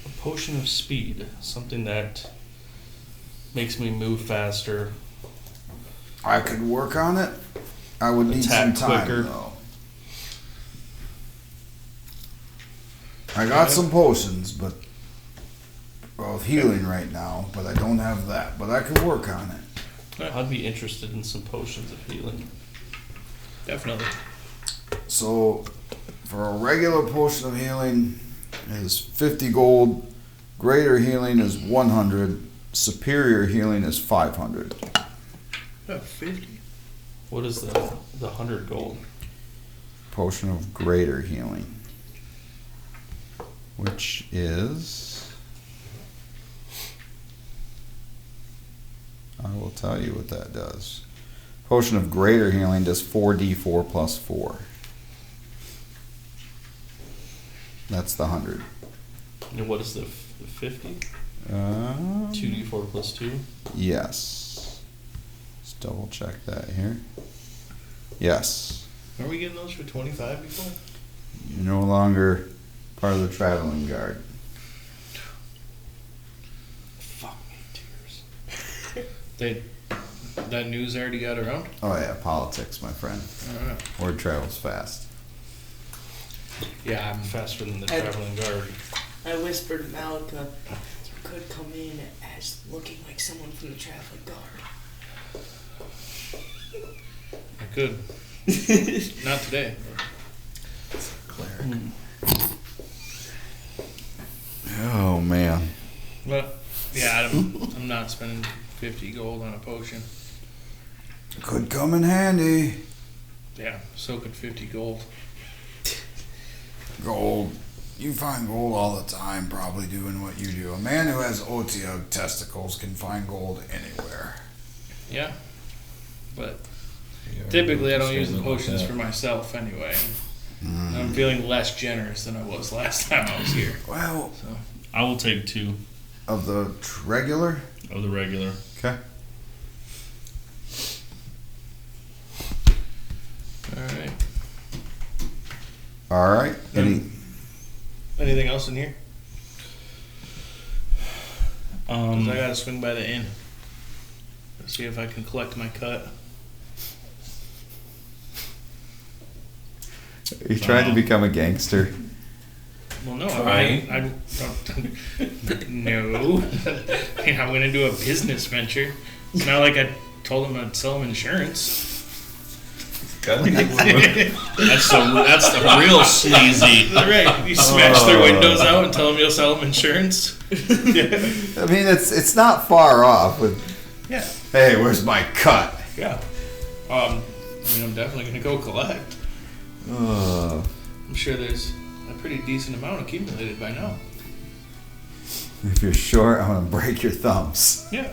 G: A potion of speed, something that makes me move faster.
A: I could work on it. I would need some
G: Attack
A: time
G: quicker.
A: though. I got some potions, but of healing right now, but I don't have that. But I could work on it.
G: I'd be interested in some potions of healing.
H: Definitely.
A: So, for a regular potion of healing is 50 gold, greater healing is 100, superior healing is 500.
H: Oh, 50.
G: What is the 100 gold?
A: Potion of greater healing, which is, I will tell you what that does. Potion of greater healing does 4d4 plus 4. That's the 100.
G: And what is the 50?
A: Uh,
G: 2d4 plus 2?
A: yes. Let's double check that here. Yes.
H: Are we getting those for 25 before?
A: You're no longer part of the traveling guard.
G: Fuck me, tears.
H: That news already got around?
A: Oh yeah, politics, my friend. Word travels fast.
H: Yeah,
G: I'm faster than the
F: I-
G: traveling guard.
F: I whispered to Malika, you could come in as looking like someone from the traveling guard.
H: I could. Not today.
A: Cleric. Oh man.
H: But yeah, I'm not spending 50 gold on a potion.
A: Could come in handy.
H: Yeah, so could 50 gold.
A: Gold. You find gold all the time, probably doing what you do. A man who has Otiug testicles can find gold anywhere.
H: Yeah, but typically I don't use the potions for myself anyway. I'm feeling less generous than I was last time I was here.
A: Well,
H: So
B: I will take 2
A: of the regular?
B: of the regular.
A: Okay.
H: all right.
A: All right.
H: Anything else in here? 'Cause I
B: Um,
H: gotta swing by the inn. See if I can collect my cut.
A: Are you trying to become a gangster?
H: Well, no,
D: Trying.
H: I don't. No, I mean, I'm gonna do a business venture. It's not like I told them I'd sell them insurance.
B: that's the real sleazy.
H: Right? You smash their windows out and tell them you'll sell them insurance.
A: I mean, it's not far off. With
H: Yeah,
A: hey, where's my cut?
H: yeah. I mean, I'm definitely gonna go collect. I'm sure there's a pretty decent amount accumulated by now.
A: If you're short, I'm gonna break your thumbs.
H: Yeah.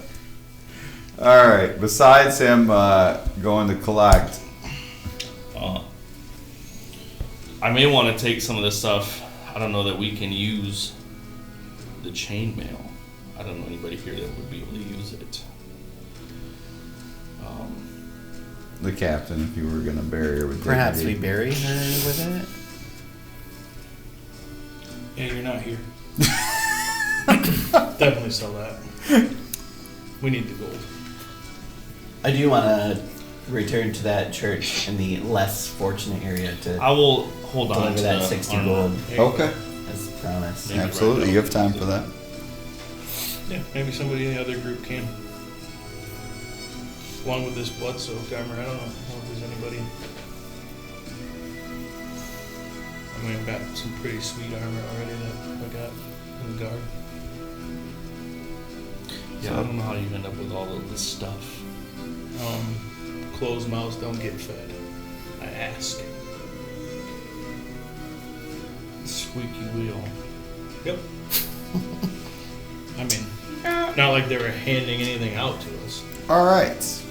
A: All right. Besides him going to collect,
G: I may want to take some of this stuff. I don't know that we can use the chainmail. I don't know anybody here that would be able to use it.
A: the captain, if you were gonna bury her with
C: Perhaps we
A: dignity.
C: bury her with it?
H: Yeah, you're not here. Definitely sell that. We need the gold.
C: I do want to return to that church in the less fortunate area to
G: I will hold on
C: deliver
G: to
C: that 60
G: on-
C: gold
A: Okay.
C: as promised.
G: Maybe
A: Absolutely.
G: right
A: You have time for that.
H: Yeah, maybe somebody in the other group can. Along with this blood-soaked armor, I don't know if there's anybody. I mean, I've got some pretty sweet armor already that I got in the guard.
G: Yeah, I don't know how you end up with all of this stuff.
H: Closed mouths don't get fed. I ask.
G: Squeaky wheel.
H: Yep. I mean, not like they were handing anything out to us.
A: All right.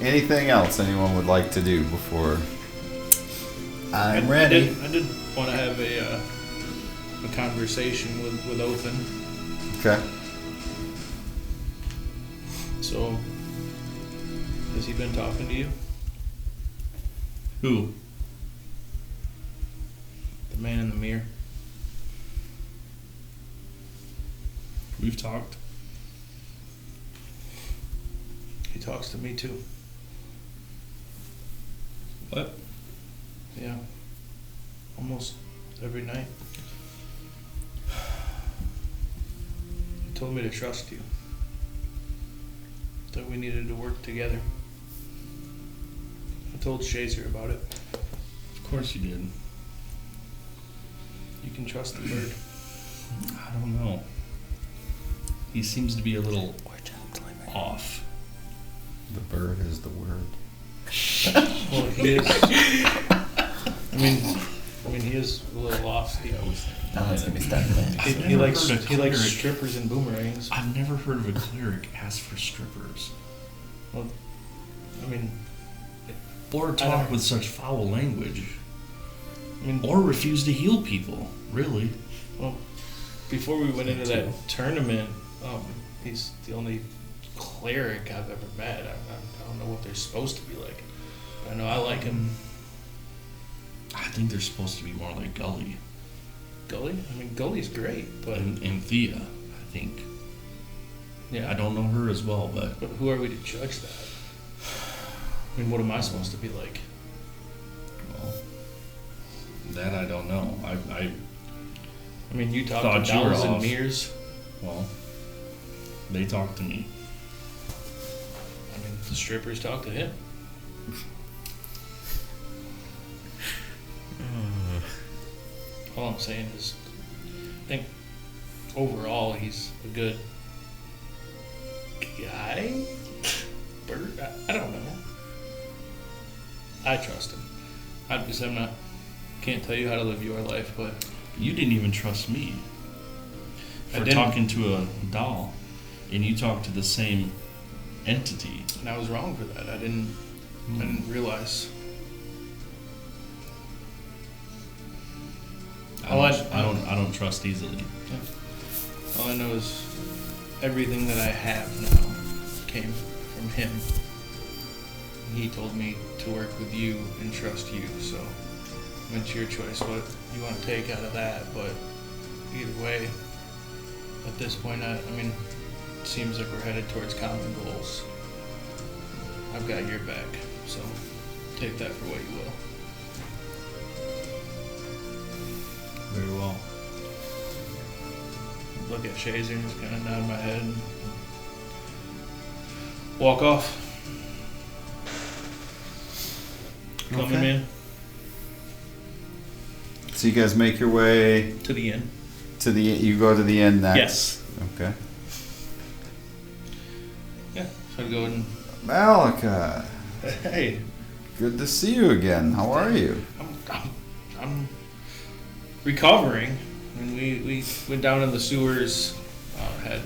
A: Anything else anyone would like to do before?
C: I'm
H: I
C: ready.
H: did want to have a conversation with Othin.
A: Okay.
H: So, has he been talking to you?
B: Who?
H: The man in the mirror.
B: We've talked.
H: He talks to me too.
B: What?
H: Yeah. Almost every night. He told me to trust you. That we needed to work together. I told Shazer about it.
B: Of course you did.
H: You can trust the bird.
B: I don't know. He seems to be a little off.
A: The bird is the word.
H: Well, he is. I mean, he is a little off. You know.
C: No one's gonna be stuck in it.
H: He likes
B: heard a cleric.
H: strippers and boomerangs.
B: I've never heard of a cleric ask for strippers.
H: Well, I mean,
B: Or
H: don't-
B: talk with such foul language.
H: I mean,
G: Or refuse to heal people, really.
H: well, before we went into that tournament, he's the only cleric I've ever met. I don't know what they're supposed to be like. But I know I like him.
G: I think they're supposed to be more like Gully.
H: Gully? I mean, Gully's great, but
G: And Thea, I think.
H: yeah.
G: I don't know her as well, but
H: But who are we to judge that? I mean, what am I supposed to be like?
G: well, that I don't know. I
H: I mean, you talk
G: Thought
H: to
G: you were
H: Downs and
G: off.
H: Mears.
G: well, they talked to me.
H: I mean, the strippers talk to him. All I'm saying is, I think overall he's a good guy. Bert, I don't know. I trust him. I'm not. Can't tell you how to live your life, but
G: You didn't even trust me
H: I
G: for
H: didn't.
G: talking to a doll, and you talked to the same entity.
H: and I was wrong for that. I didn't realize.
G: I don't trust easily.
H: All I know is everything that I have now came from him. He told me to work with you and trust you, so it's your choice what you want to take out of that. But either way, at this point, I mean, it seems like we're headed towards common goals. I've got your back, so take that for what you will.
G: Very well.
H: Look at Shazer and just kind of nod my head and walk off. Coming
A: Okay.
H: in
A: So you guys make your way
H: to the inn.
A: to the. You go to the inn next.
H: Yes.
A: Okay.
H: Yeah. So I go and
A: Malachi,
H: hey,
A: good to see you again. How are you?
H: I'm recovering. I mean, we went down in the sewers. Had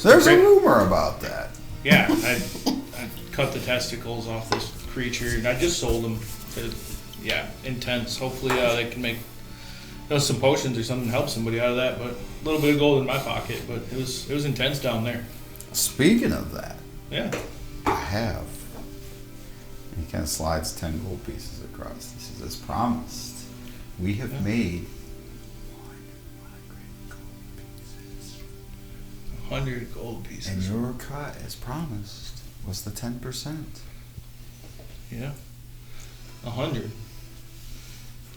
A: There's a
H: great-
A: rumor about that.
H: Yeah, I cut the testicles off this creature, and I just sold them. Yeah, intense. Hopefully, they can make some potions or something to help somebody out of that. But a little bit of gold in my pocket. But it was intense down there.
A: Speaking of that,
H: Yeah.
A: I have. And he kind of slides 10 gold pieces across. He says, as promised, we have made
H: 100 gold
A: and
H: pieces.
A: your cut, as promised, was the 10%.
H: Yeah. 100.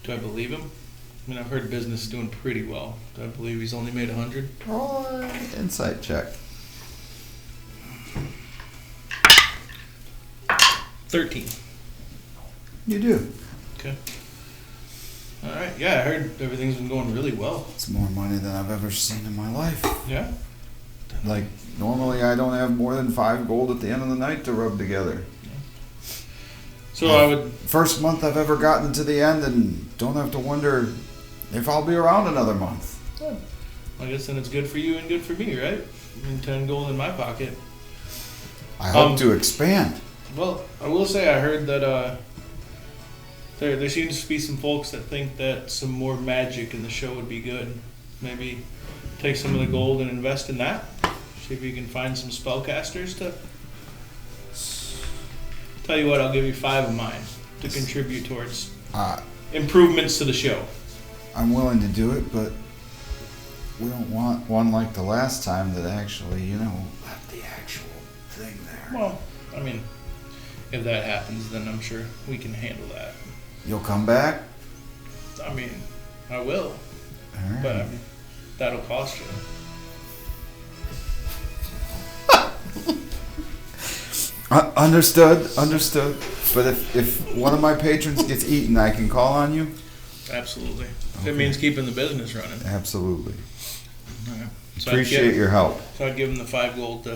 H: Do I believe him? I mean, I've heard business is doing pretty well. Do I believe he's only made 100?
A: Roll an insight check.
H: 13.
A: You do.
H: Okay. All right. Yeah, I heard everything's been going really well.
A: It's more money than I've ever seen in my life.
H: Yeah.
A: Like, normally I don't have more than 5 gold at the end of the night to rub together.
H: So I would.
A: First month I've ever gotten to the end and don't have to wonder if I'll be around another month.
H: I guess then it's good for you and good for me, right? I mean, 10 gold in my pocket.
A: I hope to expand.
H: Well, I will say I heard that there seems to be some folks that think that some more magic in the show would be good. Maybe take some of the gold and invest in that. See if you can find some spellcasters to. Tell you what, I'll give you 5 of mine to contribute towards improvements to the show.
A: I'm willing to do it, but we don't want one like the last time that actually, left the actual thing there.
H: Well, I mean, if that happens, then I'm sure we can handle that.
A: You'll come back?
H: I mean, I will,
A: All right.
H: but I mean, that'll cost you.
A: Understood. But if one of my patrons gets eaten, I can call on you?
H: Absolutely. If
A: Okay.
H: it means keeping the business running.
A: Absolutely.
H: All right. So
A: Appreciate your help.
H: So I'd give him the 5 gold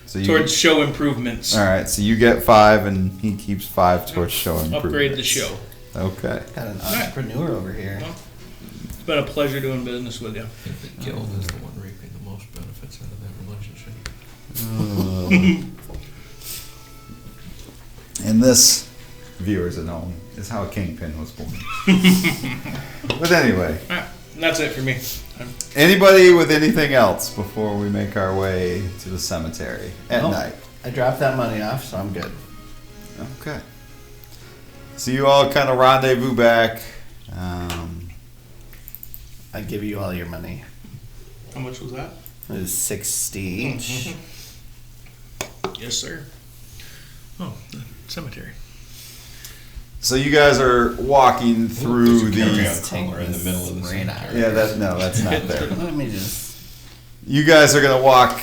A: So
H: towards show improvements.
A: All right, so you get 5 and he keeps 5 towards showing improvements.
H: Upgrade the show.
A: Okay.
C: Got an entrepreneur over here.
H: Well, it's been a pleasure doing business with you.
D: I think the guild is the one reaping the most benefits out of that relationship.
A: And this viewers at home, is how a kingpin was born. But anyway,
H: That's it for me.
A: anybody with anything else before we make our way to the cemetery at
C: Nope.
A: night?
C: I dropped that money off, so I'm good.
A: Okay. So you all kind of rendezvous back.
C: I give you all your money.
H: How much was that?
C: It was 60 each.
H: Yes, sir. Oh, the cemetery.
A: So you guys are walking through
D: There's a
A: the.
D: camera in the middle of the cemetery.
A: Yeah, that's not there.
C: Let me just.
A: You guys are gonna walk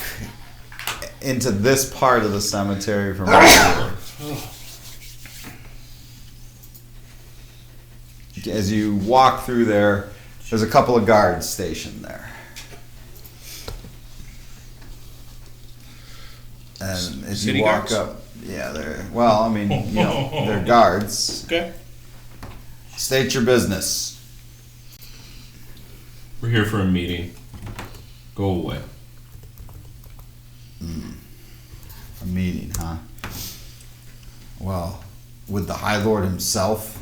A: into this part of the cemetery from right here. As you walk through there, there's a couple of guards stationed there. And as
H: City
A: you walk
H: guards?
A: up, yeah, they're, well, I mean, you know, they're guards.
H: Okay.
A: State your business.
D: We're here for a meeting. Go away.
A: A meeting, huh? Well, with the High Lord himself?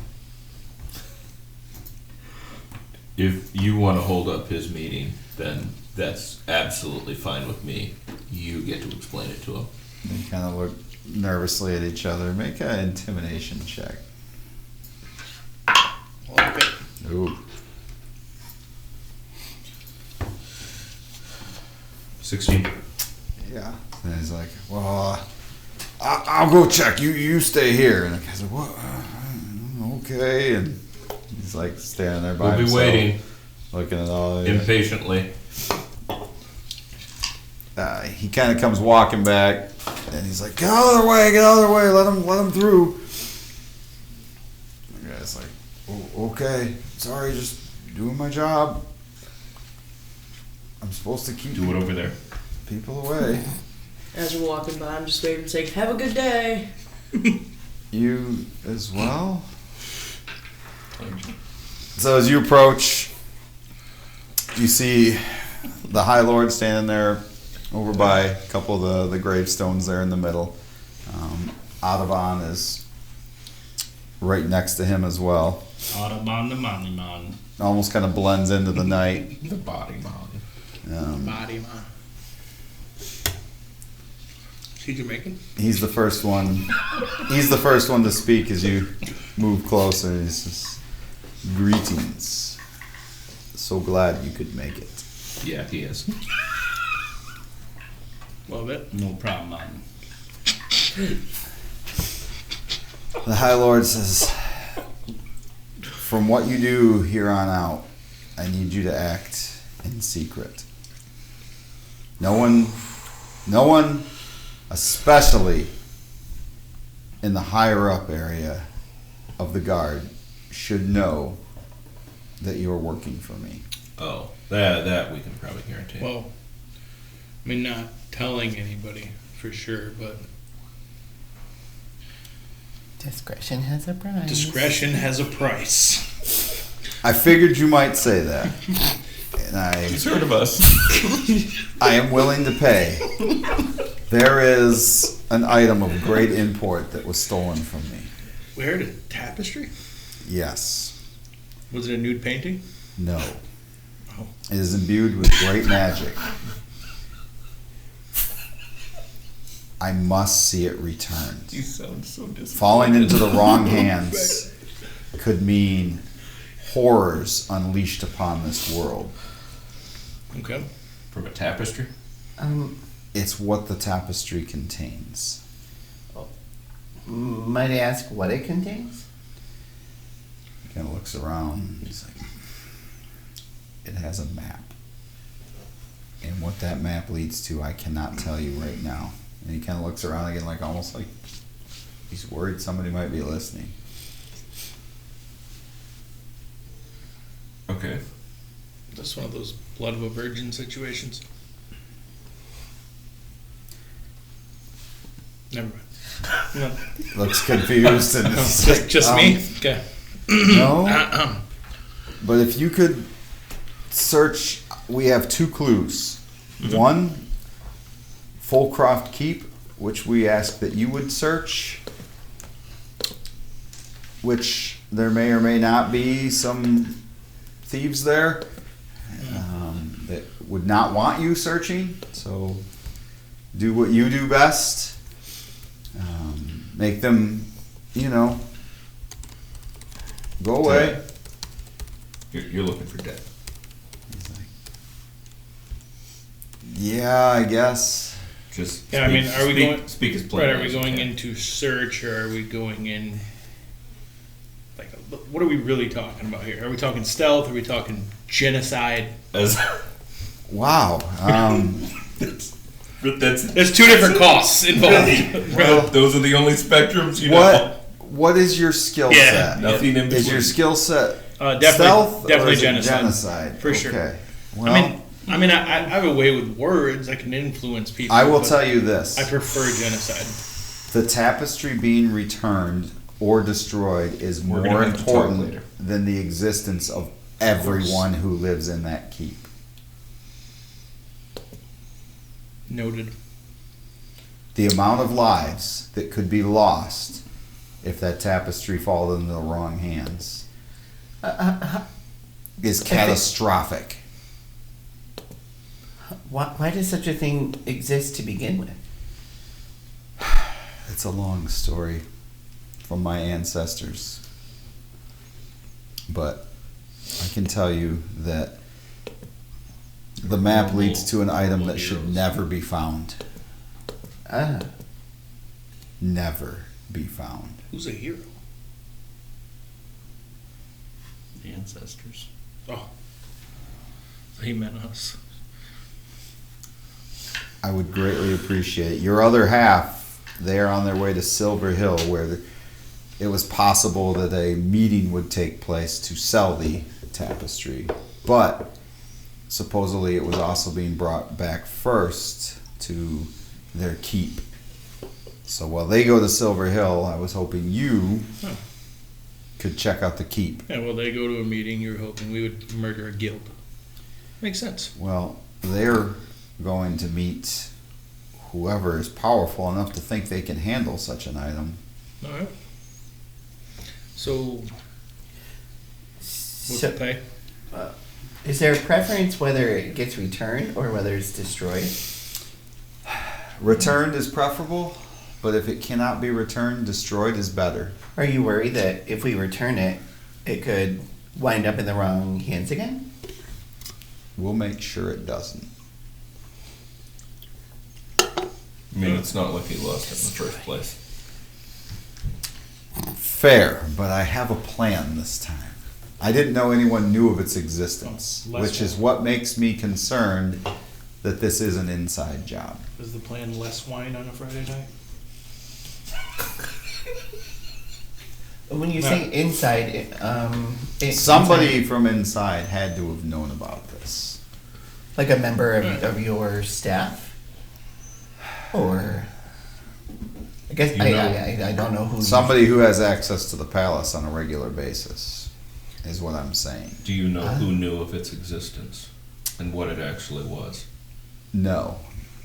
D: If you want to hold up his meeting, then that's absolutely fine with me. You get to explain it to him.
A: They kind of look nervously at each other. Make an intimidation check.
H: Okay.
A: Ooh.
D: 16.
A: Yeah. And he's like, well, I'll go check. You stay here. And the guy's like, what? Okay. And he's like standing there by
D: We'll be
A: himself,
D: waiting
A: looking at all of you.
D: impatiently.
A: He kind of comes walking back, and he's like, get out of their way, let him through. The guy's like, oh, okay, sorry, just doing my job. I'm supposed to keep
D: Do it over there.
A: people away.
F: As we're walking by, I'm just waving and saying, "Have a good day."
A: You as well? So as you approach, you see the High Lord standing there over by a couple of the gravestones there in the middle. Audubon is right next to him as well.
B: Audubon the Monument.
A: Almost kind of blends into the night.
D: The body man.
H: Body man. Is he Jamaican?
A: He's the first one. He's the first one to speak as you move closer. He says, "Greetings. So glad you could make it."
D: Yeah, he is.
H: Love it.
B: No problem, man.
A: The High Lord says, "From what you do here on out, I need you to act in secret. No one, especially in the higher up area of the guard, should know that you are working for me."
D: Oh, that we can probably guarantee.
H: Well, I mean, not telling anybody for sure, but
C: Discretion has a price.
H: discretion has a price.
A: I figured you might say that, and
D: He's heard of us.
A: I am willing to pay. There is an item of great import that was stolen from me.
H: We heard a tapestry.
A: Yes.
H: Was it a nude painting?
A: No.
H: Oh.
A: It is imbued with great magic. I must see it returned.
D: You sound so disappointed.
A: Falling into the wrong hands could mean horrors unleashed upon this world.
H: Okay.
D: From a tapestry?
A: It's what the tapestry contains.
C: Might I ask what it contains?
A: He kind of looks around. He's like, it has a map. And what that map leads to, I cannot tell you right now. And he kind of looks around again, like almost like he's worried somebody might be listening.
D: Okay.
H: That's one of those blood of a virgin situations. Never mind. No.
A: Looks confused and it's like,
H: Just me? Okay.
A: No. But if you could search, we have two clues. One, Fulcroft Keep, which we ask that you would search. which there may or may not be some thieves there that would not want you searching. So do what you do best. Make them, go away.
D: You're looking for death.
A: He's like, yeah, I guess.
D: Just
H: Yeah, I mean, are we going?
D: Speak as
H: Right,
D: plainly
H: are we
D: as you
H: going
D: can.
H: into search, or are we going in? Like, what are we really talking about here? Are we talking stealth? Are we talking genocide?
D: As
A: Wow.
D: that's
H: There's two different costs involved.
A: Well,
D: those are the only spectrums you know.
A: What is your skill
H: Yeah.
A: set?
D: Nothing in
A: Is
D: between.
A: your skill set
H: Definitely,
A: stealth
H: definitely
A: or is it
H: genocide.
A: genocide?
H: For sure.
A: Okay. Well,
H: I mean, I have a way with words. I can influence people.
A: I will
H: but
A: tell you this.
H: I prefer genocide.
A: The tapestry being returned or destroyed is
D: We're gonna
A: more
D: have to talk
A: important
D: later.
A: than the existence of everyone who lives in that keep.
H: Noted.
A: The amount of lives that could be lost if that tapestry falls into the wrong hands is catastrophic.
C: Why does such a thing exist to begin with?
A: It's a long story from my ancestors. But I can tell you that the map leads to an item that should never be found.
C: Ah,
A: Never be found.
H: Who's a hero?
G: The ancestors.
H: Oh, so he meant us.
A: I would greatly appreciate it. Your other half, they are on their way to Silver Hill, where it was possible that a meeting would take place to sell the tapestry. But supposedly it was also being brought back first to their keep. So while they go to Silver Hill, I was hoping you
H: Huh.
A: could check out the keep.
H: Yeah, well, they go to a meeting. You're hoping we would murder a guild. Makes sense.
A: Well, they're going to meet whoever is powerful enough to think they can handle such an item.
H: All right. So, what's the pay?
C: is there a preference whether it gets returned or whether it's destroyed?
A: Returned is preferable, but if it cannot be returned, destroyed is better.
C: Are you worried that if we return it, it could wind up in the wrong hands again?
A: We'll make sure it doesn't.
D: I mean, it's not like he lost it in the first place.
A: Fair, but I have a plan this time. I didn't know anyone knew of its existence,
H: Oh, less
A: which is
H: one.
A: what makes me concerned that this is an inside job.
H: Is the plan less wine on a Friday night?
C: When you say inside,
A: Somebody from inside had to have known about this.
C: like a member of your staff, or I guess
D: You know-
C: I don't know who.
A: Somebody who has access to the palace on a regular basis is what I'm saying.
D: Do you know who knew of its existence and what it actually was?
A: No,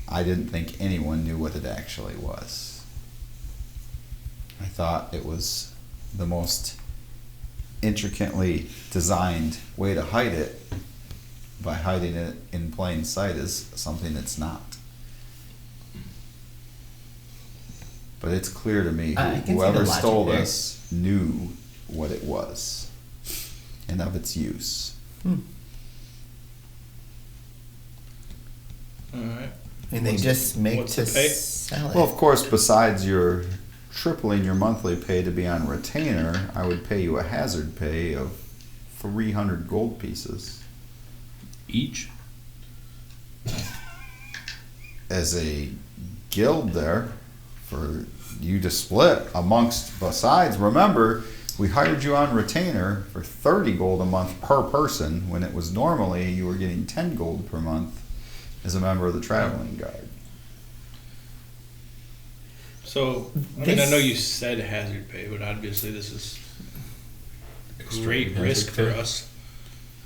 A: I didn't think anyone knew what it actually was. I thought it was the most intricately designed way to hide it by hiding it in plain sight is something it's not. But it's clear to me
C: I can see the
A: whoever
C: logic
A: stole
C: there.
A: this knew what it was and of its use.
H: All right.
C: And they just make
H: what's
C: to
H: the pay?
C: sell it.
A: Well, of course, besides your tripling your monthly pay to be on retainer, I would pay you a hazard pay of 300 gold pieces
G: Each?
A: as a guild there for you to split amongst. Besides, remember, we hired you on retainer for 30 gold a month per person when it was normally you were getting 10 gold per month as a member of the traveling guard.
H: So, I mean, I know you said hazard pay, but obviously this is great
D: Extreme
H: risk
D: hazard
H: for
D: pay.
H: us.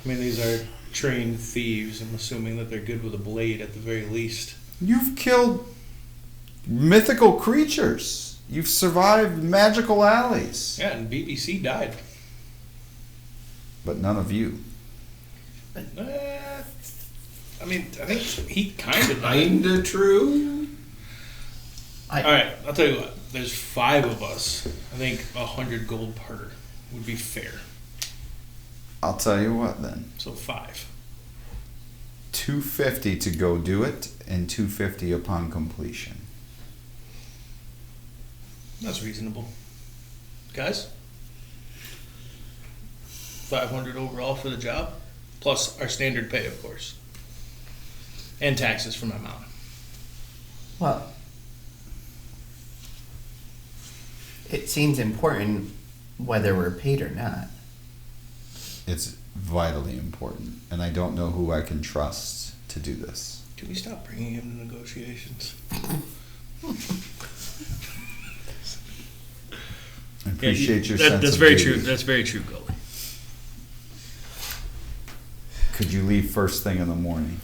H: I mean, these are trained thieves. I'm assuming that they're good with a blade at the very least.
A: You've killed mythical creatures. You've survived magical alleys.
H: Yeah, and BBC died.
A: But none of you.
H: I mean, I think he kind of died.
D: Kinda true.
H: Alright, I'll tell you what. There's 5 of us. I think 100 gold per would be fair.
A: I'll tell you what then.
H: So 5.
A: 250 to go do it, and 250 upon completion.
H: That's reasonable. Guys? 500 overall for the job. Plus our standard pay, of course. And taxes for my mom.
C: Well, it seems important whether we're paid or not.
A: It's vitally important, and I don't know who I can trust to do this.
H: Can we stop bringing him to negotiations?
A: I appreciate your sense
H: That's
A: of
H: very
A: duty.
H: true. That's very true, Gully.
A: Could you leave first thing in the morning?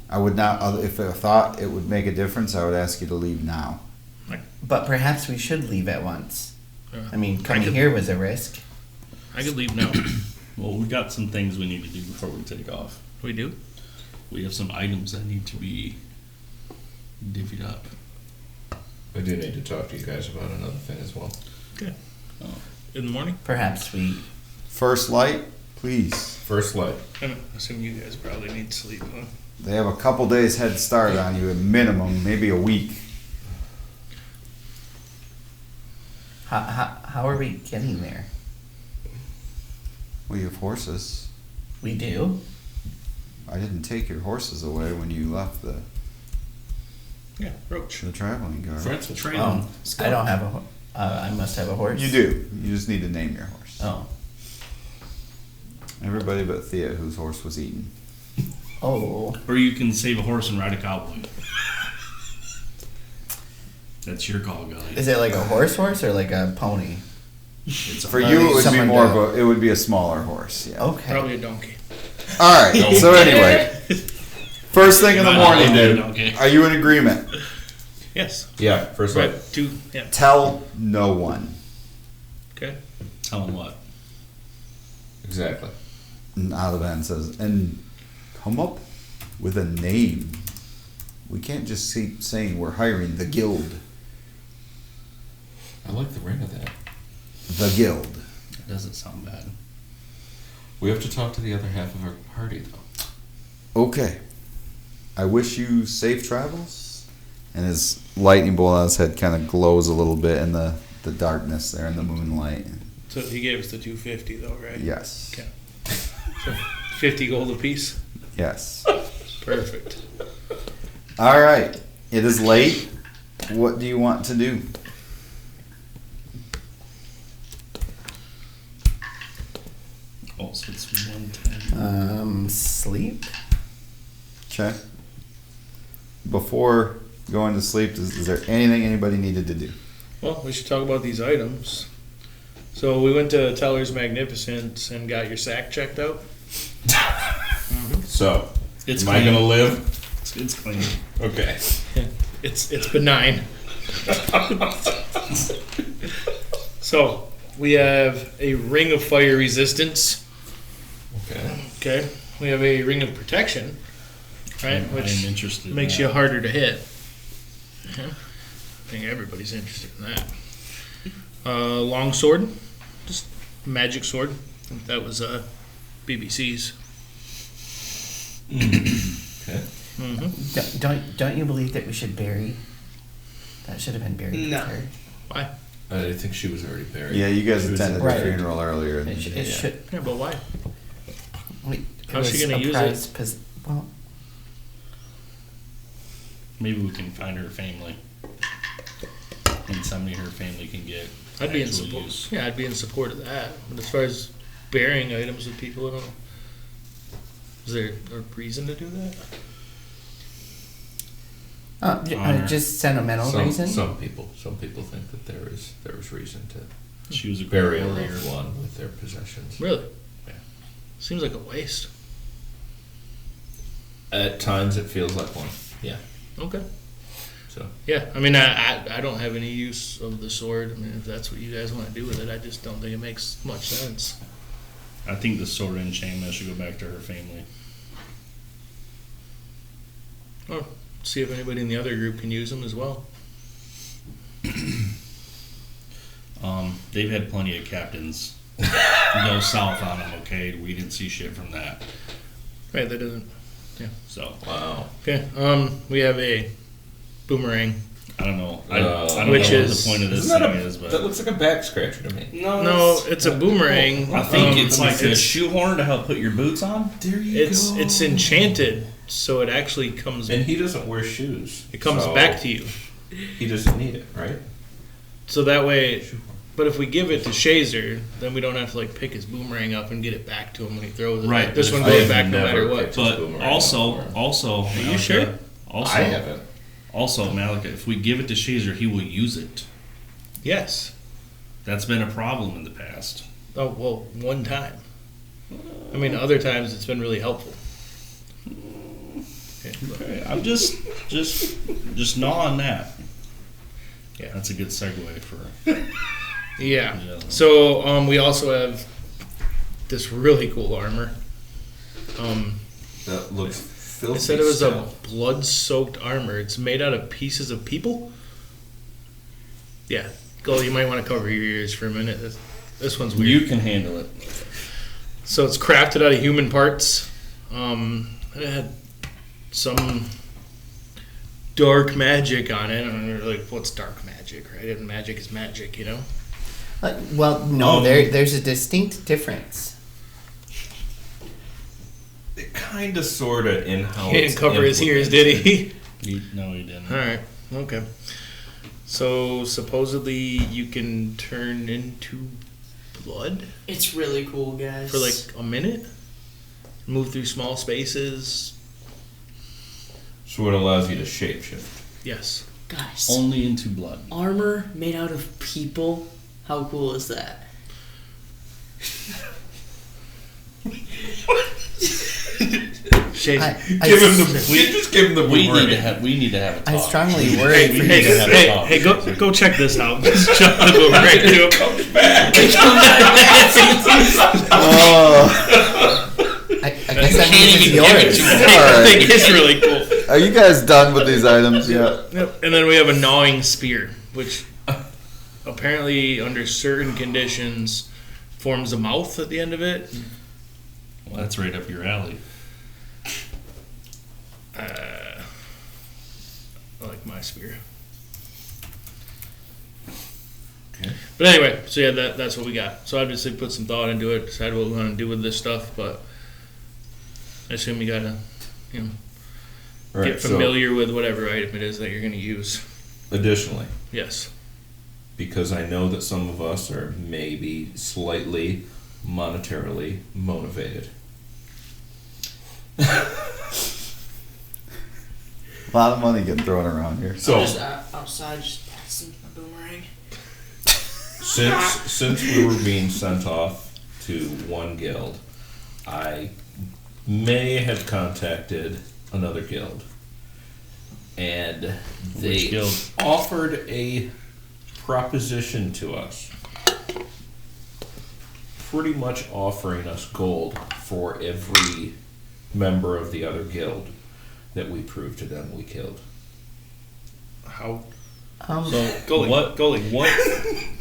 A: I would not, if I thought it would make a difference, I would ask you to leave now.
C: But perhaps we should leave at once. I mean,
H: I
C: coming
H: could-
C: here was a risk.
H: I could leave now.
G: Well, we got some things we need to do before we take off.
H: We do?
G: We have some items that need to be divvied up.
D: I do need to talk to you guys about another thing as well.
H: Okay. In the morning?
C: Perhaps we.
A: First light, please.
D: First light.
H: I'm assuming you guys probably need sleep, huh?
A: They have a couple days head start on you at minimum, maybe a week.
C: How are we getting there?
A: Well, you have horses.
C: We do?
A: I didn't take your horses away when you left the
H: Yeah, Roach.
A: traveling guard.
G: Friends will trade
C: Oh,
G: them.
C: I don't have a. I must have a horse.
A: You do. You just need to name your horse.
C: Oh.
A: Everybody but Thea, whose horse was eaten.
C: Oh.
G: Or you can save a horse and ride a cowboy. That's your call, guy.
C: Is it like a horse or like a pony?
G: It's
A: For
C: Or
A: you, it would be
C: someone
A: more
C: to-
A: of a. It would be a smaller horse. Yeah.
C: Okay.
H: Probably a donkey.
A: All right. So anyway, first thing in the
G: Might not
A: morning,
G: be a
A: dude.
G: donkey.
A: Are you in agreement?
H: Yes.
D: Yeah, first light.
H: Right. 2. Yeah.
A: Tell no one.
H: Okay.
G: Tell him what?
D: Exactly.
A: And Alaban says, and come up with a name. We can't just keep saying we're hiring the guild.
D: I like the ring of that.
A: The guild.
G: It doesn't sound bad.
D: We have to talk to the other half of our party, though.
A: Okay. I wish you safe travels. And his lightning bolt on his head kind of glows a little bit in the darkness there in the moonlight.
H: So he gave us the 250 though, right?
A: Yes.
H: Okay. So 50 gold apiece.
A: Yes.
H: Perfect.
A: All right. It is late. What do you want to do?
G: Oh, so it's 110.
C: Sleep?
A: Okay. Before going to sleep, is there anything anybody needed to do?
H: Well, we should talk about these items. So we went to Teller's Magnificence and got your sack checked out.
D: So,
G: It's
D: am I
G: clean.
D: gonna live?
G: It's clean.
D: Okay.
H: It's benign. So we have a ring of fire resistance.
D: Okay.
H: Okay. We have a ring of protection, right?
G: I
H: Which
G: am interested in
H: makes
G: that.
H: you harder to hit. Yeah. I think everybody's interested in that. Long sword, just magic sword. I think that was BBC's.
D: Okay.
H: Mm-hmm.
C: Don't you believe that we should bury? That should have been buried.
F: No.
C: with her.
H: Why?
D: I think she was already buried.
A: Yeah, you guys
D: She was
A: attended the
C: Right.
A: funeral earlier. In the
C: It,
A: day,
C: it
A: yeah.
C: should.
H: Yeah, but why?
C: Wait,
H: How's she gonna use it?
C: Well,
G: Maybe we can find her family. And somebody her family can get.
H: I'd be in
G: actual
H: support.
G: use.
H: Yeah, I'd be in support of that. But as far as burying items with people, I don't know. Is there a reason to do that?
G: Honor.
C: just sentimental
D: Some
C: reason.
D: people think that there is reason to
G: She was a
D: bury a
G: warrior.
D: loved one with their possessions.
H: Really?
D: Yeah.
H: Seems like a waste.
D: At times, it feels like one. Yeah.
H: Okay.
D: So
H: Yeah, I mean, I don't have any use of the sword. I mean, if that's what you guys want to do with it, I just don't think it makes much sense.
B: I think the sword and chainmail should go back to her family.
H: Oh, see if anybody in the other group can use them as well.
B: They've had plenty of captains go south on them, okay? We didn't see shit from that.
H: Right, that doesn't.
B: So,
D: wow.
H: Okay, we have a boomerang.
B: I don't know. I don't
H: Which
B: know what
H: is-
B: the point of this
D: Isn't
B: thing
D: that
B: is, but
D: that looks like a back scratcher to me.
H: No, it's a boomerang.
B: I think
H: Um,
B: it's like a
H: it's,
B: shoehorn to help put your boots on.
D: There you
H: it's enchanted, so it actually comes.
D: And he doesn't wear shoes.
H: It comes
D: so
H: back to you.
D: He doesn't need it, right?
H: So that way, but if we give it to Shazer, then we don't have to like pick his boomerang up and get it back to him when he throws it.
B: Right,
H: This
B: but
H: one
B: if
H: goes
B: I've
H: back no
D: never
H: matter what.
D: picked-
B: But
D: boomerang
B: also,
D: before.
H: Are you sure?
B: Also,
D: I haven't.
B: Also, Malika, if we give it to Shazer, he will use it.
H: Yes.
B: That's been a problem in the past.
H: Oh well, one time. I mean, other times it's been really helpful. Okay, but-
B: Okay, I'm just gnaw on that.
H: Yeah.
B: That's a good segue for.
H: Yeah.
B: Yeah.
H: So we also have this really cool armor.
D: That looks filthy.
H: They said it was a
D: still.
H: blood-soaked armor. It's made out of pieces of people. Yeah, Gold, you might want to cover your ears for a minute. This one's weird.
B: You can handle it.
H: So it's crafted out of human parts. It had some dark magic on it. I don't know, like, what's dark magic, right? And magic is magic, you know?
C: Well, no, there's a distinct difference.
D: It kind of, sort of, in how
H: He didn't cover his ears, did he?
B: No, he didn't.
H: All right. Okay. So supposedly you can turn into blood
F: It's really cool, guys.
H: for like a minute, move through small spaces.
D: So it allows you to shapeshift.
H: Yes.
F: guys,
B: Only into blood.
F: armor made out of people. How cool is that?
H: Shade.
D: Just give him the
B: We
D: boomerang.
B: need to have a talk.
C: I strongly worry for
B: need to have a talk.
H: Hey, go check this out. Just shut the boomerang to him.
C: I guess that means it's yours.
H: I think it's really cool.
A: Are you guys done with these items yet?
H: Yep. And then we have a gnawing spear, which apparently, under certain conditions, forms a mouth at the end of it.
B: Well, that's right up your alley.
H: I like my spear.
D: Okay.
H: But anyway, so yeah, that's what we got. So obviously put some thought into it, decide what we want to do with this stuff, but I assume you gotta,
D: Right,
H: get familiar with whatever item it is that you're gonna use.
D: So, additionally,
H: Yes.
D: because I know that some of us are maybe slightly monetarily motivated.
A: A lot of money getting thrown around here.
D: So
F: I'm just outside, just passing a boomerang.
D: since we were being sent off to one guild, I may have contacted another guild, and they
B: Which guild?
D: offered a proposition to us, pretty much offering us gold for every member of the other guild that we proved to them we killed.
H: How?
B: So
H: Goalie,
B: what?
H: Goalie,
B: What?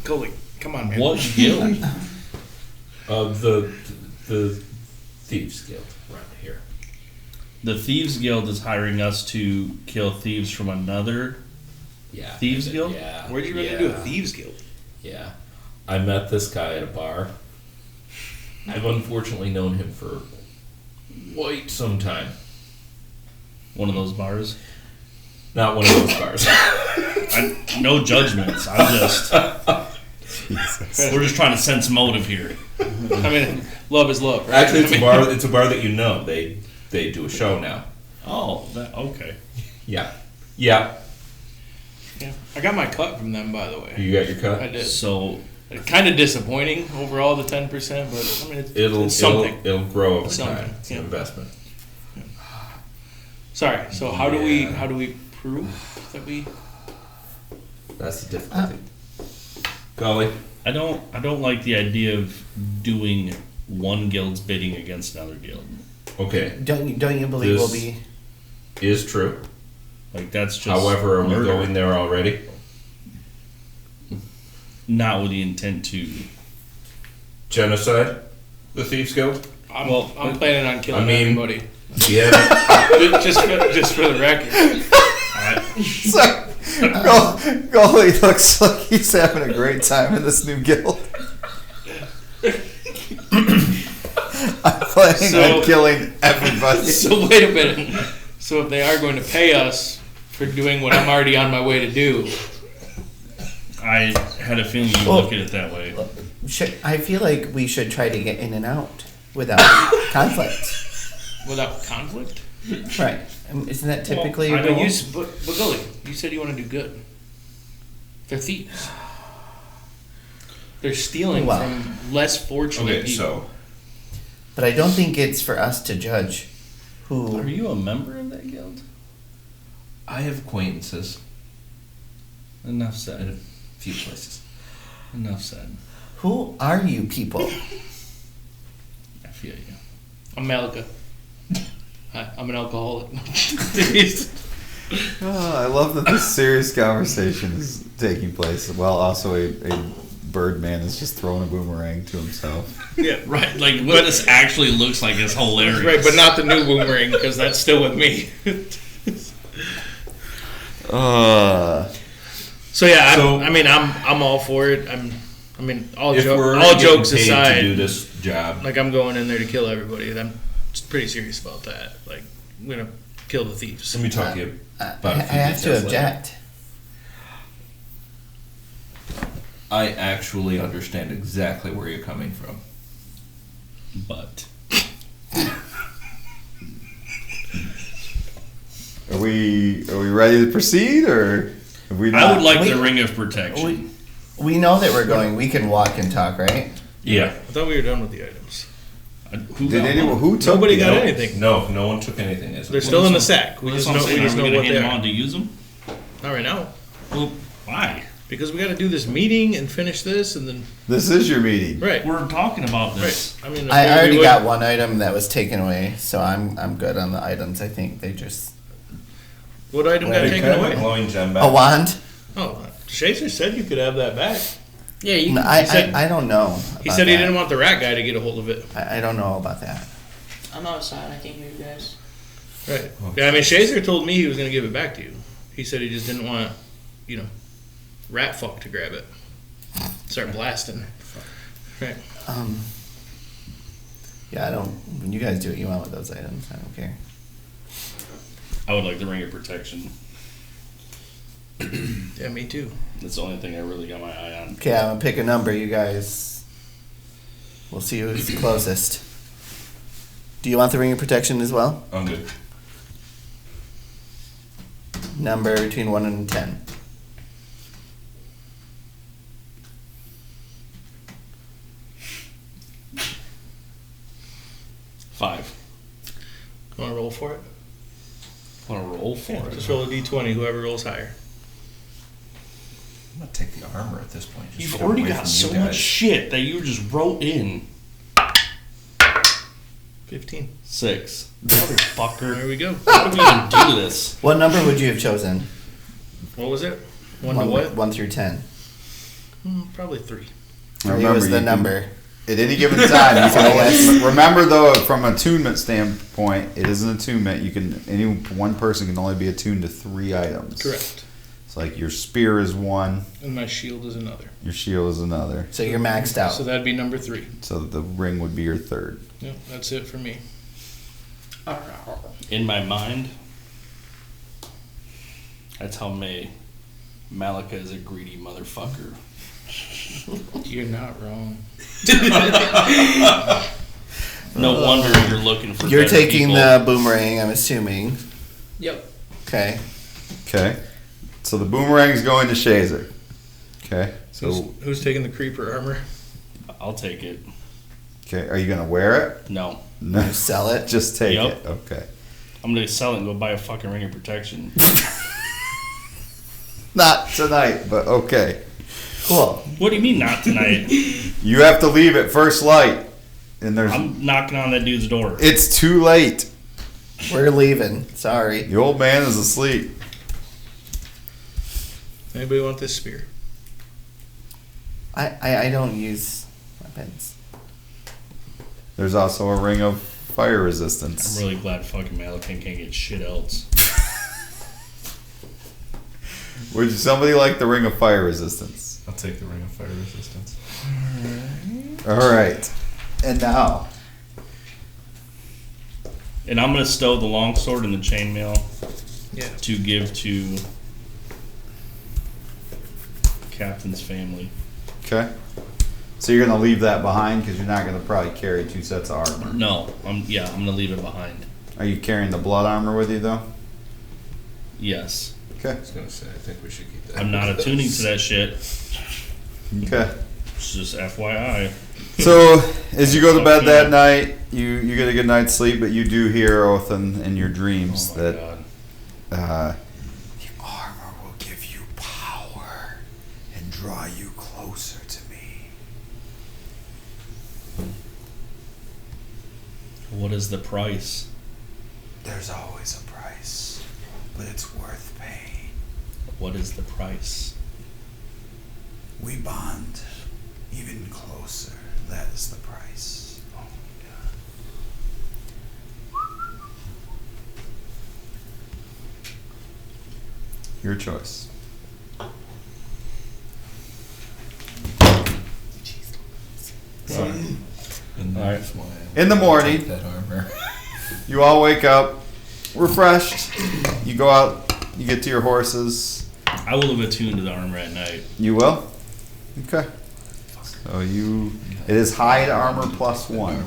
H: Goalie, come on, man.
B: What guild?
D: The Thieves Guild around here.
B: The Thieves Guild is hiring us to kill thieves from another.
D: Yeah.
B: Thieves Guild?
D: Yeah.
H: Where'd you run into a thieves guild?
D: Yeah. I met this guy at a bar. I've unfortunately known him for quite some time.
B: One of those bars.
D: Not one of those bars.
B: No judgments. I'm just. We're just trying to sense motive here.
H: I mean, love is love, right?
D: Actually, it's a bar. It's a bar that you know. They do a show now.
B: Oh, okay.
D: Yeah.
H: Yeah. I got my cut from them, by the way.
D: You got your cut.
H: I did.
B: So
H: Kind of disappointing overall, the 10%, but I mean, it's something.
D: It'll grow over
H: Something,
D: time. It's an
H: yeah.
D: investment.
H: Sorry. So how do we
D: Yeah.
H: prove that we
D: That's the difficulty. Golly.
B: I don't like the idea of doing one guild's bidding against another guild.
D: Okay.
C: Don't you believe we'll
D: This-
C: be?
D: Is true.
B: Like that's just.
D: However, are we
B: murder.
D: going there already?
B: Not with the intent to.
D: Genocide? The Thieves Guild?
H: I'm planning on killing
D: I mean-
H: everybody.
D: Yeah.
H: just for the record.
A: So, Golly looks like he's having a great time in this new guild. I'm planning on killing everybody.
H: So wait a minute. So if they are going to pay us for doing what I'm already on my way to do,
B: I had a feeling you would look at it that way.
C: I feel like we should try to get in and out without conflict.
H: without conflict.
C: Right? Isn't that typically
B: Well,
C: your
H: But
C: goal?
H: but Gully, you said you want to do good. They're thieves. They're stealing
C: Wow.
H: from less fortunate
D: Okay,
H: people.
D: so
C: But I don't think it's for us to judge who.
B: Are you a member of that guild?
D: I have acquaintances
B: Enough
D: in
B: said.
D: a few places.
B: Enough said.
C: Who are you people?
B: I feel you.
H: I'm Malika. I'm an alcoholic.
A: Oh, I love that this serious conversation is taking place while also a bird man is just throwing a boomerang to himself.
H: Yeah,
B: Right, like what this actually looks like is hilarious.
H: right, but not the new boomerang because that's still with me. So yeah, I'm all for it. All
D: If we're
H: all
D: getting
H: jokes
D: paid
H: aside,
D: to do this job,
H: like I'm going in there to kill everybody. I'm pretty serious about that. Like I'm gonna kill the thieves.
D: let me talk to you
C: I
D: about a few
C: have to
D: details later.
C: object.
D: I actually understand exactly where you're coming from.
B: But
A: Are we ready to proceed, or have we not?
B: I would like
C: Wait.
B: the ring of protection.
C: We know that we're going. We can walk and talk, right?
B: Yeah.
H: I thought we were done with the items.
B: Who
A: Did
B: got
A: anyone?
B: one?
A: Who took?
H: Nobody
A: the-
H: got anything.
D: No one took anything. As
H: They're still in the sack. We
B: Well,
H: just
B: that's
H: know
B: what I'm saying. Are we
H: what
B: gonna
H: they
B: hand them
H: are.
B: on to use them?
H: Not right now,
B: Well, why?
H: because we got to do this meeting and finish this, and then
A: This is your meeting.
H: right,
B: We're talking about this.
H: right. I mean,
C: I
H: we
C: already
H: would-
C: got one item that was taken away, so I'm good on the items. I think they just
H: What item got
C: Hey,
H: taken
D: Can I have
H: away?
D: my glowing gem back?
C: a wand.
H: Oh, Shazer said you could have that back.
F: Yeah, you.
C: No,
H: he said-
C: I don't know.
H: He
C: about
H: said he
C: that.
H: didn't want the rat guy to get a hold of it.
C: I don't know about that.
F: I'm outside. I can't hear you guys.
H: Right. Yeah, I mean, Shazer told me he was going to give it back to you. He said he just didn't want, rat fuck to grab it. Start blasting. Right.
C: Yeah, I don't. When you guys do what you want with those items, I don't care.
B: I would like the ring of protection.
H: Yeah, me too.
B: That's the only thing I really got my eye on.
C: Okay, I'm gonna pick a number. You guys, we'll see who's closest. Do you want the ring of protection as well?
D: I'm good.
C: Number between 1 and 10.
B: Five.
H: Want to roll for it?
B: Want to roll for it?
H: Just roll a d20. Whoever rolls higher.
D: I'm gonna take the armor at this point. Just
B: You've
D: get it
B: already
D: away
B: got
D: from
B: so
D: you guys.
B: much shit that you just wrote in.
H: 15.
B: 6.
H: There
B: Motherfucker.
H: we go.
B: How do we even do this?
C: What number would you have chosen?
H: What was it? 1 to what?
C: 1 through 10.
H: Probably 3.
C: 3 was the
A: you can-
C: number.
A: At any given time, you can only, remember though, from an attunement standpoint, it is an attunement. Any one person can only be attuned to 3 items.
H: Correct.
A: It's like your spear is 1,
H: And my shield is another.
A: your shield is another.
C: So you're maxed out.
H: So that'd be number 3.
A: So the ring would be your 3rd.
H: Yep, that's it for me.
B: In my mind, I tell May, Malika is a greedy motherfucker.
H: You're not wrong.
B: No wonder you're looking for
C: You're
B: better
C: taking
B: people.
C: the boomerang, I'm assuming.
F: Yep.
C: Okay.
A: Okay. So the boomerang is going to Shazer. Okay. So
H: Who's taking the creeper armor?
B: I'll take it.
A: okay, are you gonna wear it?
B: No.
A: No.
C: You sell it.
A: Just take
B: Yep.
A: it. Okay.
B: I'm gonna sell it and go buy a fucking ring of protection.
A: Not tonight, but okay.
C: Cool.
B: What do you mean not tonight?
A: You have to leave at first light. And there's
B: I'm knocking on that dude's door.
A: it's too late.
C: We're leaving. Sorry.
A: The old man is asleep.
H: Anybody want this spear?
C: I don't use weapons.
A: There's also a ring of fire
B: I'm
A: resistance.
B: really glad fucking Malakin can't get shit else.
A: Would somebody like the ring of fire resistance?
D: I'll take the ring of fire resistance.
A: All right. And now,
B: And I'm gonna stow the longsword and the chainmail
H: Yeah.
B: to give to Captain's family.
A: okay. So you're gonna leave that behind because you're not gonna probably carry 2 sets of armor.
B: No, I'm gonna leave it behind.
A: Are you carrying the blood armor with you though?
B: Yes.
A: Okay.
D: I was gonna say, I think we should keep that.
B: I'm not attuning to that shit.
A: Okay.
B: It's just FYI.
A: So as you go to bed that night, you get a good night's sleep, but you do hear Othin in your dreams
B: Oh my
A: that
B: god.
A: the armor will give you power and draw you closer to me.
B: What is the price?
A: There's always a price, but it's worth paying.
B: What is the price?
A: We bond even closer. That is the price.
B: Oh
A: Your choice.
D: And
B: All right.
D: that's why
A: In the morning,
D: take that armor.
A: you all wake up refreshed. You go out, you get to your horses.
B: I will have attuned to the armor at night.
A: You will? Okay. So it is hide armor plus 1.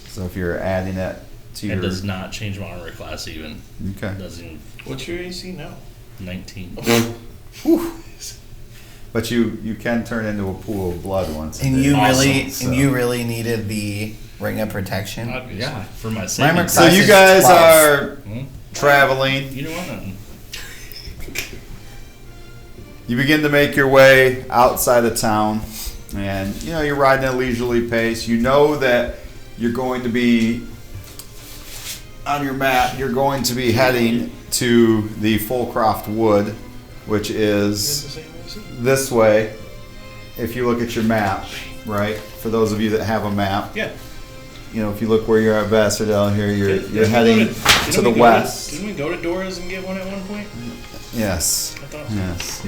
A: So if you're adding it to
B: It
A: your.
B: does not change my armor class even.
A: Okay.
B: It doesn't even.
H: What's your AC now?
B: 19.
A: But you can turn into a pool of blood once. a
C: And
A: day.
C: you
B: Awesome.
C: really
A: So-
C: and you really needed the ring of protection.
H: Obviously.
B: Yeah, for my
C: My
B: savings.
C: armor
A: So
C: class
A: you
C: is
A: guys
C: 12.
A: are
B: Hmm?
A: traveling.
B: You don't want nothing.
A: You begin to make your way outside of town, and you're riding at a leisurely pace. You know that you're going to be on your map. You're going to be heading to the Fulcroft Wood, which
H: Is
A: is
H: it the same AC?
A: this way. If you look at your map, right? For those of you that have a map,
H: Yeah.
A: if you look where you're at, Bastardell here, you're
H: Didn't we
A: heading
H: go
A: to
H: didn't
A: the
H: we go
A: west.
H: Didn't we go to Dora's and get one at one point?
A: Yes.
H: I thought so.
A: Yes.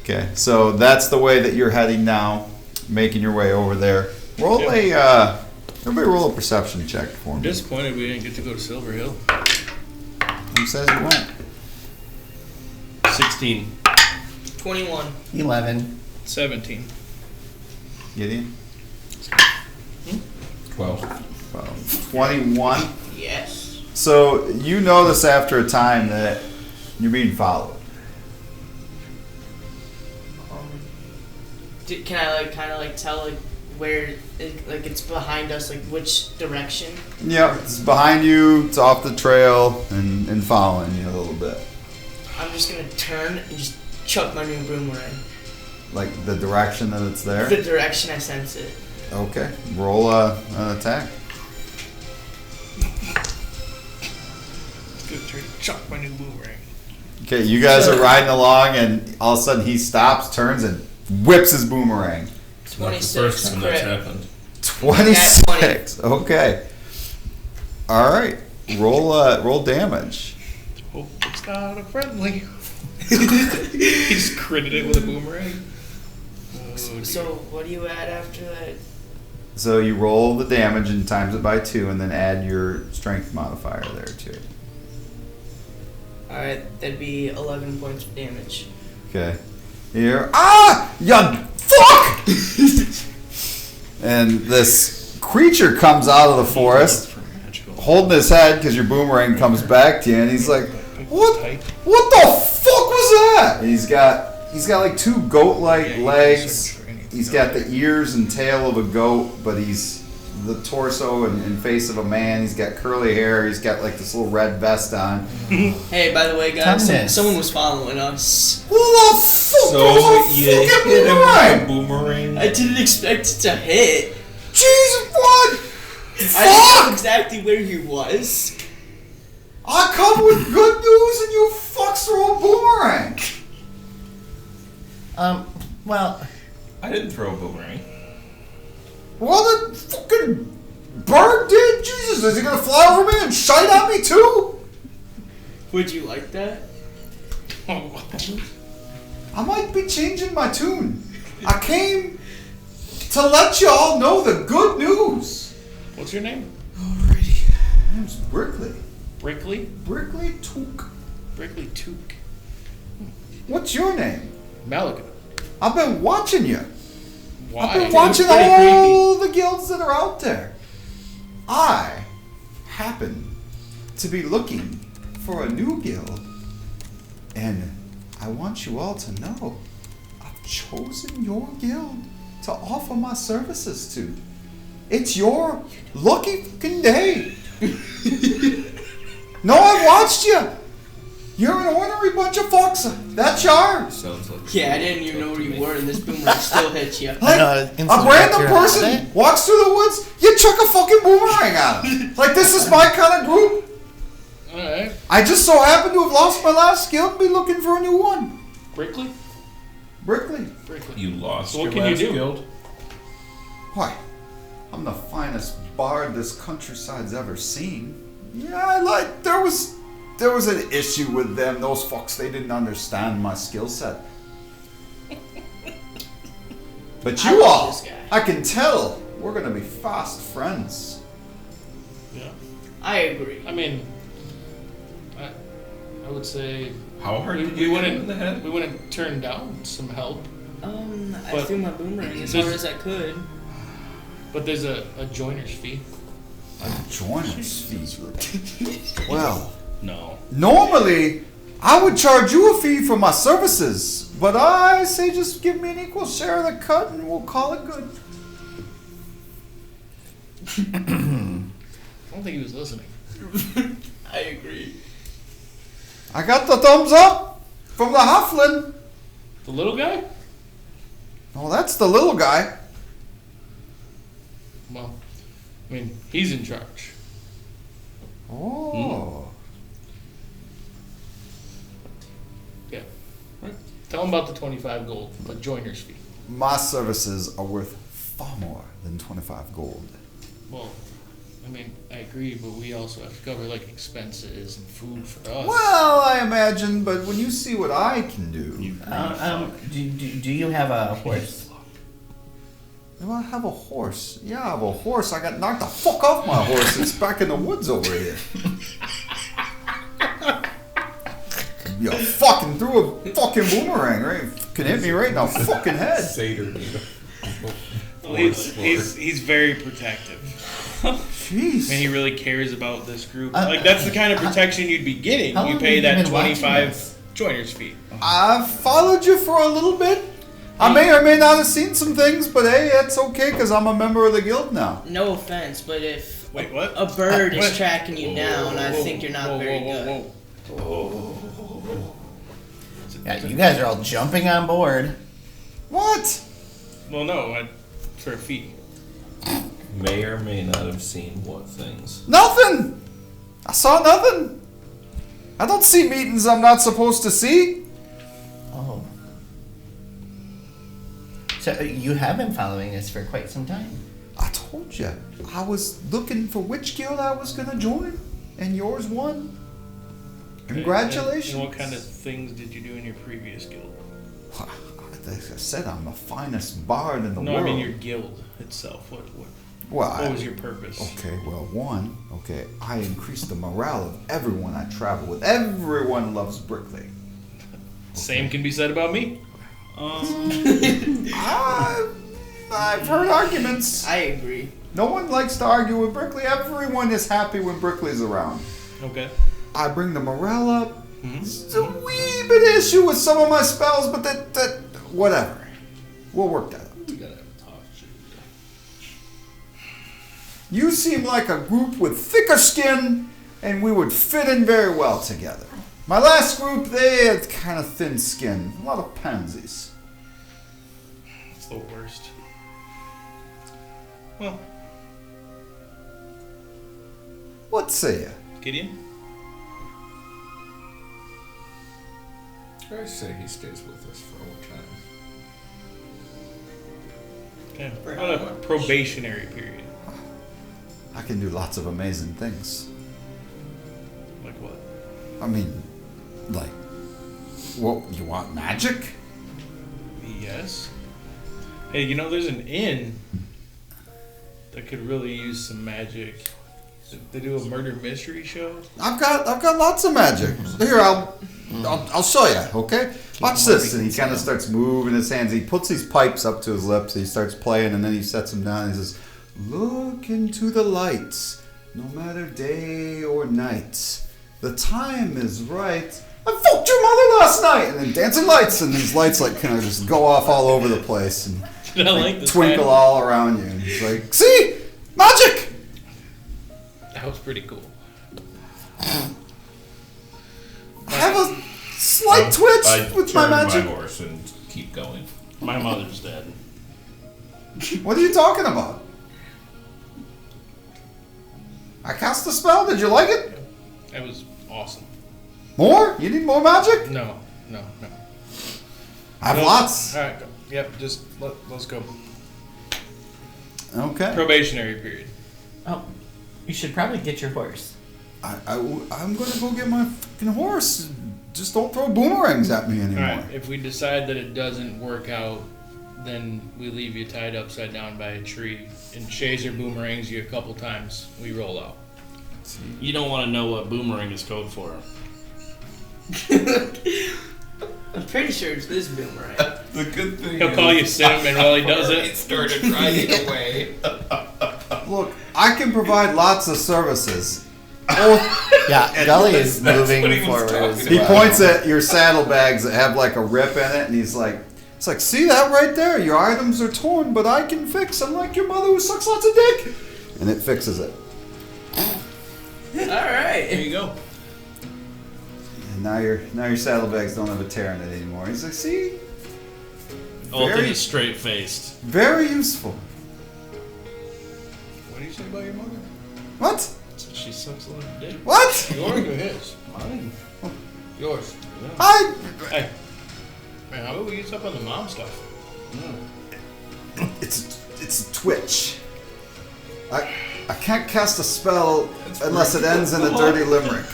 A: Okay. So that's the way that you're heading now, making your way over there. Roll everybody roll a perception check for
H: I'm
A: me.
H: disappointed we didn't get to go to Silver Hill.
A: Who says you won't?
B: 16.
F: 21.
C: 11.
H: 17.
A: Gideon?
D: 12.
A: 21.
F: Yes.
A: So you notice after a time that you're being followed.
F: Can I kind of tell where it's behind us, which direction?
A: Yep. It's behind you. It's off the trail and following you a little bit.
F: I'm just gonna turn and just chuck my new boomerang.
A: Like the direction that it's there.
F: The direction I sense it.
A: Okay. Roll an attack.
H: It's good turn. Chuck my new boomerang.
A: Okay, you guys are riding along, and all of a sudden he stops, turns, and whips his boomerang.
D: It's not the
F: 26
D: first time that's
F: crit.
D: happened.
A: 26. Okay. All right. Roll damage.
H: Hope it's not a friendly. He's critted it with a boomerang. Oh,
F: So what do you add after that?
A: So you roll the damage and times it by 2, and then add your strength modifier there too.
F: Alright, that'd be 11 points of damage.
A: Okay. Here. You fuck! And this creature comes out of the forest,
H: for magical.
A: holding his head because your boomerang comes back to you, and he's like, "What?
H: Tight.
A: What the fuck was that?" And he's got like 2 goat-like
H: Yeah, you can
A: legs.
H: search for anything
A: He's got
H: over
A: the ears and tail of a goat, but he's the torso and face of a man. He's got curly hair. He's got like this little red vest on.
F: Hey, by the way, guys,
C: Thomas.
F: someone was following us.
A: What the fuck?
D: So
A: That was a
D: you hit
A: fucking
D: him with a
A: boomerang.
D: boomerang?
F: I didn't expect it to hit.
A: Jesus, what?
F: I didn't know
A: Fuck!
F: exactly where he was.
A: I come with good news and you fucks throw a boomerang.
C: Well,
D: I didn't throw a boomerang.
A: Well, the fucking bird did. Jesus, is he gonna fly over me and shite at me too?
F: Would you like that?
A: I might be changing my tune. I came to let you all know the good news.
H: What's your name?
A: My name's Brickley.
H: Brickley?
A: Brickley Took.
H: Brickley Took.
A: What's your name?
H: Malaga.
A: I've been watching you.
H: Why?
A: I've been watching
H: Pretty
A: all the guilds that are out there. I happen to be looking for a new guild, and I want you all to know I've chosen your guild to offer my services to. It's your lucky fucking day. No, I watched you. You're an ornery bunch of fucks. That's yours.
D: Sounds like.
F: Yeah, I didn't even know where you were, and this boomerang still hit you.
A: Like,
C: know,
A: a random person walks through the woods, you chuck a fucking boomerang at him. Like, this is my kind of group.
H: Alright.
A: I just so happen to have lost my last skill and be looking for a new one.
H: Brickley?
A: Brickley.
H: Brickley.
D: You lost
H: So what
D: your
H: can you
D: last
H: do?
D: guild?
A: Why? I'm the finest bard this countryside's ever seen. Yeah, there was an issue with them. Those fucks, they didn't understand my skill set. But
F: I
A: you
F: love
A: all,
F: this guy.
A: I can tell, we're gonna be fast friends.
H: Yeah.
F: I agree.
H: I mean, I would say
D: How hard
H: we,
D: did
H: we
D: you hit him in
H: wouldn't
D: the head?
H: we wouldn't turn down some help,
F: I
H: But-
F: threw my boomerang as
H: There's-
F: hard as I could.
H: but there's a joiner's fee.
A: Joiner's fee. Well,
G: No.
A: normally I would charge you a fee for my services, but I say just give me an equal share of the cut and we'll call it good.
H: I don't think he was listening.
F: I agree.
A: I got the thumbs up from the Hufflin.
H: The little guy?
A: Oh, that's the little guy.
H: Well, I mean, he's in charge.
A: Oh.
H: Yeah. Tell him about the 25 gold, the joiner's fee.
A: My services are worth far more than 25 gold.
H: Well, I mean, I agree, but we also have to cover like expenses and food for us.
A: Well, I imagine, but when you see what I can do.
C: do you have a horse?
A: Do I have a horse? Yeah, I have a horse. I got knocked the fuck off my horse. It's back in the woods over here. You fucking threw a fucking boomerang, right? Can hit me right in the fucking head.
D: Satyr.
H: Well, he's very protective. I mean, he
A: Jeez.
H: really cares about this group.
C: Uh,
H: Like, that's the kind of protection you'd be getting.
C: how
H: You
C: long
H: pay
C: have you
H: that
C: been watching
H: 25
C: this?
H: joiner's fee.
A: I followed you for a little bit. I may or may not have seen some things, but hey, it's okay because I'm a member of the guild now.
F: No offense, but if
H: Wait, what?
F: a bird is
H: What?
F: tracking you down, I
H: Whoa,
F: think you're not
H: whoa,
F: very
H: whoa,
F: good.
H: whoa.
C: Yeah, you guys are all jumping on board.
A: What?
H: Well, no, for a fee.
D: May or may not have seen what things.
A: Nothing. I saw nothing. I don't see meetings I'm not supposed to see.
C: Oh. So you have been following us for quite some time.
A: I told you. I was looking for which guild I was going to join, and yours won. Congratulations.
H: And what kind of things did you do in your previous guild?
A: Like I said, I'm the finest bard in the
H: No,
A: world.
H: I mean your guild itself. What
A: Well,
H: was your purpose?
A: Okay, well, I increase the morale of everyone I travel with. Everyone loves Brickley.
H: Same can be said about me.
A: I've heard arguments.
F: I agree.
A: No one likes to argue with Brickley. Everyone is happy when Brickley's around.
H: Okay.
A: I bring the morale up.
H: Mhm.
A: It's a wee bit of issue with some of my spells, but that whatever. We'll work that out.
G: We gotta have a talk.
A: You seem like a group with thicker skin, and we would fit in very well together. My last group, they had kind of thin skin. A lot of pansies.
H: It's the worst. Well,
A: What say you?
H: Gideon?
D: I say he stays with us for all time.
H: Okay. On a probationary period.
A: I can do lots of amazing things.
H: Like what?
A: I mean, like, what, you want magic?
H: Yes. Hey, you know, there's an inn that could really use some magic. They do a murder mystery show.
A: I've got lots of magic. Here, I'll show you, okay? Watch this. And he kind of starts moving his hands. He puts these pipes up to his lips. He starts playing, and then he sets them down. And he says, "Look into the lights, no matter day or night. The time is right. I fucked your mother last night." And then dancing lights, and these lights like kind of just go off all over the place and
H: I like this
A: twinkle
H: guy.
A: all around you. And he's like, "See, magic."
H: That was pretty cool.
A: I have a slight twitch
D: I
A: with my
D: turn
A: magic.
D: my horse and keep going.
G: My mother's dead.
A: What are you talking about? I cast a spell. Did you like it?
H: That was awesome.
A: More? You need more magic?
H: No.
A: I have
H: No.
A: lots.
H: All right, go. Yep, let's go.
A: Okay.
H: Probationary period.
C: Oh, you should probably get your horse.
A: I'm going to go get my fucking horse. Just don't throw boomerangs at me
H: All
A: anymore.
H: right, if we decide that it doesn't work out, then we leave you tied upside down by a tree and Shazer boomerangs you a couple times. We roll out.
G: You don't want to know what boomerang is code for.
F: I'm pretty sure it's this boomerang.
D: The good thing
H: He'll call you cinnamon while he does it.
D: started riding away.
A: Look, I can provide lots of services. Oh,
C: Yeah, Gully is
D: That's
C: moving
D: what he was
C: forward.
D: talking
C: as
A: he
C: well.
A: points at your saddlebags that have like a rip in it, and he's like, "It's like, see that right there? Your items are torn, but I can fix them like your mother who sucks lots of dick." And it fixes it.
F: All right.
H: There you go.
A: And now your saddlebags don't have a tear in it anymore. He's like, "See,
G: Whole thing
A: Very-
G: is straight faced.
A: very useful."
H: What do you say about your mother?
A: What?
G: She sucks a lot of dick.
A: What?
H: Yours or his?
G: Mine.
H: Yours.
A: I.
H: Hey. Man, how about we use up on the mom stuff?
A: It's a twitch. I can't cast a spell unless it ends in a dirty limerick.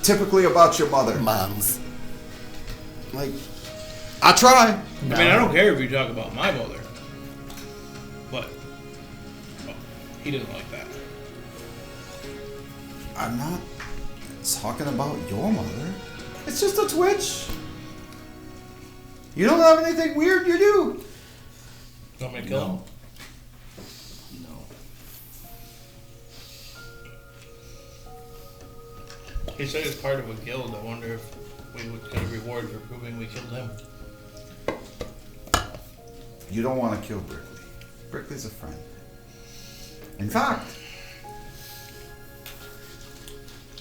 A: Typically about your mother.
C: Moms.
A: Like, I try.
H: I mean, I don't care if you talk about my mother, but he didn't like that.
A: I'm not talking about your mother. It's just a twitch. You don't have anything weird, you do.
H: You want me to kill him?
G: No.
H: He said it's part of a guild. I wonder if we would get a reward for proving we killed him.
A: You don't want to kill Brickley. Brickley's a friend. In fact,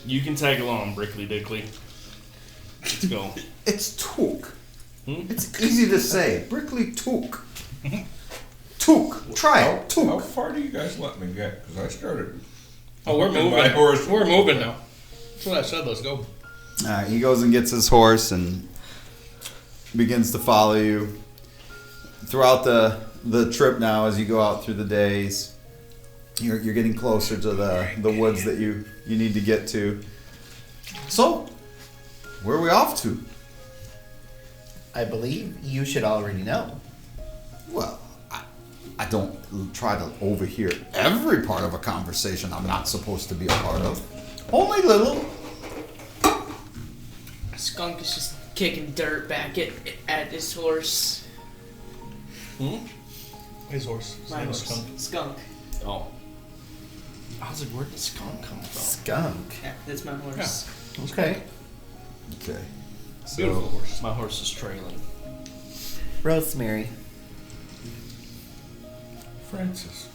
G: You can tag along, Brickley Dickley. Let's go.
A: it's Took.
G: Hmm?
A: It's easy to say. Brickley Took. Took. Try it.
D: How
A: Took.
D: far do you guys let me get? Because I started.
H: Oh, we're
D: Fucking
H: moving.
D: my horse.
H: We're moving now. That's what I said. Let's go.
A: He goes and gets his horse and begins to follow you throughout the trip. Now, as you go out through the days, you're getting closer to the woods that you need to get to. So, where are we off to?
C: I believe you should already know.
A: Well, I don't try to overhear every part of a conversation I'm not supposed to be a part of. Only little.
F: Skunk is just kicking dirt back at his horse.
H: His horse. His
F: My
H: name is
F: horse.
H: Skunk.
F: Skunk.
G: Oh. I was like, where did skunk come from?
C: Skunk.
F: Yeah, that's my horse.
C: Okay.
A: Okay.
H: Beautiful horse.
G: My horse is trailing.
C: Rosemary.
D: Francis.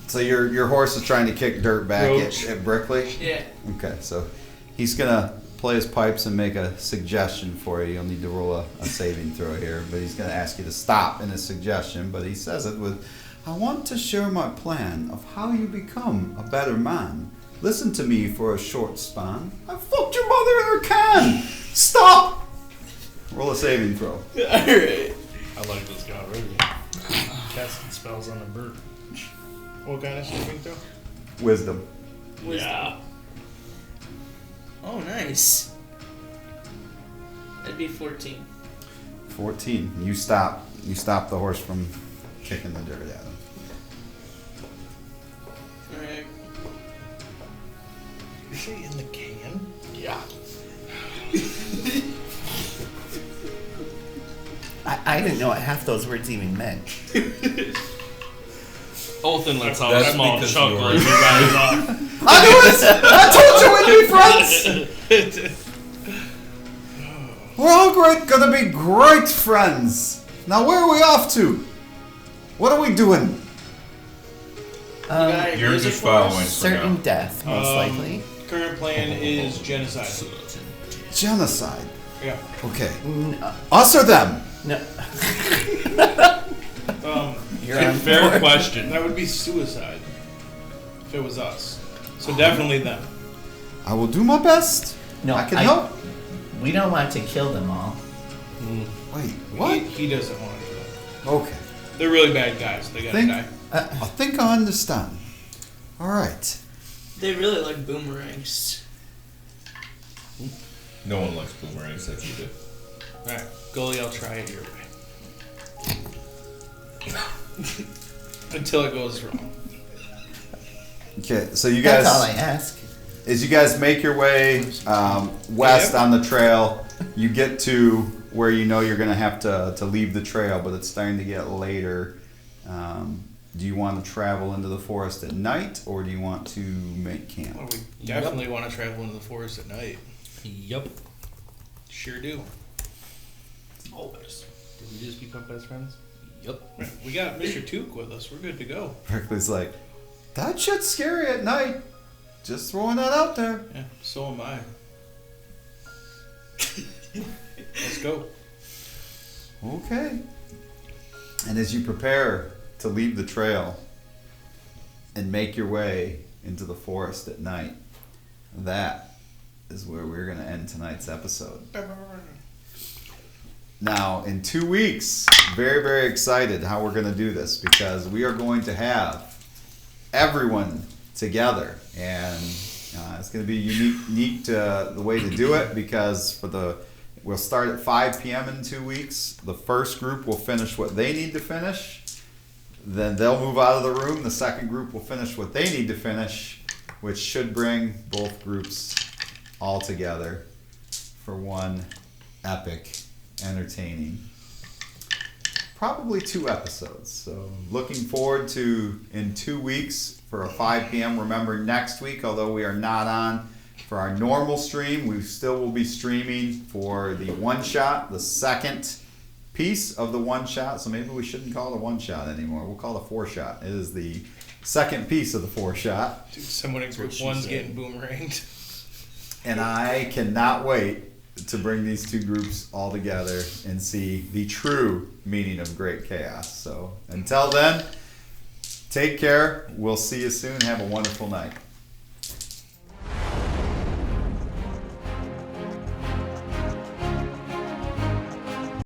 A: So your horse is trying to kick dirt back
E: Roach.
A: at Brickley?
F: Yeah.
A: Okay, so he's gonna play his pipes and make a suggestion for you. You'll need to roll a saving throw here, but he's gonna ask you to stop in his suggestion, but he says it with, I want to share my plan of how you become a better man. Listen to me for a short span. I fucked your mother in her can! Stop! Roll a saving throw.
F: Alright.
E: I like this guy already. Casting spells on a bird. What kind of saving throw?
A: Wisdom.
E: Yeah.
F: Oh, nice. That'd be 14.
A: 14. You stop the horse from kicking the dirt at him.
F: Alright.
E: You say in the can?
F: Yeah.
C: I didn't know what half those words even meant.
G: Othin lets out
D: That's
G: a small
D: because
G: chuckle
D: you
G: as he rides off.
A: I knew it! I told you we'd be friends! We're all gonna be great friends! Now where are we off to? What are we doing?
D: You're just following for
C: Certain
D: now.
C: death, most likely.
E: Current plan is genocide.
A: Genocide.
E: Yeah.
A: Okay. Us or them?
C: No. You're on
G: Fair
C: board.
G: question.
E: That would be suicide if it was us. So definitely them.
A: I will do my best.
C: No,
A: I can help.
C: We don't want to kill them all.
A: Wait, what?
E: He doesn't want to do it.
A: Okay.
E: They're really bad guys. They gotta
A: Think,
E: die.
A: I think I understand. Alright.
F: They really like boomerangs.
D: No one likes boomerangs like you do.
E: Alright, Gully, I'll try it your way. Until it goes wrong.
A: Okay, so you guys...
C: That's all I ask.
A: As you guys make your way west on the trail, you get to where you know you're going to have to leave the trail, but it's starting to get later. Do you want to travel into the forest at night, or do you want to make camp?
E: Well, we definitely want to travel into the forest at night.
G: Yup.
E: Sure do.
G: Always. Did we just become best friends? Yup.
E: Right, we got Mr. Took with us. We're good to go.
A: Berkeley's like, that shit's scary at night. Just throwing that out there.
E: Yeah, so am I. Let's go.
A: Okay. And as you prepare to leave the trail and make your way into the forest at night, that is where we're going to end tonight's episode. Now, in 2 weeks, very, very excited how we're going to do this, because we are going to have everyone together, and it's going to be unique to the way to do it, because we'll start at 5 p.m. in 2 weeks. The first group will finish what they need to finish. Then they'll move out of the room. The second group will finish what they need to finish, which should bring both groups all together for one epic, entertaining, probably 2 episodes. So looking forward to in 2 weeks for a 5 p.m. Remember, next week, although we are not on for our normal stream, we still will be streaming for the one shot, the second piece of the one shot. So maybe we shouldn't call it a one shot anymore. We'll call it a 4 shot. It is the second piece of the 4 shot.
E: Dude, someone in group
G: what she
E: one's
G: said.
E: getting boomeranged.
A: And I cannot wait to bring these 2 groups all together and see the true meaning of Great Chaos. So until then, take care. We'll see you soon. Have a wonderful night.